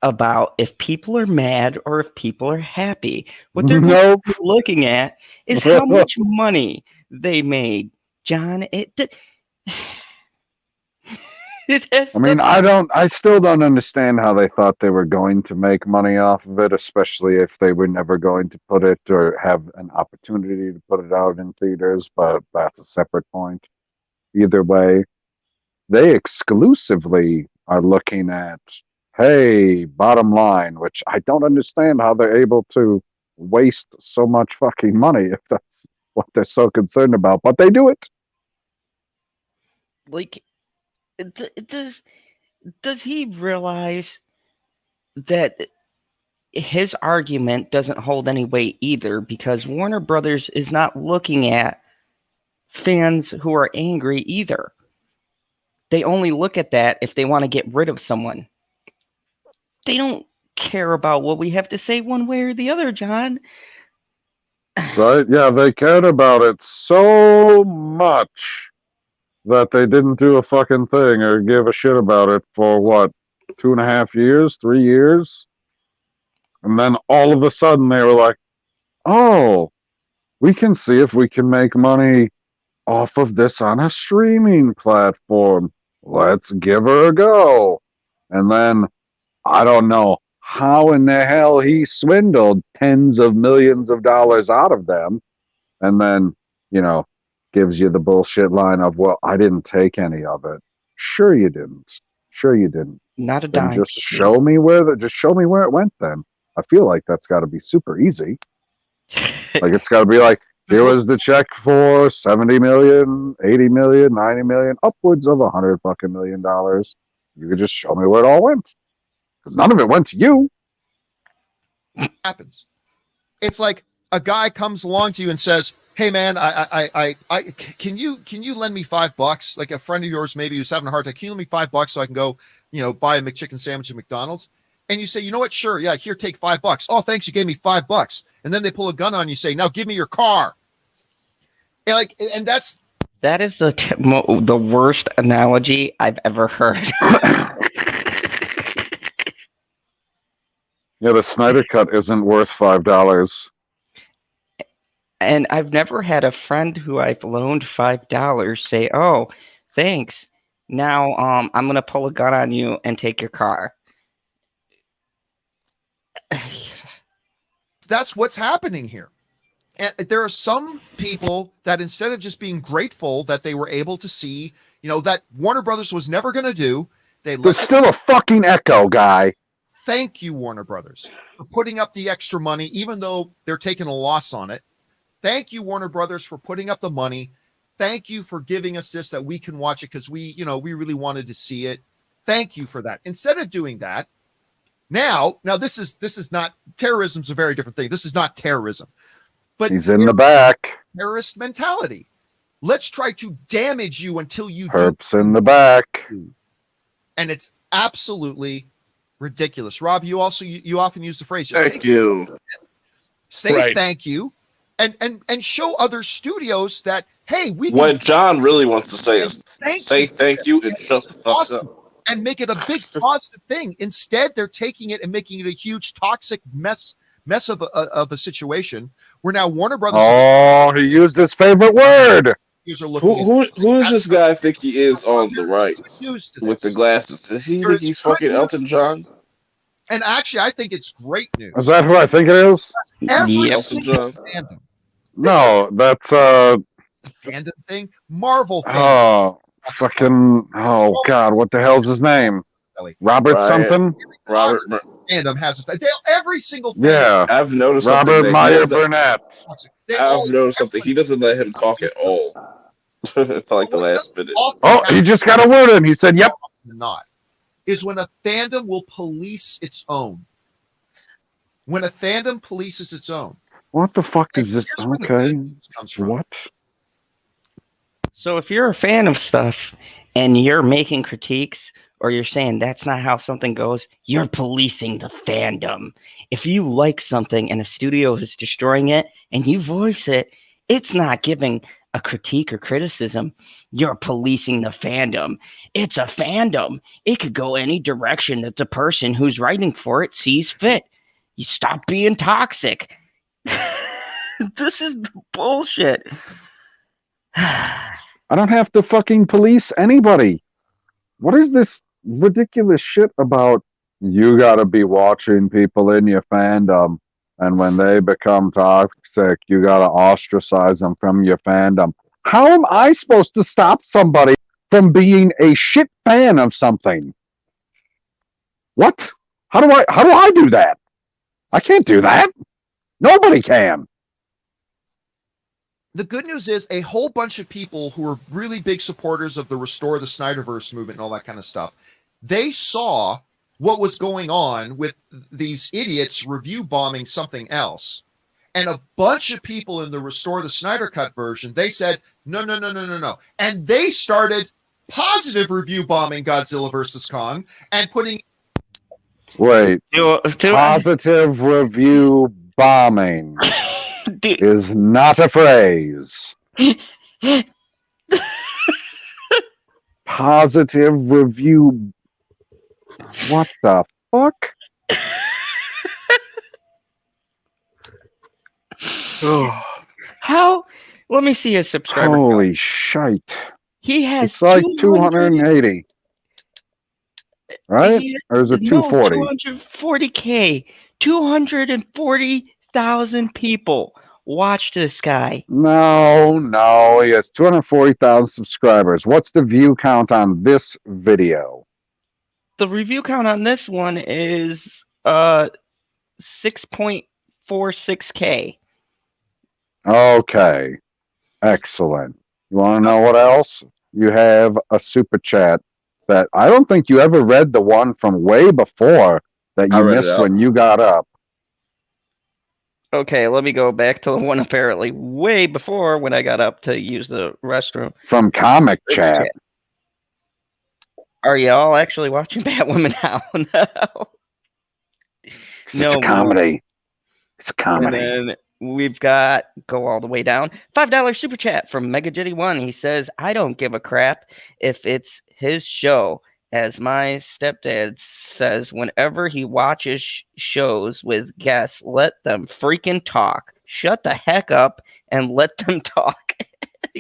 about if people are mad or if people are happy. What they're looking at is how much money they made John. I mean, I still don't understand how they thought they were going to make money off of it, especially if they were never going to put it or have an opportunity to put it out in theaters, but that's a separate point. Either way, they exclusively are looking at, hey, bottom line, which I don't understand how they're able to waste so much fucking money if that's what they're so concerned about, but they do it. Like, does he realize that his argument doesn't hold any weight either, because Warner Brothers is not looking at fans who are angry either. They only look at that if they want to get rid of someone. They don't care about what we have to say one way or the other, John. Right? Yeah, they cared about it so much that they didn't do a fucking thing or give a shit about it for what, 2.5 years, 3 years? And then all of a sudden they were like, oh, we can see if we can make money off of this on a streaming platform. Let's give her a go. And then I don't know how in the hell he swindled tens of millions of dollars out of them. And then, gives you the bullshit line of, well, I didn't take any of it. Sure you didn't. Sure you didn't. Not a Then dime. just show me where it went then. I feel like that's got to be super easy. Like it's got to be like, here was the check for 70 million, 80 million, 90 million, upwards of $100 million. You could just show me where it all went. Because none of it went to you. Happens. It's like a guy comes along to you and says, hey man, I can you lend me $5? Like a friend of yours, maybe who's having a hard time. Can you lend me $5 so I can go, buy a McChicken sandwich at McDonald's? And you say, you know what? Sure. Yeah. Here, take $5. Oh, thanks. You gave me $5. And then they pull a gun on you, say, now give me your car. And that is the worst analogy I've ever heard. Yeah, the Snyder Cut isn't worth $5. And I've never had a friend who I've loaned $5 say, oh, thanks. Now I'm going to pull a gun on you and take your car. That's what's happening here. And there are some people that instead of just being grateful that they were able to see, that Warner Brothers was never going to do, There's still a fucking echo, guy. Thank you, Warner Brothers, for putting up the extra money, even though they're taking a loss on it. Thank you, Warner Brothers, for putting up the money. Thank you for giving us this that we can watch it because we really wanted to see it. Thank you for that. Instead of doing that, now this is not terrorism's a very different thing. This is not terrorism. But he's in the back. Terrorist mentality. Let's try to damage you until you Herp's in the back. And it's absolutely ridiculous. Rob, you often use the phrase just thank you. Say right. Thank you and show other studios that, hey, we can. What John really wants to say is say thank you and shut the fuck awesome. up. And make it a big positive thing. Instead, they're taking it and making it a huge toxic mess of a situation where now Warner Brothers. Oh, he used his favorite word. Who does this guy think he is on the right with the glasses? Does he think he's fucking Elton John? And actually, I think it's great news. Is that who I think it is? Every Elton single John. fandom. No, that's Fandom thing. Marvel fandom. Oh, fucking. Oh God, what the hell's his name? Robert something. Robert. Fandom has every single fandom. Yeah, I've noticed Robert something Meyer Burnett. I've noticed something. He doesn't let him talk at all. For like the last minute. Oh, he just got a word in. He said, "Yep." Not is when a fandom will police its own. When a fandom polices its own. What the fuck is this? Okay. What? So if you're a fan of stuff and you're making critiques or you're saying that's not how something goes, you're policing the fandom. If you like something and a studio is destroying it and you voice it, it's not giving a critique or criticism. You're policing the fandom. It's a fandom. It could go any direction that the person who's writing for it sees fit. You stop being toxic. This is bullshit. I don't have to fucking police anybody. What is this ridiculous shit about you gotta be watching people in your fandom, and when they become toxic, you gotta ostracize them from your fandom? How am I supposed to stop somebody from being a shit fan of something? What? How do I do that? I can't do that. Nobody can. The good news is a whole bunch of people who are really big supporters of the Restore the Snyderverse movement and all that kind of stuff, they saw what was going on with these idiots review bombing something else. And a bunch of people in the Restore the Snyder Cut version, they said, no, no, no, no, no, no. And they started positive review bombing Godzilla vs. Kong and putting... Wait. Positive review bombing is not a phrase. Positive review. What the fuck? How? Let me see his subscriber count. Holy shite. He has It's like 280. Right? Or is it 240? 240K. 240,000 people watch this guy. No, he has 240,000 subscribers. What's the view count on this video? The review count on this one is 6.46K. Okay. Excellent. You want to know what else? You have a super chat that I don't think you ever read, the one from way before that you missed when you got up. Okay, let me go back to the one apparently way before when I got up to use the restroom. From Comic Chat. Are y'all actually watching Batwoman now? No. It's a comedy. It's a comedy. And then we've got, go all the way down, $5 super chat from MegaJitty1. He says, I don't give a crap if it's his show. As my stepdad says, whenever he watches shows with guests, let them freaking talk. Shut the heck up and let them talk.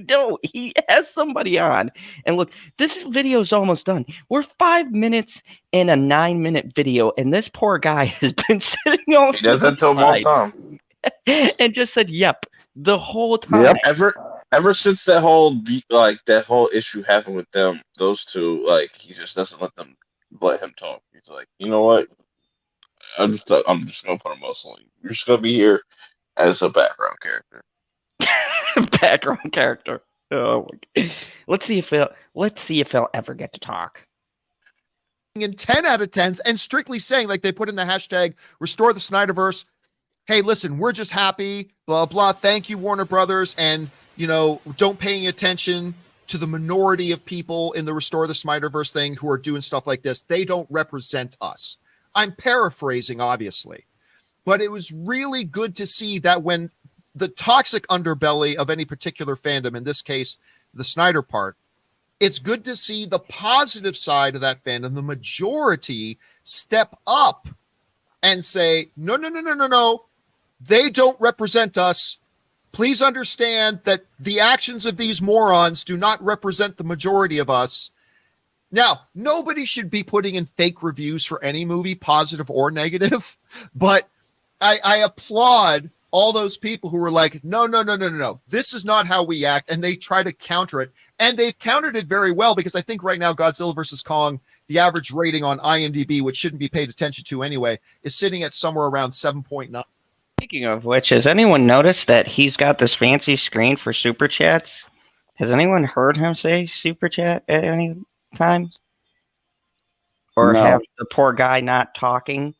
No, he has somebody on. And look, this video is almost done. We're 5 minutes in a 9-minute video, and this poor guy has been sitting on He does that till all time. and just said, yep, the whole time. Yep. Ever since that whole issue happened with them, those two, like, he just doesn't let him talk. He's like, you know what? I'm just gonna put a muscle in you. You're just gonna be here as a background character. Background character. Oh, let's see if he'll ever get to talk. In 10 out of 10s and strictly saying, like they put in the hashtag Restore the Snyderverse, hey, listen, we're just happy, blah, blah. Thank you, Warner Brothers. And, don't pay any attention to the minority of people in the Restore the Snyderverse thing who are doing stuff like this. They don't represent us. I'm paraphrasing, obviously. But it was really good to see that when the toxic underbelly of any particular fandom, in this case, the Snyder part, it's good to see the positive side of that fandom, the majority, step up and say, no, no, no, no, no, no. They don't represent us. Please understand that the actions of these morons do not represent the majority of us. Now, nobody should be putting in fake reviews for any movie, positive or negative, but I applaud all those people who were like, no, no, no, no, no, no. This is not how we act, and they try to counter it, and they've countered it very well, because I think right now Godzilla vs. Kong, the average rating on IMDb, which shouldn't be paid attention to anyway, is sitting at somewhere around 7.9. Speaking of which, has anyone noticed that he's got this fancy screen for super chats? Has anyone heard him say super chat at any time? Or No. have the poor guy not talking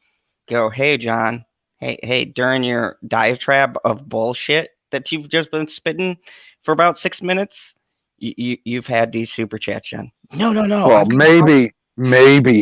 go, hey, John, hey, during your diatribe of bullshit that you've just been spitting for about 6 minutes, you've had these super chats, John. No. Well, maybe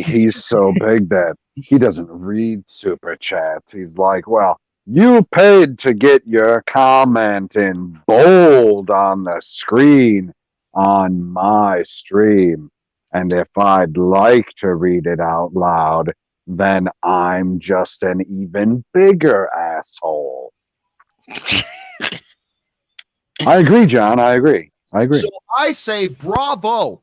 he's so big that he doesn't read super chats. He's like, well, you paid to get your comment in bold on the screen on my stream. And if I'd like to read it out loud, then I'm just an even bigger asshole. I agree, John. I agree. I agree. So I say bravo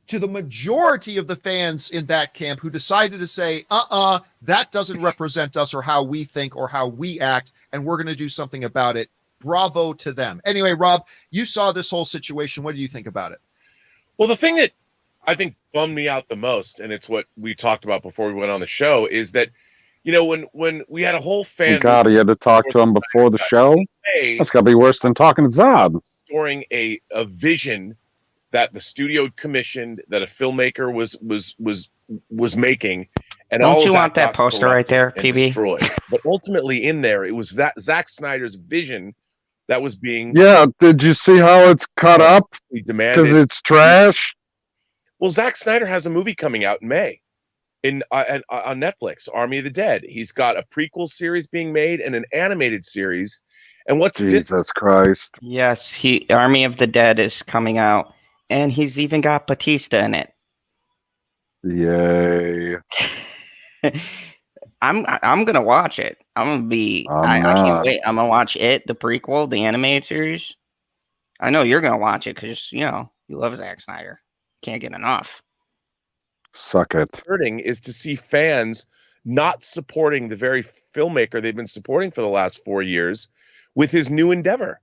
to the majority of the fans in that camp who decided to say, that doesn't represent us or how we think or how we act, and we're going to do something about it. Bravo to them. Anyway, Rob, you saw this whole situation. What do you think about it? Well, the thing that I think bummed me out the most, and it's what we talked about before we went on the show, is that, when we had a whole fan... God, you had to talk to him before the show? That's got to be worse than talking to Zod. Storing a vision that the studio commissioned, that a filmmaker was making, and Don't all you of want that got poster right there, corrupted and PB? destroyed. But ultimately, in there, it was that Zack Snyder's vision that was being... Yeah, did you see how it's cut up? He demanded because it's trash. Well, Zack Snyder has a movie coming out in May on Netflix, Army of the Dead. He's got a prequel series being made and an animated series. And what's Jesus Christ? Yes, Army of the Dead is coming out, and he's even got Batista in it. Yay! I'm gonna watch it. I can't wait. I'm gonna watch it, the prequel, the animated series. I know you're gonna watch it because you love Zack Snyder. Can't get enough. Suck it. Hurting is to see fans not supporting the very filmmaker they've been supporting for the last 4 years with his new endeavor.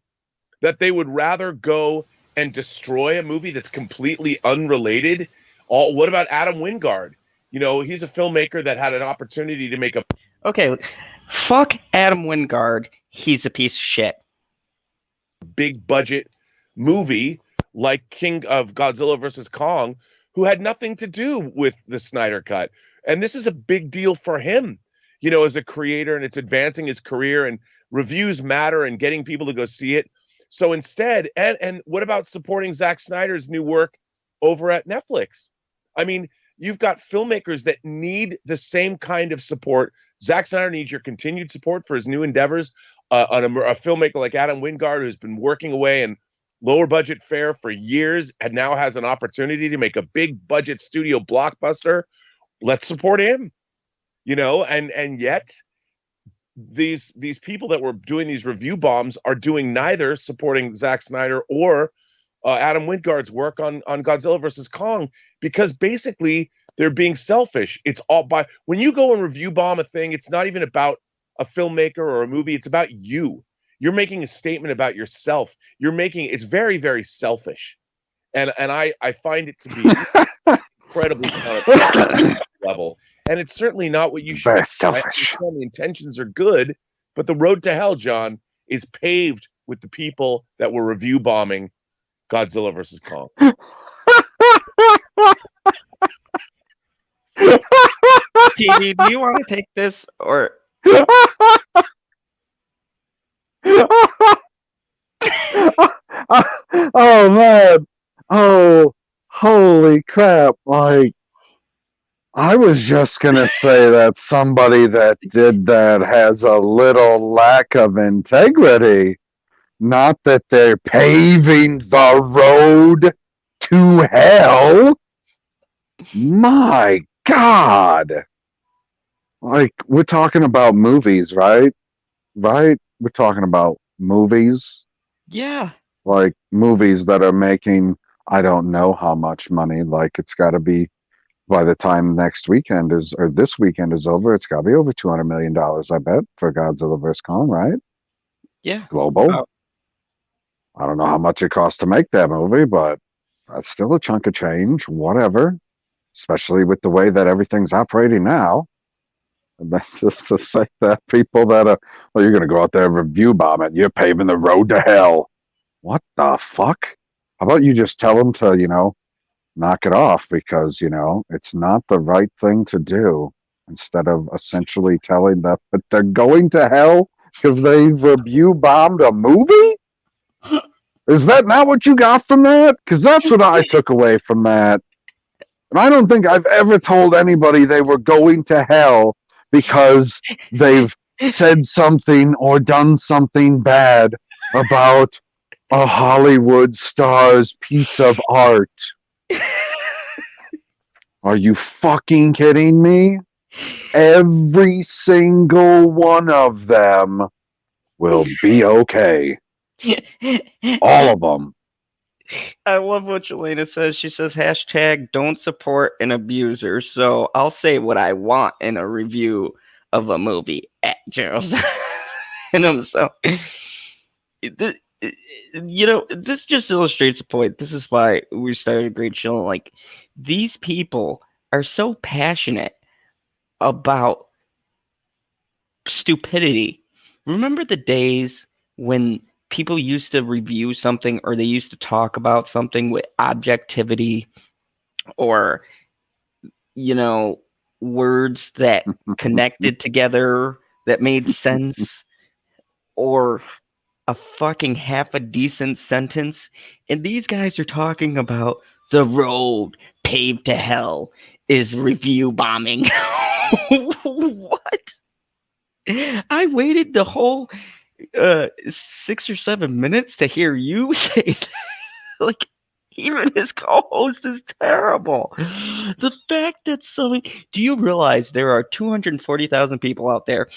That they would rather go and destroy a movie that's completely unrelated. What about Adam Wingard? He's a filmmaker that had an opportunity to make a... Okay, fuck Adam Wingard. He's a piece of shit. Big budget movie like King of Godzilla vs. Kong, who had nothing to do with the Snyder Cut. And this is a big deal for him, as a creator, and it's advancing his career, and reviews matter and getting people to go see it. So instead, and what about supporting Zack Snyder's new work over at Netflix? I mean, you've got filmmakers that need the same kind of support. Zack Snyder needs your continued support for his new endeavors. On a filmmaker like Adam Wingard, who's been working away in lower budget fare for years and now has an opportunity to make a big budget studio blockbuster. Let's support him, and yet these people that were doing these review bombs are doing neither supporting Zack Snyder or Adam Wingard's work on Godzilla vs. Kong, because basically they're being selfish. It's all when you go and review bomb a thing, it's not even about a filmmaker or a movie. It's about you. You're making a statement about yourself. It's very, very selfish. And I find it to be incredibly level. And it's certainly not what you should. Very selfish. The intentions are good, but the road to hell, John, is paved with the people that were review bombing Godzilla vs. Kong. PD, do you want to take this or? Oh man! Oh, holy crap! Like, I was just gonna say that somebody that did that has a little lack of integrity. Not that they're paving the road to hell. My God! Like, we're talking about movies, right? Right? We're talking about movies. Yeah. Like movies that are making, I don't know how much money. Like, it's got to be, by the time this weekend is over, it's got to be over $200 million, I bet, for Godzilla vs. Kong, right? Yeah. Global. I don't know how much it costs to make that movie, but that's still a chunk of change, whatever. Especially with the way that everything's operating now. And that's just to say that people that are, well, you're going to go out there and review bomb it. You're paving the road to hell. What the fuck? How about you just tell them to, knock it off, because, it's not the right thing to do, instead of essentially telling them that they're going to hell because they've review bombed a movie? Is that not what you got from that? Because that's what I took away from that. And I don't think I've ever told anybody they were going to hell because they've said something or done something bad about a Hollywood star's piece of art. Are you fucking kidding me? Every single one of them will be okay. All of them. I love what Jelena says. She says, hashtag don't support an abuser. So I'll say what I want in a review of a movie at Gerald's. And so, this just illustrates the point. This is why we started Great Chilling. Like, these people are so passionate about stupidity. Remember the days when people used to review something or they used to talk about something with objectivity or, words that connected together that made sense or a fucking half a decent sentence? And these guys are talking about the road paved to hell is review bombing. What? I waited the whole 6 or 7 minutes to hear you say that. Like, even his co-host is terrible. The fact that do you realize there are 240,000 people out there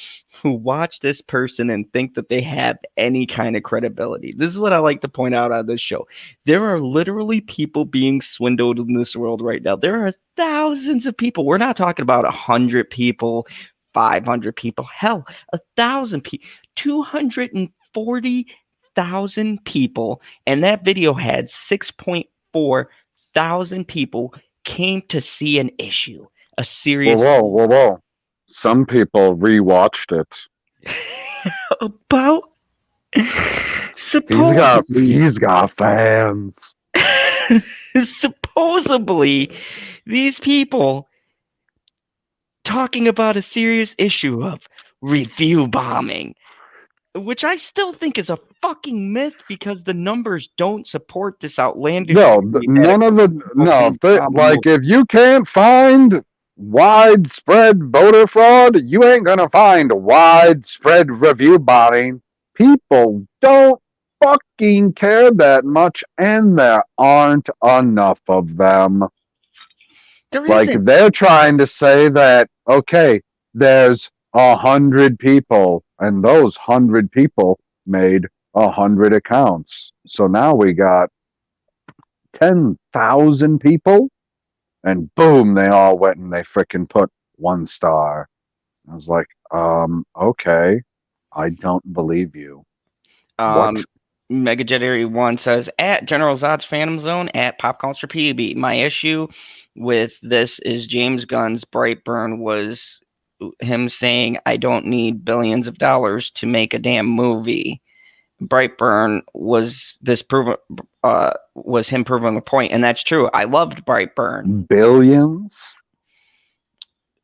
who watch this person and think that they have any kind of credibility? This is what I like to point out on this show. There are literally people being swindled in this world right now. There are thousands of people. We're not talking about 100 people, 500 people, hell, 1,000 people, 240,000 people, and that video had 6.4 thousand people came to see an issue, a serious. Whoa! Some people rewatched it. About he's got fans. Supposedly, these people talking about a serious issue of review bombing, which I still think is a fucking myth because the numbers don't support this outlandish. No, none of the if you can't find widespread voter fraud, you ain't gonna find widespread review bombing. People don't fucking care that much, and there aren't enough of them. They're trying to say that, okay, there's 100 people, and those 100 people made 100 accounts. So now we got 10,000 people, and boom, they all went and they frickin' put 1 star. I was like, okay, I don't believe you. What? Megajetary1 says, at General ZODS Phantom Zone, at PopCulturePb. My issue with this is James Gunn's Brightburn was him saying, I don't need billions of dollars to make a damn movie. Brightburn was was him proving the point, and that's true. I loved Brightburn. Billions?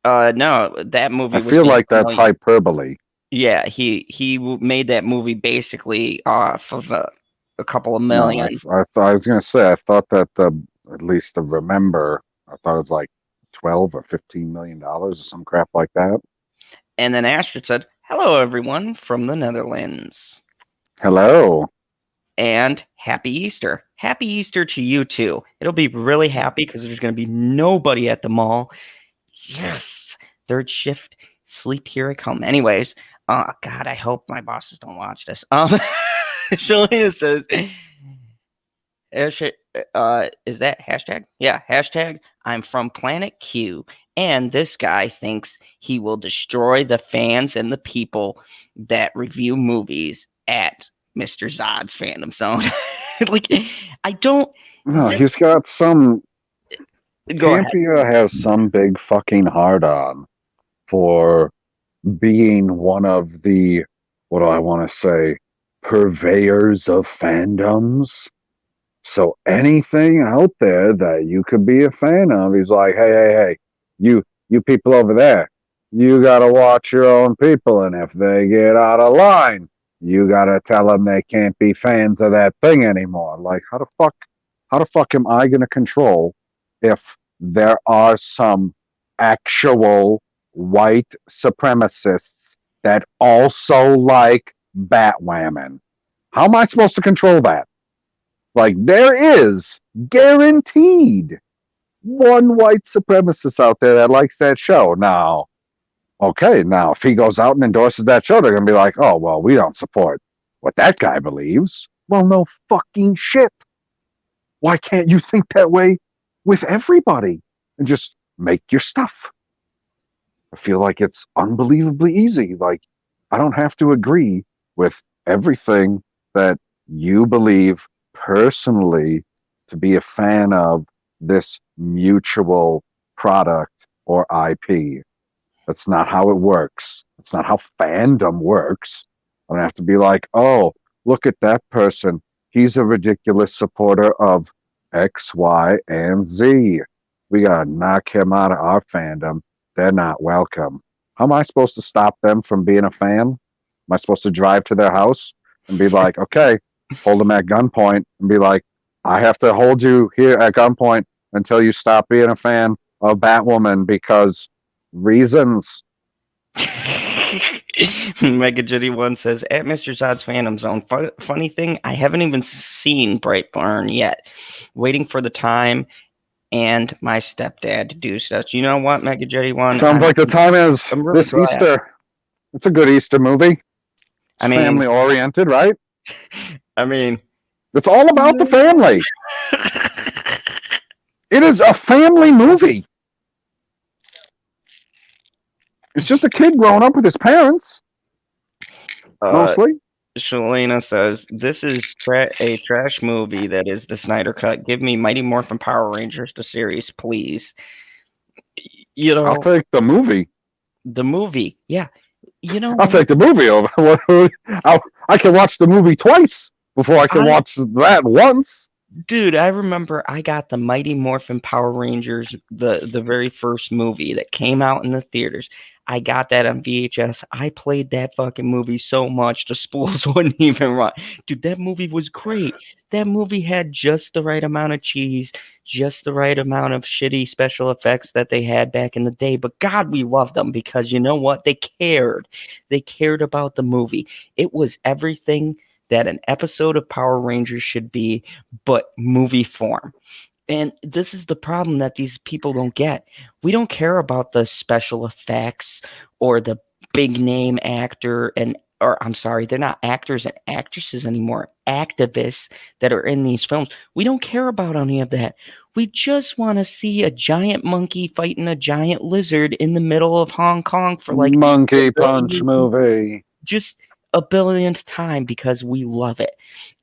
No, that movie. I feel like that's hyperbole. Yeah, he made that movie basically off of a couple of million. No, I was gonna say I thought that at least to remember, I thought it was like 12 or 15 million dollars or some crap like that. And then Astrid said, "Hello, everyone from the Netherlands." Hello. And happy Easter. Happy Easter to you too. It'll be really happy because there's going to be nobody at the mall. Yes. Third shift. Sleep, here I come. Anyways, God, I hope my bosses don't watch this. Shalina says, is that hashtag? Yeah, hashtag I'm from Planet Q. And this guy thinks he will destroy the fans and the people that review movies at Mr. Zod's Phantom Zone. Like, I don't. No, he's got some. Go Campia has some big fucking hard on for being one of the, what do I want to say, purveyors of fandoms. So anything out there that you could be a fan of, he's like, hey, you people over there, you gotta watch your own people, and if they get out of line, you gotta tell them they can't be fans of that thing anymore. Like, how the fuck am I gonna control if there are some actual white supremacists that also like Batwoman? How am I supposed to control that? Like, there is guaranteed one white supremacist out there that likes that show. Now, okay, now if he goes out and endorses that show, they're going to be like, oh, well, we don't support what that guy believes. Well, no fucking shit. Why can't you think that way with everybody and just make your stuff? I feel like it's unbelievably easy. Like, I don't have to agree with everything that you believe personally to be a fan of this mutual product or IP. That's not how it works. That's not how fandom works. I don't have to be like, oh, look at that person. He's a ridiculous supporter of X, Y, and Z. We gotta knock him out of our fandom. They're not welcome. How am I supposed to stop them from being a fan? Am I supposed to drive to their house and be like, okay, hold them at gunpoint and be like, I have to hold you here at gunpoint until you stop being a fan of Batwoman because reasons. Mega Jitty One says, at Mr. Zod's Fandom Zone, funny thing, I haven't even seen Brightburn yet. Waiting for the time and my stepdad to do such. You know what, Mega Jitty One? Sounds like the time is really this glad. Easter. It's a good Easter movie. I mean, family oriented, right? I mean, it's all about the family. It is a family movie. It's just a kid growing up with his parents. Mostly. Shalena says, this is a trash movie that is the Snyder Cut. Give me Mighty Morphin Power Rangers, the series, please. You know, I'll take the movie. The movie, yeah. You know, I'll take the movie over. I can watch the movie twice before I can watch that once. Dude, I remember I got the Mighty Morphin Power Rangers, the very first movie that came out in the theaters. I got that on VHS. I played that fucking movie so much the spools wouldn't even run. Dude, that movie was great. That movie had just the right amount of cheese, just the right amount of shitty special effects that they had back in the day. But God, we loved them because you know what? They cared. They cared about the movie. It was everything that an episode of Power Rangers should be, but movie form. And this is the problem that these people don't get. We don't care about the special effects or the big name actor or I'm sorry, they're not actors and actresses anymore, activists that are in these films. We don't care about any of that. We just want to see a giant monkey fighting a giant lizard in the middle of Hong Kong for like Monkey Punch movie. Just a billionth time because we love it.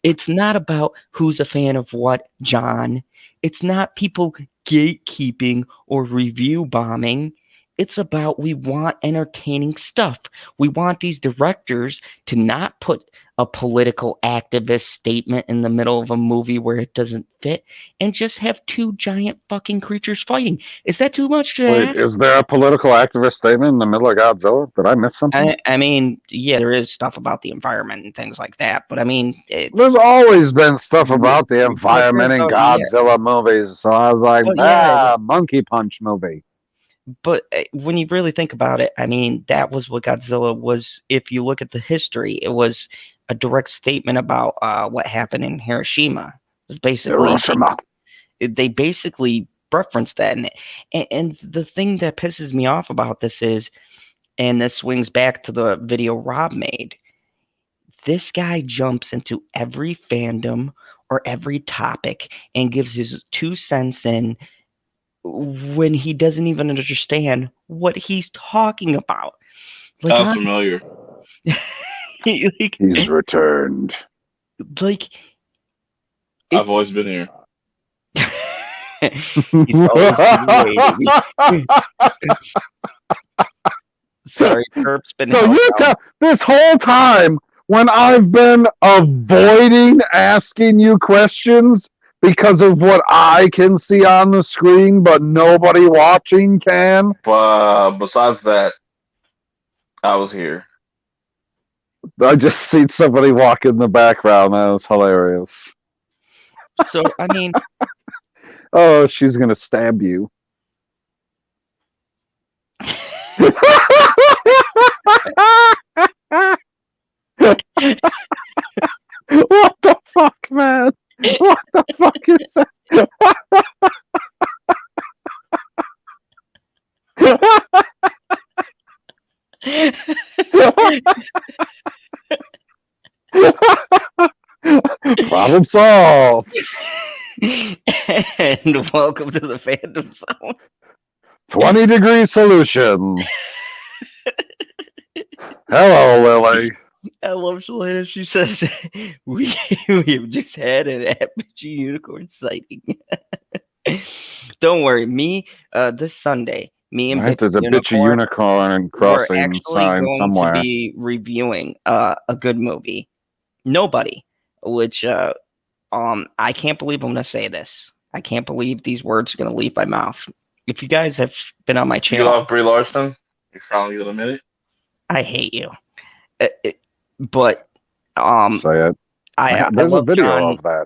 It's not about who's a fan of what, John. It's not people gatekeeping or review bombing. It's about we want entertaining stuff. We want these directors to not put a political activist statement in the middle of a movie where it doesn't fit and just have two giant fucking creatures fighting. Is that too much to ask? Is there a political activist statement in the middle of Godzilla? Did I miss something? I mean, yeah, there is stuff about the environment and things like that, but I mean, there's always been stuff about the environment in Godzilla movies. So I was like, Monkey Punch movie. But when you really think about it, I mean, that was what Godzilla was. If you look at the history, it was a direct statement about what happened in Hiroshima. It was basically Hiroshima. They basically referenced that in it. And the thing that pisses me off about this is, and this swings back to the video Rob made, this guy jumps into every fandom or every topic and gives his 2 cents in when he doesn't even understand what he's talking about. Like, Sounds familiar. He's returned. Like, I've always been here. He's always been waiting. Sorry, Perp's been. So you tell this whole time when I've been avoiding asking you questions because of what I can see on the screen, but nobody watching can. Besides that, I was here. I just seen somebody walk in the background. That was hilarious. So, I mean... oh, she's going to stab you. What the fuck, man? What the fuck is that? Problem solved. And welcome to the Fandom Zone. 20-degree solution. Hello, Lily. I love Shalana. She says, we've just had an Apogee unicorn sighting. Don't worry, this Sunday, me and Right, there's a bitchy unicorn we're crossing actually sign going somewhere. to be reviewing a good movie, Nobody, which I can't believe I'm going to say this. I can't believe these words are going to leave my mouth. If you guys have been on my You channel, love Brie Larson? You finally gonna admit it? I hate you. But Say it. I There's a love video John, of that.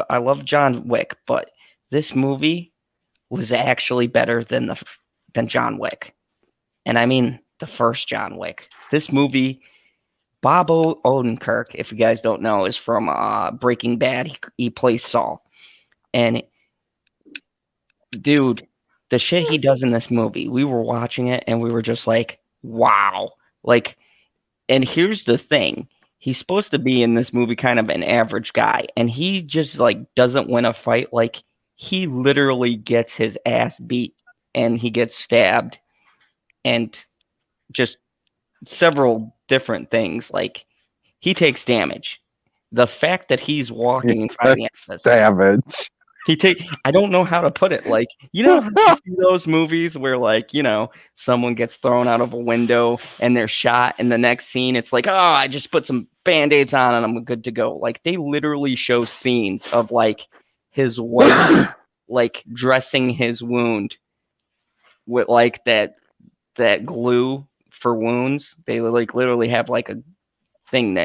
I love John Wick, but this movie was actually better than John Wick, and I mean the first John Wick. This movie, Bob Odenkirk, if you guys don't know, is from Breaking Bad. He plays Saul, and dude, the shit he does in this movie, we were watching it and we were just like, wow, like. And here's the thing. He's supposed to be in this movie kind of an average guy, and he just like doesn't win a fight. Like he literally gets his ass beat and he gets stabbed and just several different things. Like he takes damage. The fact that he's walking and fighting damage. I don't know how to put it. Like, you know how you see those movies where, like, you know, someone gets thrown out of a window and they're shot, and the next scene it's like, oh, I just put some band-aids on and I'm good to go. Like, they literally show scenes of like his wife like dressing his wound with like that glue for wounds. They like literally have like a thing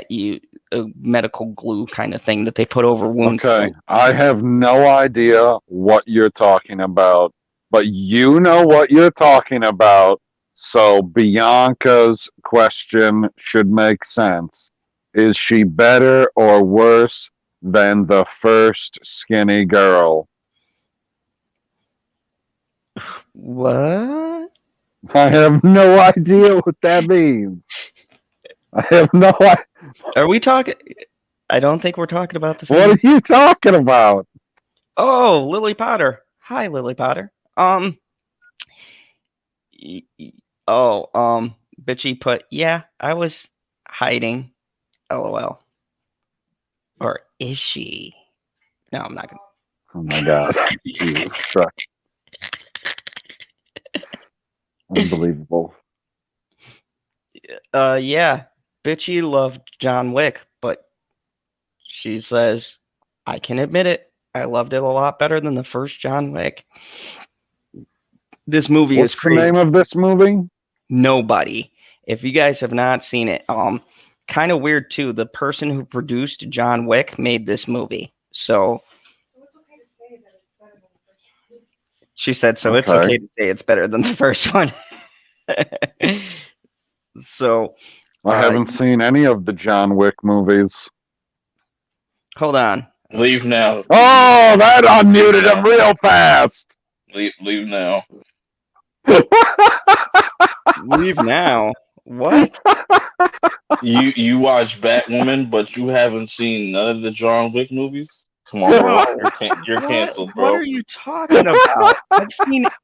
a medical glue kind of thing that they put over wounds. Okay, I have no idea what you're talking about, but you know what you're talking about, so Bianca's question should make sense. Is she better or worse than the first skinny girl? What? I have no idea what that means. I have no idea. Are we talking? I don't think we're talking about this. What are you talking about? Oh, Lily Potter. Hi, Lily Potter. Bitchy put, yeah, I was hiding. LOL. Or is she? No, I'm not gonna. Oh my God. Jesus Christ. Unbelievable. Yeah. Bitchy loved John Wick, but she says, I can admit it. I loved it a lot better than the first John Wick. This movie What's is crazy. the name of this movie? Nobody. If you guys have not seen it, kind of weird too. The person who produced John Wick made this movie. So she said, so it's okay to say it's better than the first one. So I haven't seen any of the John Wick movies. Hold on. Leave now. Oh, that unmuted him real fast. Leave now. Leave now. What? You watch Batwoman, but you haven't seen none of the John Wick movies? Come on, bro. You're canceled, bro. What are you talking about?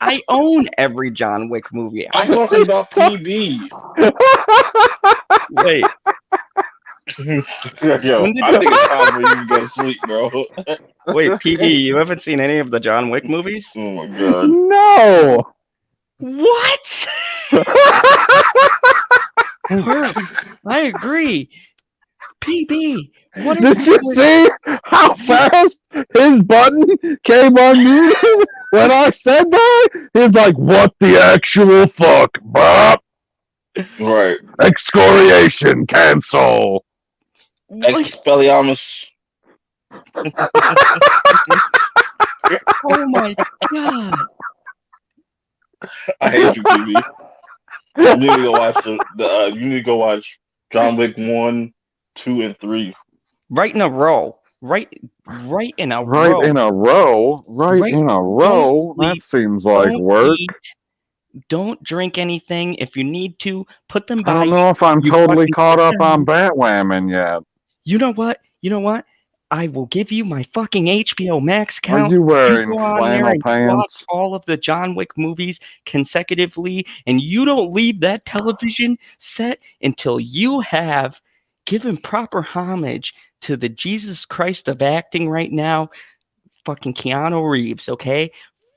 I own every John Wick movie. I'm talking about PB. Wait. Yo, I think it's time for you to go to sleep, bro. Wait, PB, you haven't seen any of the John Wick movies? Oh my God. No. What? I agree. PB, what did you see how fast his button came unmuted when I said that? He's like, what the actual fuck, bruh? Right. Excoriation, cancel. Expelliarmus. Oh my God. I hate you, PB. You need to go watch you need to go watch John Wick 1, 2, and 3. Right in a row. Right in a row. Right in a row? Right in a row? That seems like work. Don't drink anything. If you need to, put them by. I don't know if I'm totally caught up on Batwoman yet. You know what? I will give you my fucking HBO Max Are account. you wearing go on there flannel and watch pants? all of the John Wick movies consecutively, and you don't leave that television set until you have given proper homage to the Jesus Christ of acting right now, fucking Keanu Reeves, okay?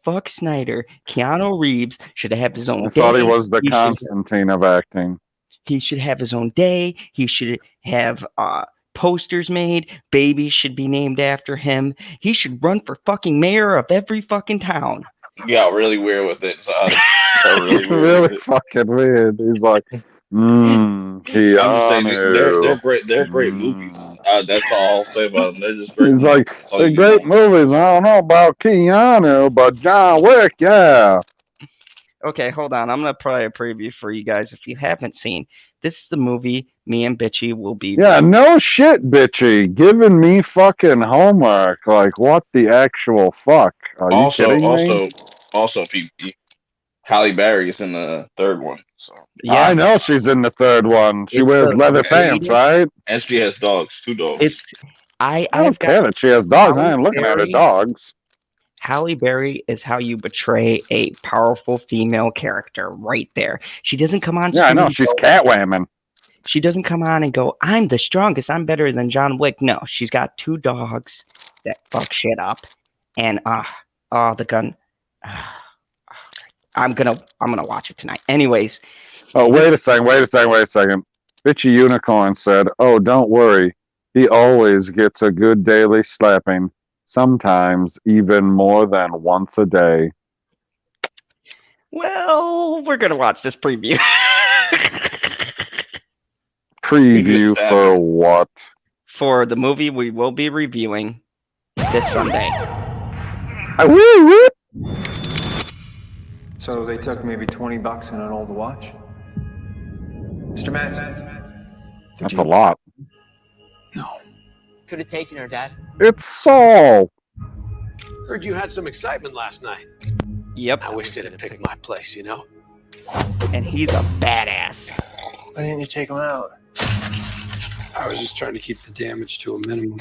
Fuck Snyder. Keanu Reeves should have his own I day. thought he was the He should Constantine of acting. he should have his own day. He should have posters made. Babies should be named after him. He should run for fucking mayor of every fucking town. You got really weird with it. So got really weird with Really it. fucking weird. He's like, Keanu. I'm just saying they're great. They're great movies. That's all I'll say about them. They're just great. He's movies. like, That's all they're you great know. movies. I don't know about Keanu, but John Wick, yeah. Okay, hold on. I'm gonna play a preview for you guys if you haven't seen. This is the movie me and Bitchy will be. Yeah, no shit, bitchy. Giving me fucking homework. Like, what the actual fuck? Are you kidding me? Also, PP. Halle Berry is in the third one. So I know she's in the third one. She wears leather pants, right? And she has dogs, 2 dogs. It's I don't care that she has dogs. I ain't looking at her dogs. Halle Berry is how you betray a powerful female character right there. She doesn't come on. Yeah, I know. screen She's and go- catwamming. She doesn't come on and go, I'm the strongest. I'm better than John Wick. No, she's got 2 dogs that fuck shit up. And the gun. I'm gonna watch it tonight. Anyways. Oh, wait a second. Bitchy Unicorn said, "Oh, don't worry. He always gets a good daily slapping. Sometimes even more than once a day." Well, we're gonna watch this preview. Preview for what? For the movie we will be reviewing this Sunday. So they took maybe $20 and an old watch? Mr. Manson. That's a lot. Could have taken her, Dad. It's Saul. Heard you had some excitement last night. Yep. I wish they'd have picked my place, you know? And he's a badass. Why didn't you take him out? I was just trying to keep the damage to a minimum.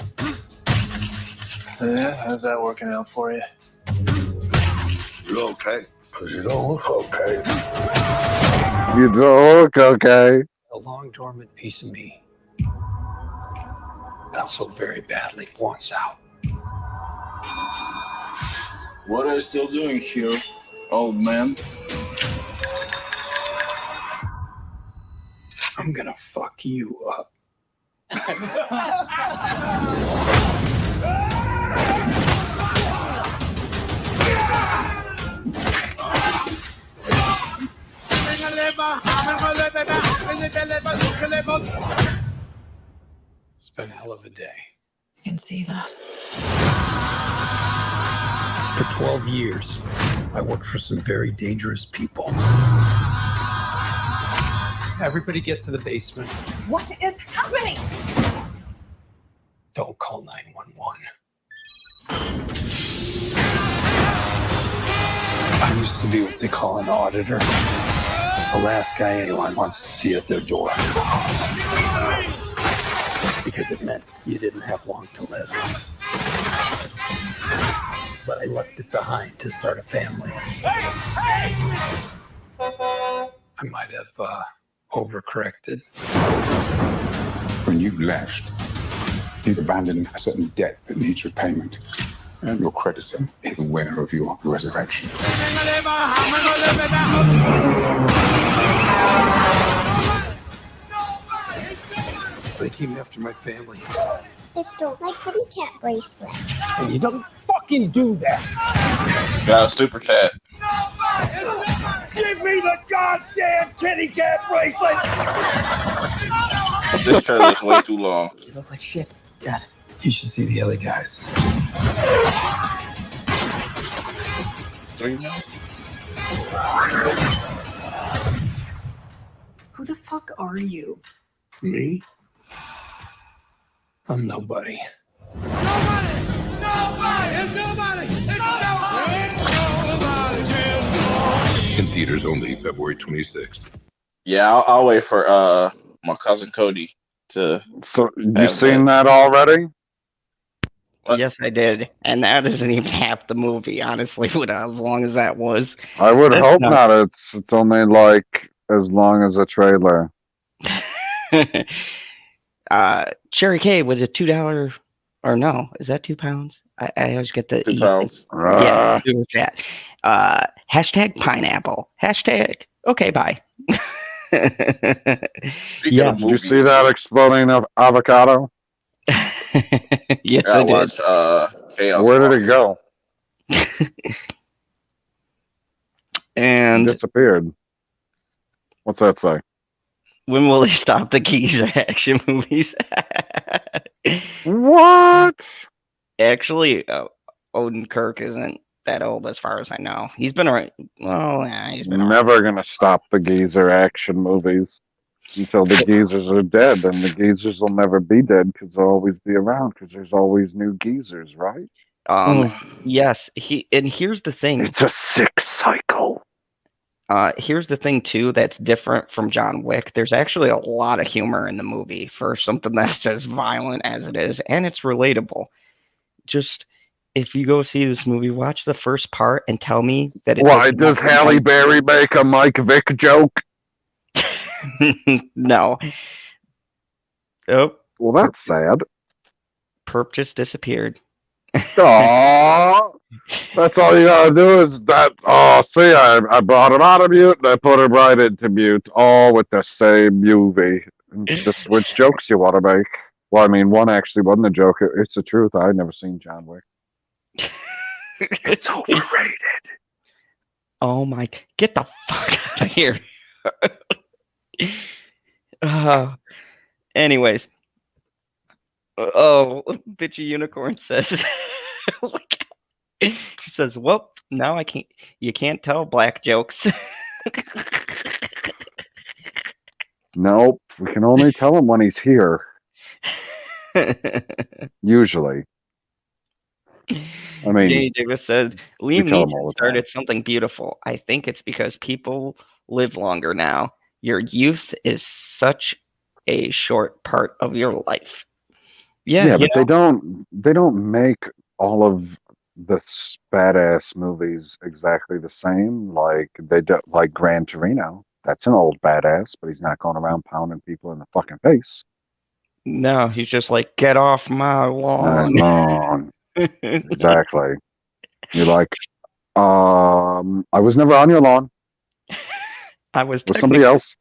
Yeah, how's that working out for you? You okay? Because you don't look okay. You don't look okay. A long dormant piece of me that so very badly wants out. What are you still doing here, old man? I'm gonna fuck you up. It's been a hell of a day. You can see that. For 12 years, I worked for some very dangerous people. Everybody get to the basement. What is happening? Don't call 911. I used to be what they call an auditor. The last guy anyone wants to see at their door. Because it meant you didn't have long to live. But I left it behind to start a family. I might have overcorrected. When you left, you abandoned a certain debt that needs repayment. And your creditor is aware of your resurrection. They came after my family. They stole my kitty cat bracelet. And you don't fucking do that. Got a super cat. Give me the goddamn kitty cat bracelet! This trailer's way too long. You look like shit, Dad. You should see the other guys. 3 now? Who the fuck are you? Me? I'm nobody. In theaters only, February 26th. Yeah, I'll wait for my cousin Cody to. So you seen that already? Yes, I did, and that isn't even half the movie. Honestly, with as long as that was, I would That's hope not. It's only like as long as a trailer. Cherry K with a $2, or no, is that £2? I always get the E. £2. Yeah, super chat. Hashtag pineapple. Hashtag okay, bye. Yes. Did you see that exploding of avocado? Yes, I I did. watched Chaos. Where did it go? And It disappeared. What's that say? when will they stop the geezer action movies? What? Actually, Odin Kirk isn't that old as far as I know. He's been around. Well, yeah, he's been around. Never gonna stop the geezer action movies until the geezers are dead. Then the geezers will never be dead because they'll always be around because there's always new geezers, right? Yes. And here's the thing. It's a sick cycle. Here's the thing too that's different from John Wick. There's actually a lot of humor in the movie for something that's as violent as it is, and it's relatable. Just if you go see this movie, watch the first part and tell me that. Why does Halle Berry make a Mike Vick joke? No. Oh, well, that's sad. Perp just disappeared. Aww. That's all you gotta do is that. Oh, see, I brought him out of mute and I put him right into mute, all with the same movie. It's just which jokes you want to make. Well, I mean, one actually wasn't a joke. It's the truth. I've never seen John Wick. It's overrated. Oh my! Get the fuck out of here. Anyways. Oh, bitchy unicorn says. She says, "Well, now I can't. You can't tell black jokes." Nope, we can only tell him when he's here. Usually. I mean, Danny Davis says Liam tell him all Neeson the started something beautiful. I think it's because people live longer now. Your youth is such a short part of your life. Yeah, but they don't make all of the badass movies exactly the same. Like they do, like Gran Torino. That's an old badass, but he's not going around pounding people in the fucking face. No, he's just like, get off my lawn. Lawn. Exactly. You're like, I was never on your lawn. I was with somebody else.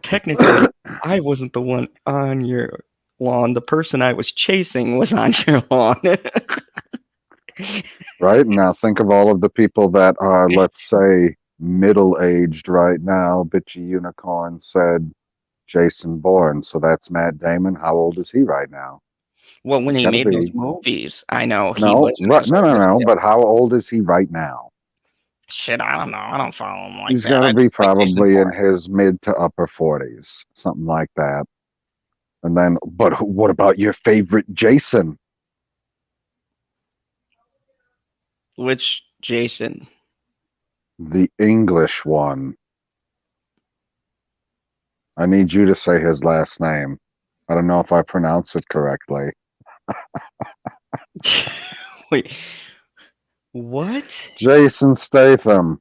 Technically, I wasn't the one on your lawn. The person I was chasing was on your lawn. Right? Now think of all of the people that are, let's say, middle-aged right now. Bitchy Unicorn said Jason Bourne. So that's Matt Damon. How old is he right now? Well, when He's he gotta made be- those movies, I know he No, wasn't right, as no, old no, as no. he is. But how old is he right now? Shit, I don't know. I don't follow him like He's that. got I to be just like Jason probably in Bourne. his mid to upper 40s, something like that. And then, but what about your favorite Jason? Which Jason? The English one. I need you to say his last name. I don't know if I pronounce it correctly. Wait, what? Jason Statham.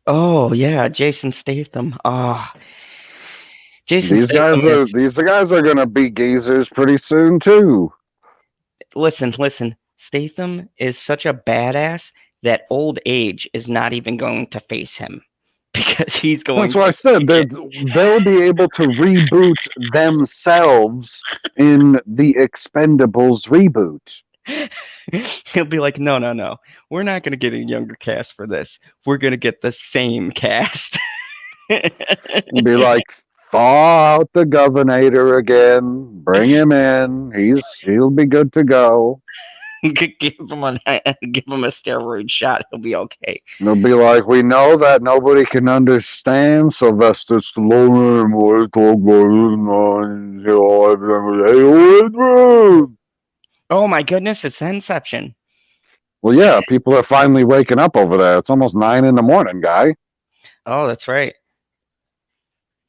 Oh yeah, Jason Statham. Jason These Statham. guys are gonna be geezers pretty soon too. Listen. Statham is such a badass that old age is not even going to face him because he's going. That's what I said. They'll be able to reboot themselves in the Expendables reboot. He'll be like, no. We're not going to get a younger cast for this. We're going to get the same cast. And be like, thaw out the governor again. Bring him in. He'll be good to go. give him a steroid shot. He'll be okay. They'll be like, we know that nobody can understand Sylvester Stallone anymore. Oh my goodness, it's Inception. Well, yeah, people are finally waking up over there. It's almost 9 a.m, guy. Oh, that's right.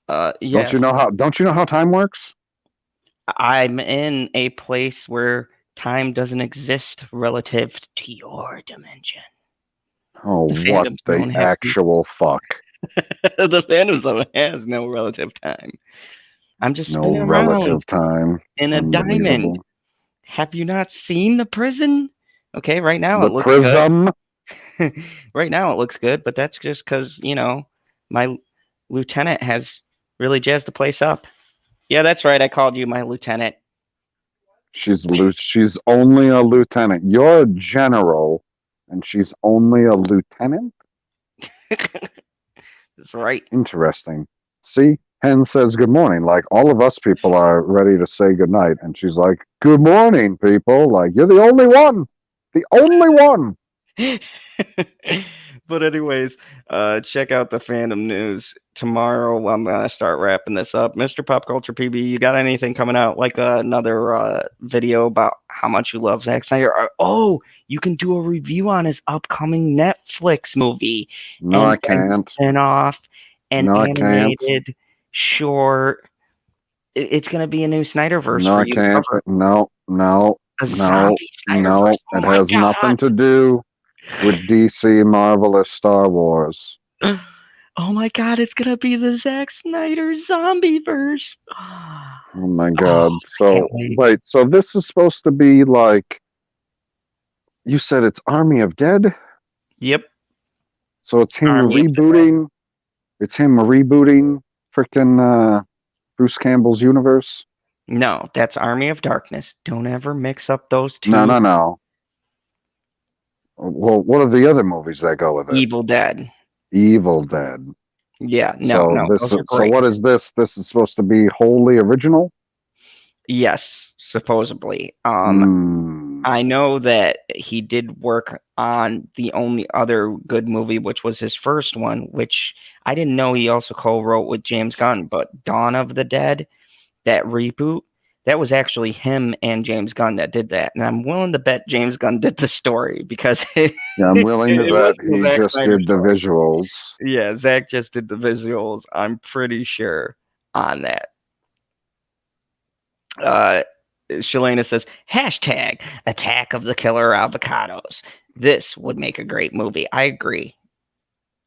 Don't you know how time works? I'm in a place where Time doesn't exist relative to your dimension. Oh, The what fandoms the don't have actual fuck? the fandom zone has no relative time. I'm just No spinning around relative time. in a diamond. Unbelievable. Have you not seen the prison? Okay, right now The it looks prism? good. Right now it looks good, but that's just because, my lieutenant has really jazzed the place up. Yeah, that's right. I called you my lieutenant. She's only a lieutenant. You're a general, and she's only a lieutenant? That's right. Interesting. See, Hen says good morning. Like all of us people are ready to say good night, and she's like, "Good morning, people." Like you're the only one. The only one. But anyways, check out the fandom news tomorrow. I'm gonna start wrapping this up. Mr. Pop Culture PB, you got anything coming out? Like another video about how much you love Zack Snyder? Oh, you can do a review on his upcoming Netflix movie. No, I can't. Spin-off, an No, I can't. animated short. It's gonna be a new Snyderverse No, for I you. can't. No. A zombie Snyderverse. Oh It my has nothing to do with DC, Marvel, or Star Wars. Oh my god, it's gonna be the Zack Snyder zombie verse. Oh my god. So wait, so this is supposed to be like you said it's Army of Dead? Yep. So it's him Army of rebooting freaking Bruce Campbell's universe? No, that's Army of Darkness. Don't ever mix up those two. No. Well, what are the other movies that go with it? Evil Dead. Evil Dead. Yeah, no. Those are So great. what is this? This is supposed to be wholly original? Yes, supposedly. Hmm. I know that he did work on the only other good movie, which was his first one, which I didn't know he also co-wrote with James Gunn, but Dawn of the Dead, that reboot, that was actually him and James Gunn that did that. And I'm willing to bet James Gunn did the story because Yeah, I'm willing to it bet was he Zack just Snyder did the story. visuals. Yeah, Zach just did the visuals. I'm pretty sure on that. Shalana says, hashtag Attack of the Killer Avocados. This would make a great movie. I agree.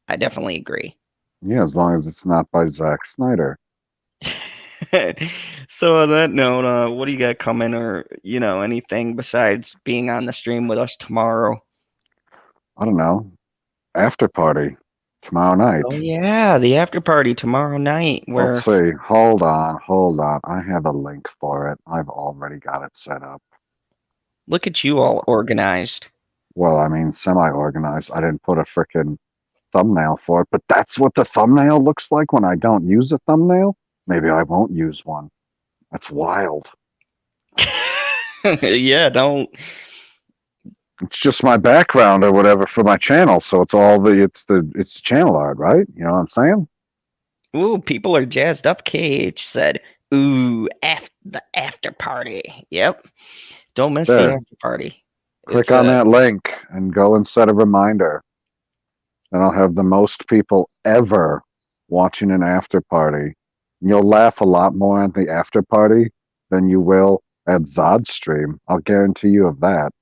I definitely agree. Yeah, as long as it's not by Zack Snyder. So on that note, what do you got coming, or anything besides being on the stream with us tomorrow? I don't know. After party tomorrow night. Oh yeah, the after party tomorrow night. Where Let's see. Hold on. I have a link for it. I've already got it set up. Look at you, all organized. Well, I mean, semi-organized. I didn't put a freaking thumbnail for it, but that's what the thumbnail looks like when I don't use a thumbnail. Maybe I won't use one. That's wild. Yeah, don't. It's just my background or whatever for my channel, so it's the channel art, right? You know what I'm saying? Ooh, people are jazzed up. KH said, "Ooh, the after party." Yep. Don't miss There. the after party. Click on that link and go and set a reminder. And I'll have the most people ever watching an after party. And you'll laugh a lot more at the after party than you will at ZODS stream. I'll guarantee you of that.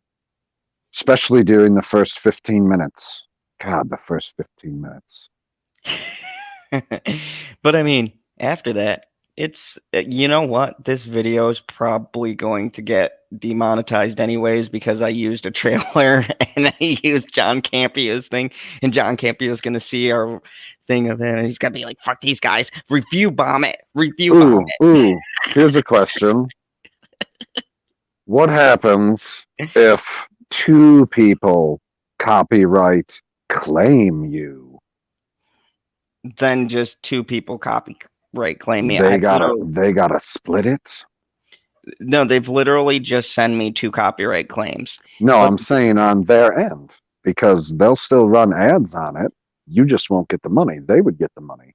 Especially during the first 15 minutes. God, the first 15 minutes. But I mean, after that, it's you know what? This video is probably going to get demonetized anyways because I used a trailer and I used John Campia's thing, and John Campia is going to see our thing of it, and he's going to be like, "Fuck these guys! Review bomb it! Bomb it!" Ooh, here's a question. What happens if two people copyright claim you? Then just two people copyright claim me. They gotta split it? No, they've literally just sent me 2 copyright claims. No, I'm saying on their end, because they'll still run ads on it. You just won't get the money. They would get the money.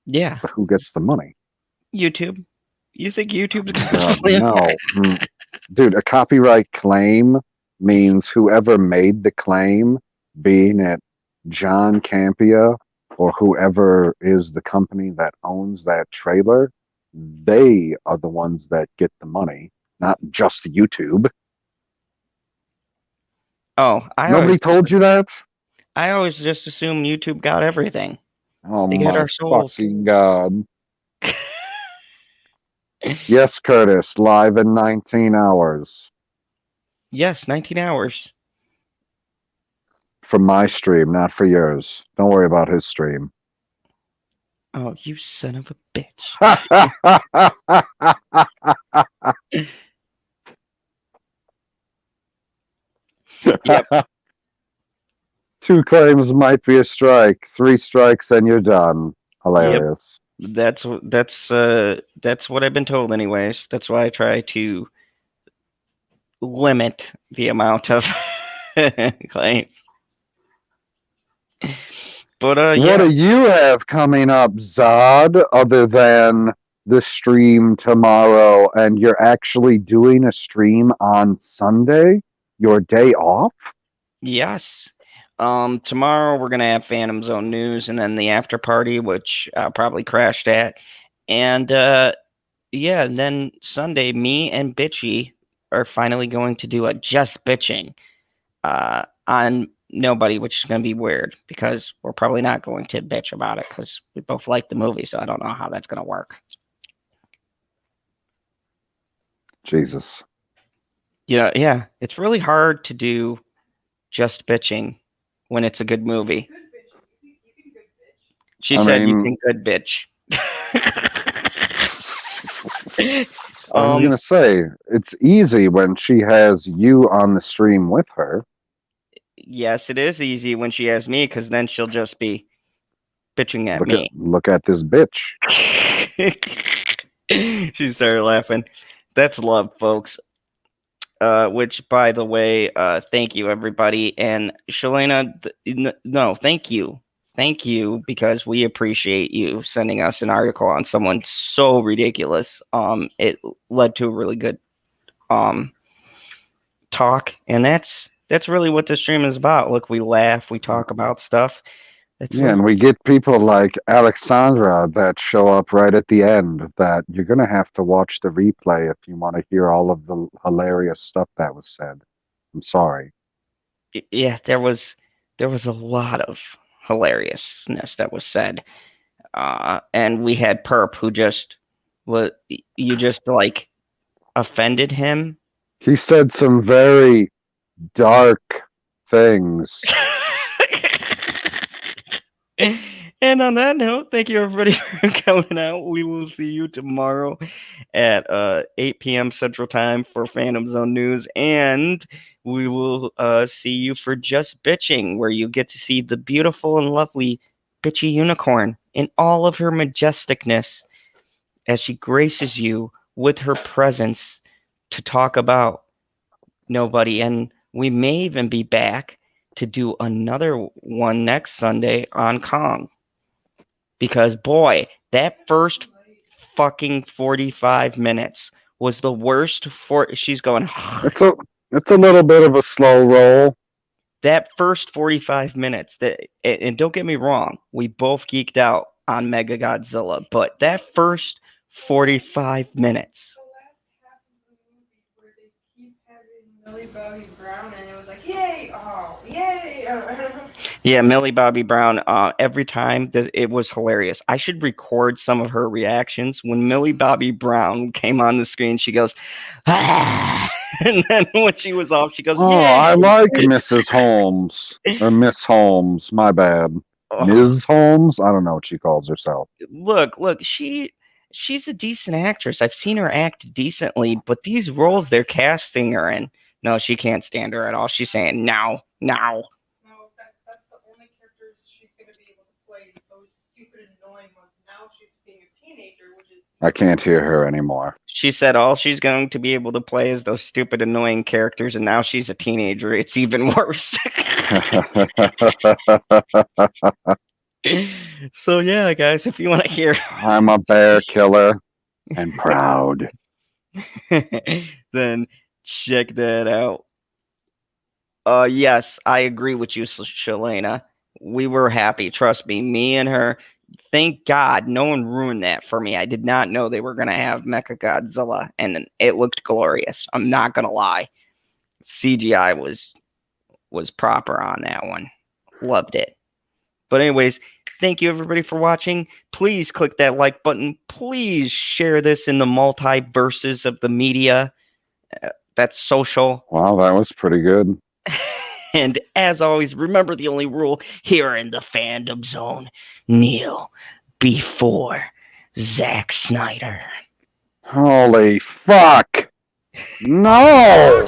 Yeah. But who gets the money? YouTube. You think YouTube's No. Dude, a copyright claim means whoever made the claim, being it John Campia or whoever is the company that owns that trailer, they are the ones that get the money, not just YouTube. Oh, Nobody told you that? I always just assume YouTube got everything. Oh They got my our souls. fucking god. Yes, Curtis, live in 19 hours. Yes, 19 hours. For my stream, not for yours. Don't worry about his stream. Oh, you son of a bitch. Yep. 2 claims might be a strike. 3 strikes and you're done. Hilarious. Yep. That's what I've been told anyways. That's why I try to limit the amount of claims. But What do you have coming up, Zod, other than the stream tomorrow? And you're actually doing a stream on Sunday? Your day off? Yes. Tomorrow we're gonna have Phantom Zone news and then the after party, which I'll probably crashed at. And yeah, and then Sunday, me and Bitchy are finally going to do a just bitching on Nobody, which is gonna be weird because we're probably not going to bitch about it because we both like the movie, so I don't know how that's gonna work. Jesus. Yeah, it's really hard to do just bitching when it's a good movie. She said you can good bitch. I was going to say, it's easy when she has you on the stream with her. Yes, it is easy when she has me because then she'll just be bitching at me. Look at this bitch. She started laughing. That's love, folks. Which, by the way, thank you, everybody. And Shalena, no, thank you. Thank you, because we appreciate you sending us an article on someone so ridiculous. It led to a really good talk, and that's really what the stream is about. Look, we laugh, we talk about stuff. And we get people like Alexandra that show up right at the end that you're going to have to watch the replay if you want to hear all of the hilarious stuff that was said. I'm sorry. Yeah, there was a lot of hilariousness that was said. And we had Perp who just you just like offended him. He said some very dark things. And on that note, thank you everybody for coming out. We will see you tomorrow at 8 p.m. Central Time for Phantom Zone News, and we will see you for Just Bitching, where you get to see the beautiful and lovely Bitchy Unicorn in all of her majesticness as she graces you with her presence to talk about Nobody. And we may even be back to do another one next Sunday on Kong. Because, boy, that first fucking 45 minutes was the worst she's going, It's a little bit of a slow roll. That first 45 minutes, and don't get me wrong, we both geeked out on Mega Godzilla, but that first 45 minutes. Millie Bobby Brown, and it was like, yay, oh, yay. Yeah, Millie Bobby Brown, every time it was hilarious. I should record some of her reactions. When Millie Bobby Brown came on the screen, she goes, ah! And then when she was off, she goes, oh, yay! I like Mrs. Holmes. Or Miss Holmes, my bad. Ms. Holmes? I don't know what she calls herself. Look, she's a decent actress. I've seen her act decently, but these roles they're casting her in, no, she can't stand her at all. She's saying, no. That's the only character she's going to be able to play. Those stupid, annoying ones. Now she's being a teenager, which is... I can't hear her anymore. She said all she's going to be able to play is those stupid, annoying characters, and now she's a teenager. It's even worse. So, yeah, guys, if you want to hear... I'm a bear killer and proud. Then check that out. Yes, I agree with you, Shalena. We were happy. Trust me, me and her. Thank God no one ruined that for me. I did not know they were going to have Mecha Godzilla, and it looked glorious. I'm not going to lie. CGI was was proper on that one. Loved it. But anyways, thank you everybody for watching. Please click that like button. Please share this in the multiverses of the media. That's social. Wow, that was pretty good. And as always, remember the only rule here in the fandom zone. Kneel before Zack Snyder. Holy fuck! No!